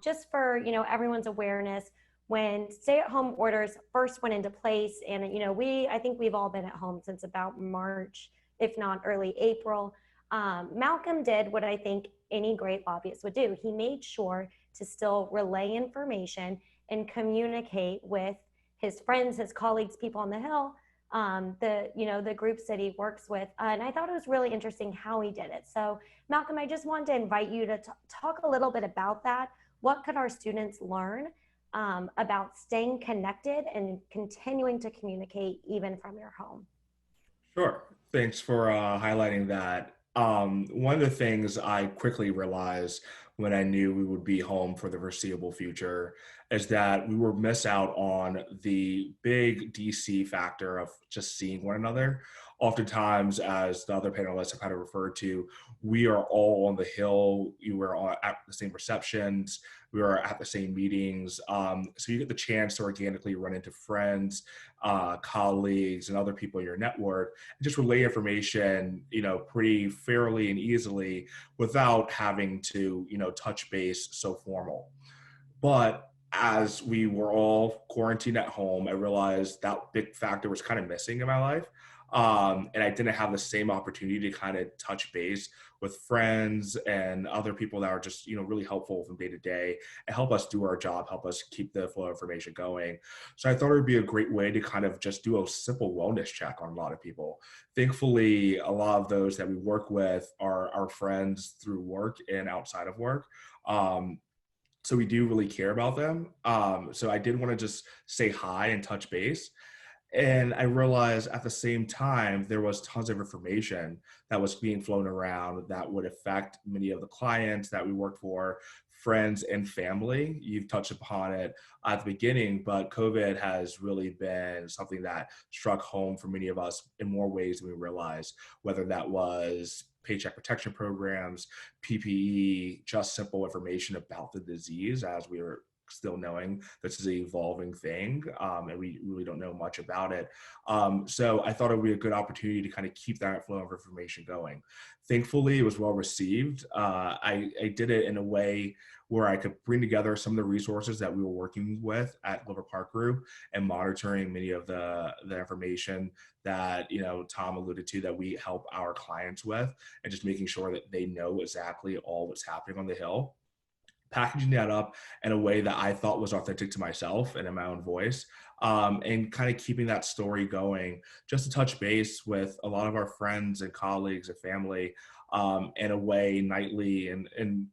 just for, you know, everyone's awareness, when stay-at-home orders first went into place, and, you know, I think we've all been at home since about March, if not early April, Malcolm did what I think any great lobbyist would do. He made sure to still relay information and communicate with his friends, his colleagues, people on the Hill, the groups that he works with. And I thought it was really interesting how he did it. So Malcolm, I just wanted to invite you to talk a little bit about that. What could our students learn about staying connected and continuing to communicate even from your home? Sure. Thanks for highlighting that. One of the things I quickly realized when I knew we would be home for the foreseeable future is that we would miss out on the big DC factor of just seeing one another. Oftentimes, as the other panelists have kind of referred to, we are all on the Hill. You were all at the same receptions. We were at the same meetings. So you get the chance to organically run into friends, colleagues, and other people in your network, and just relay information, you know, pretty fairly and easily without having to, you know, touch base so formal. But as we were all quarantined at home, I realized that big factor was kind of missing in my life. And I didn't have the same opportunity to kind of touch base with friends and other people that are just, you know, really helpful from day to day and help us do our job, help us keep the flow of information going. So I thought it would be a great way to kind of just do a simple wellness check on a lot of people. Thankfully, a lot of those that we work with are our friends through work and outside of work. So we do really care about them. So I did want to just say hi and touch base. And I realized at the same time, there was tons of information that was being flown around that would affect many of the clients that we worked for, friends and family. You've touched upon it at the beginning, but COVID has really been something that struck home for many of us in more ways than we realized, whether that was paycheck protection programs, PPE, just simple information about the disease as we were still knowing this is an evolving thing, and we really don't know much about it. So I thought it would be a good opportunity to kind of keep that flow of information going. Thankfully, it was well received. I did it in a way where I could bring together some of the resources that we were working with at Glover Park Group and monitoring many of the information that, you know, Tom alluded to that we help our clients with, and just making sure that they know exactly all what's happening on the Hill. Packaging that up in a way that I thought was authentic to myself and in my own voice, and kind of keeping that story going, just to touch base with a lot of our friends and colleagues and family in a way nightly and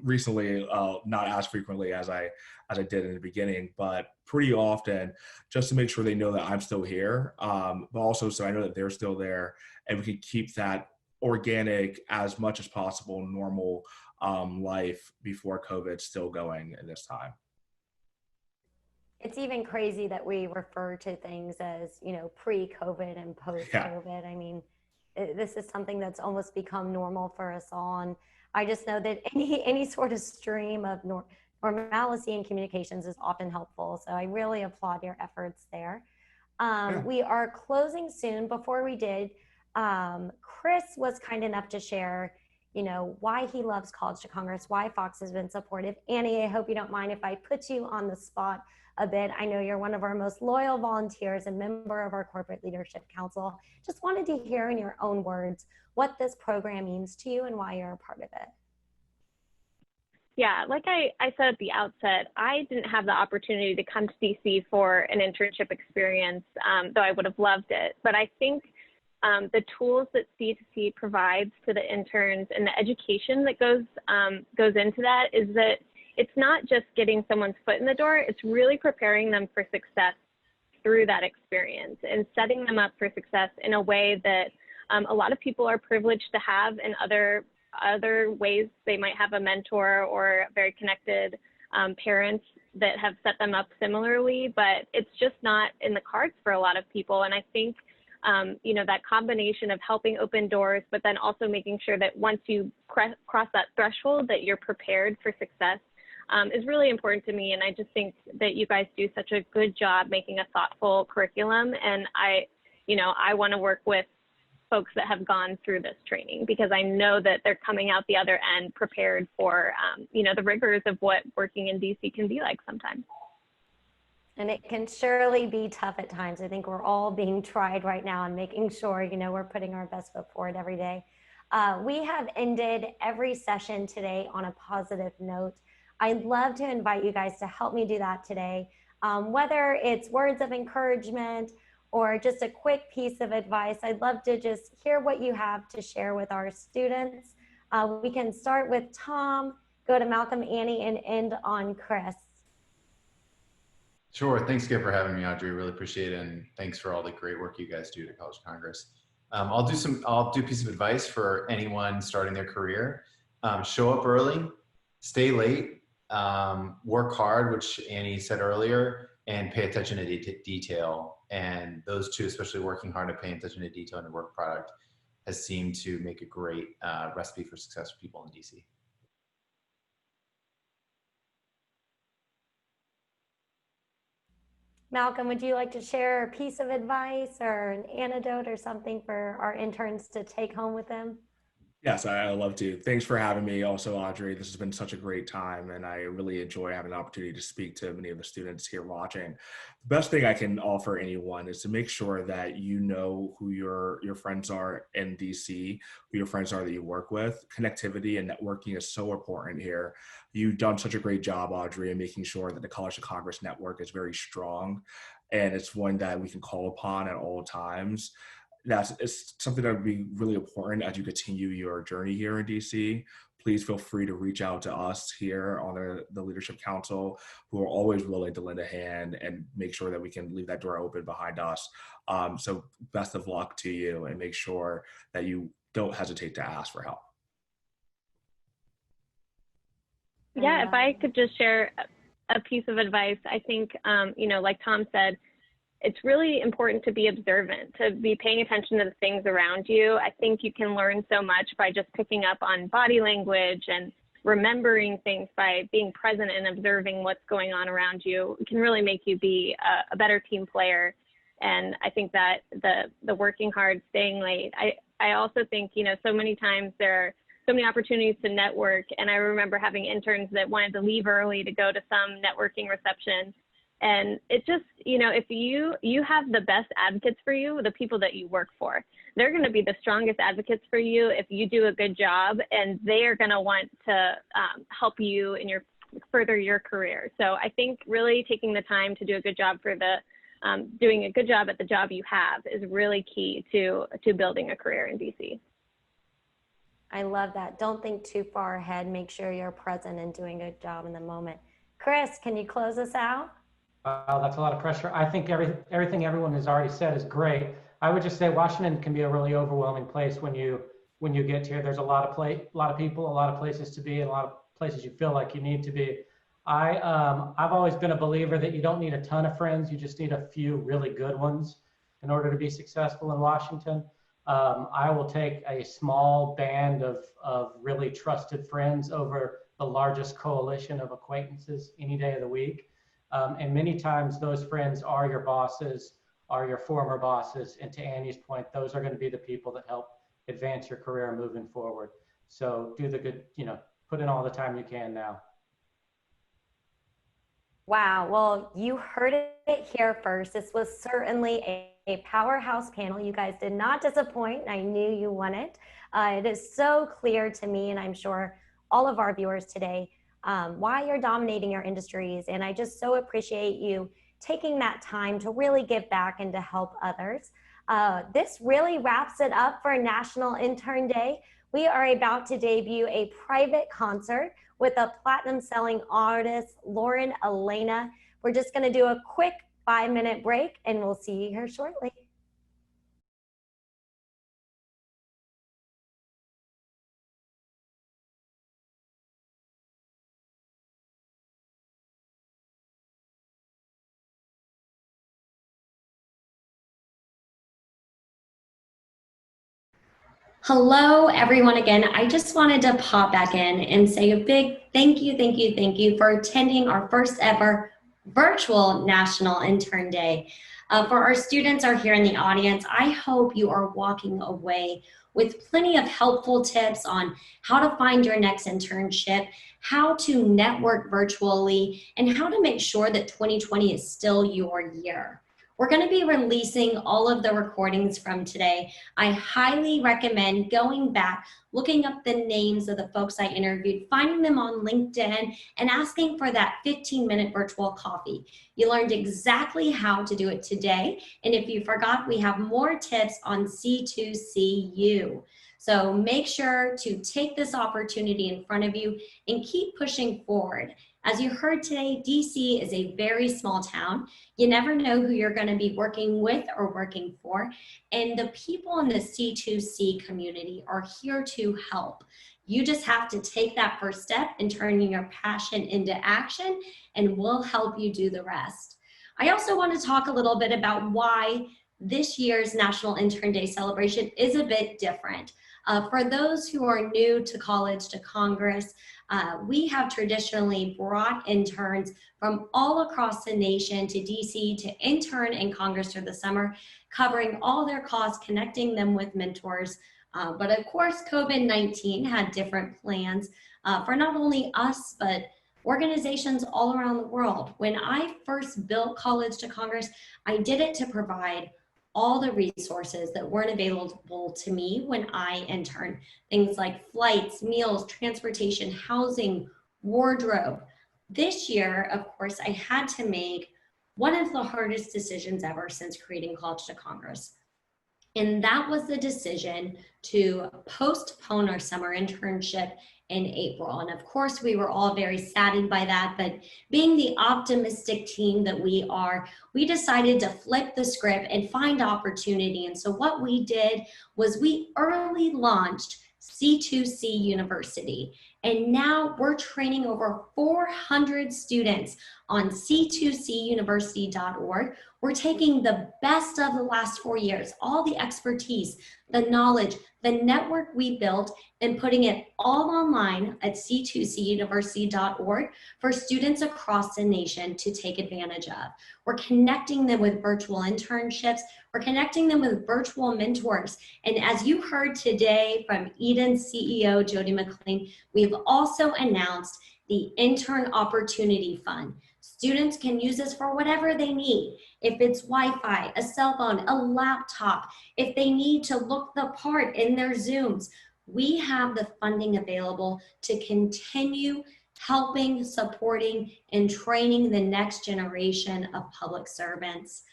recently, not as frequently as I did in the beginning, but pretty often, just to make sure they know that I'm still here, but also so I know that they're still there, and we can keep that organic as much as possible, normal life before COVID still going in this time. It's even crazy that we refer to things as, you know, pre-COVID and post-COVID. I mean, this is something that's almost become normal for us all. And I just know that any sort of stream of normalcy in communications is often helpful. So I really applaud your efforts there. We are closing soon. Before we did, Chris was kind enough to share, you know, why he loves College to Congress, why Fox has been supportive. Annie, I hope you don't mind if I put you on the spot a bit. I know you're one of our most loyal volunteers and member of our Corporate Leadership Council. Just wanted to hear in your own words what this program means to you and why you're a part of it. Yeah, like I said at the outset, I didn't have the opportunity to come to DC for an internship experience, though I would have loved it. But I think the tools that C2C provides to the interns and the education that goes into that is that it's not just getting someone's foot in the door, it's really preparing them for success through that experience and setting them up for success in a way that a lot of people are privileged to have in other ways. They might have a mentor or very connected parents that have set them up similarly, but it's just not in the cards for a lot of people. And I think you know, that combination of helping open doors, but then also making sure that once you cross that threshold that you're prepared for success is really important to me. And I just think that you guys do such a good job making a thoughtful curriculum. And I want to work with folks that have gone through this training because I know that they're coming out the other end prepared for, you know, the rigors of what working in DC can be like sometimes. And it can surely be tough at times. I think we're all being tried right now and making sure, you know, we're putting our best foot forward every day. We have ended every session today on a positive note. I'd love to invite you guys to help me do that today. Whether it's words of encouragement or just a quick piece of advice, I'd love to just hear what you have to share with our students. We can start with Tom, go to Malcolm, Annie, and end on Chris. Sure. Thanks again for having me, Audrey. Really appreciate it. And thanks for all the great work you guys do to College Congress. I'll do a piece of advice for anyone starting their career. Show up early, stay late, work hard, which Annie said earlier, and pay attention to detail. And those two, especially working hard and paying attention to detail in your work product, has seemed to make a great recipe for success for people in DC. Malcolm, would you like to share a piece of advice or an anecdote or something for our interns to take home with them? Yes, I love to. Thanks for having me. Also, Audrey, this has been such a great time, and I really enjoy having an opportunity to speak to many of the students here watching. The best thing I can offer anyone is to make sure that you know who your friends are in DC, who your friends are that you work with. Connectivity and networking is so important here. You've done such a great job, Audrey, in making sure that the College to Congress network is very strong, and it's one that we can call upon at all times. It's something that would be really important as you continue your journey here in DC. Please feel free to reach out to us here on the Leadership Council, who are always willing to lend a hand and make sure that we can leave that door open behind us. So best of luck to you, and make sure that you don't hesitate to ask for help. Yeah, if I could just share a piece of advice, I think, you know, like Tom said, it's really important to be observant, to be paying attention to the things around you. I think you can learn so much by just picking up on body language and remembering things by being present and observing what's going on around you. It can really make you be a better team player. And I think that the working hard, staying late, I also think, you know, so many times there are so many opportunities to network. And I remember having interns that wanted to leave early to go to some networking reception. And it just, you know, if you have the best advocates for you, the people that you work for, they're going to be the strongest advocates for you if you do a good job, and they are going to want to help you in further your career. So I think really taking the time to do a good job for doing a good job at the job you have is really key to building a career in DC. I love that. Don't think too far ahead. Make sure you're present and doing a good job in the moment. Chris, can you close us out? That's a lot of pressure. I think everything everyone has already said is great. I would just say Washington can be a really overwhelming place when you get here. There's a lot of people, a lot of places to be, and a lot of places you feel like you need to be. I've always been a believer that you don't need a ton of friends, you just need a few really good ones in order to be successful in Washington. I will take a small band of really trusted friends over the largest coalition of acquaintances any day of the week. And many times those friends are your bosses, are your former bosses. And to Annie's point, those are going to be the people that help advance your career moving forward. So do the good, put in all the time you can now. Wow, well, you heard it here first. This was certainly a powerhouse panel. You guys did not disappoint. I knew you won it. It is so clear to me, and I'm sure all of our viewers today, why you're dominating your industries. And I just so appreciate you taking that time to really give back and to help others. This really wraps it up for National Intern Day. We are about to debut a private concert with a platinum-selling artist, Lauren Alaina. We're just gonna do a quick 5-minute break and we'll see you here shortly. Hello, everyone again. I just wanted to pop back in and say a big thank you for attending our first ever virtual National Intern Day. For our students are here in the audience, I hope you are walking away with plenty of helpful tips on how to find your next internship, how to network virtually, and how to make sure that 2020 is still your year. We're going to be releasing all of the recordings from today. I highly recommend going back, looking up the names of the folks I interviewed, finding them on LinkedIn, and asking for that 15-minute virtual coffee. You learned exactly how to do it today. And if you forgot, we have more tips on C2CU. So make sure to take this opportunity in front of you and keep pushing forward. As you heard today, DC is a very small town. You never know who you're going to be working with or working for. And the people in the C2C community are here to help. You just have to take that first step in turning your passion into action, and we'll help you do the rest. I also want to talk a little bit about why this year's National Intern Day celebration is a bit different. For those who are new to College to Congress, we have traditionally brought interns from all across the nation to DC to intern in Congress for the summer, covering all their costs, connecting them with mentors. But of course, COVID-19 had different plans for not only us, but organizations all around the world. When I first built College to Congress, I did it to provide all the resources that weren't available to me when I interned. Things like flights, meals, transportation, housing, wardrobe. This year, of course, I had to make one of the hardest decisions ever since creating College to Congress. And that was the decision to postpone our summer internship in April. And of course, we were all very saddened by that, but being the optimistic team that we are, we decided to flip the script and find opportunity. And so what we did was we early launched C2C University. And now we're training over 400 students on c2cuniversity.org. We're taking the best of the last 4 years, all the expertise, the knowledge, the network we built, and putting it all online at c2cuniversity.org for students across the nation to take advantage of. We're connecting them with virtual internships. We're connecting them with virtual mentors. And as you heard today from Eden's CEO, Jody McLean, we've also announced the Intern Opportunity Fund. Students can use this for whatever they need. If it's Wi-Fi, a cell phone, a laptop, if they need to look the part in their Zooms, we have the funding available to continue helping, supporting, and training the next generation of public servants.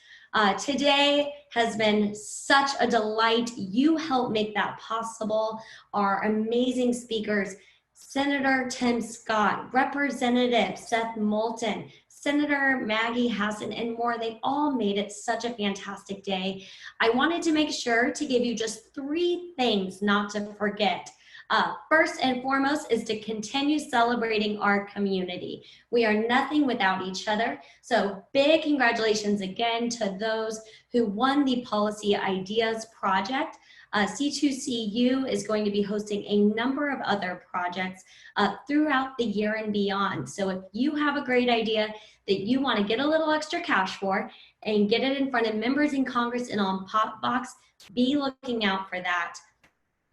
Today has been such a delight. You helped make that possible. Our amazing speakers, Senator Tim Scott, Representative Seth Moulton, Senator Maggie Hassan, and more. They all made it such a fantastic day. I wanted to make sure to give you just 3 things not to forget. First and foremost is to continue celebrating our community. We are nothing without each other. So big congratulations again to those who won the Policy Ideas Project. C2CU is going to be hosting a number of other projects throughout the year and beyond. So if you have a great idea that you want to get a little extra cash for and get it in front of members in Congress and on PopVox, be looking out for that.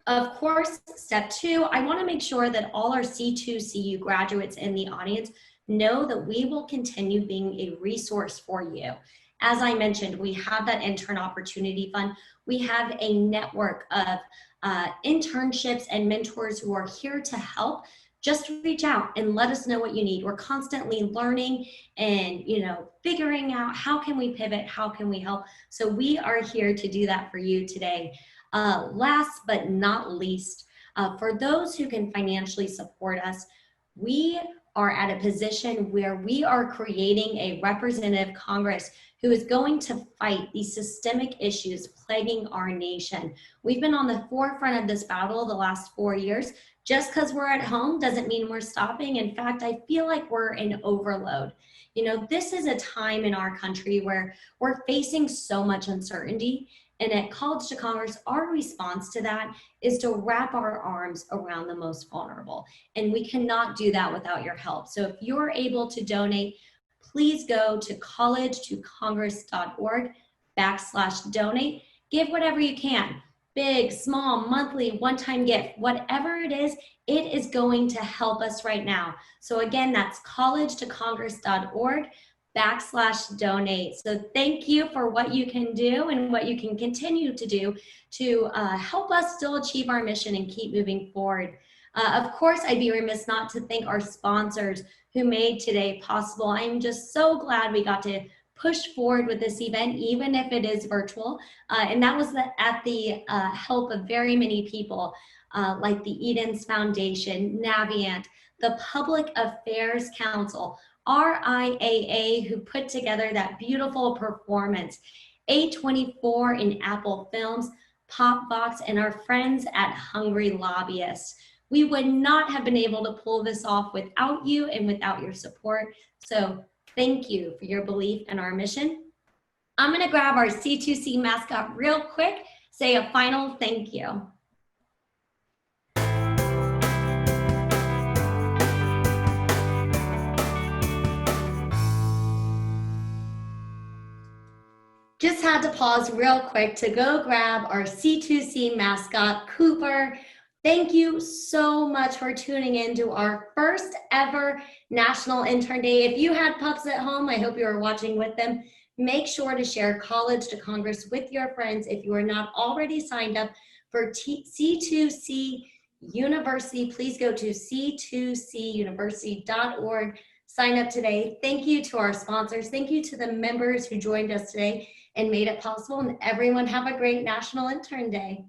Of course, step 2, I want to make sure that all our C2CU graduates in the audience know that we will continue being a resource for you. As I mentioned, we have that Intern Opportunity Fund. We have a network of internships and mentors who are here to help. Just reach out and let us know what you need. We're constantly learning and figuring out how can we pivot, how can we help. So we are here to do that for you today. Last but not least, for those who can financially support us, we are at a position where we are creating a representative Congress who is going to fight these systemic issues plaguing our nation. We've been on the forefront of this battle the last 4 years. Just because we're at home doesn't mean we're stopping. In fact, I feel like we're in overload. This is a time in our country where we're facing so much uncertainty. And at College to Congress, our response to that is to wrap our arms around the most vulnerable. And we cannot do that without your help. So if you're able to donate, please go to collegetocongress.org/donate. Give whatever you can. Big, small, monthly, one-time gift, whatever it is going to help us right now. So again, that's collegetocongress.org/donate. So thank you for what you can do and what you can continue to do to help us still achieve our mission and keep moving forward. Of course, I'd be remiss not to thank our sponsors who made today possible. I'm just so glad we got to push forward with this event, even if it is virtual. And that was at the help of very many people like the Edens Foundation, Navient, the Public Affairs Council, RIAA, who put together that beautiful performance, A24 in Apple Films, PopVox, and our friends at Hungry Lobbyist. We would not have been able to pull this off without you and without your support. So thank you for your belief in our mission. I'm going to grab our C2C mascot real quick, say a final thank you. Just had to pause real quick to go grab our C2C mascot, Cooper. Thank you so much for tuning in to our first ever National Intern Day. If you had pups at home, I hope you are watching with them. Make sure to share College to Congress with your friends. If you are not already signed up for C2C University, please go to c2cuniversity.org. Sign up today. Thank you to our sponsors. Thank you to the members who joined us today and made it possible. And everyone have a great National Intern Day.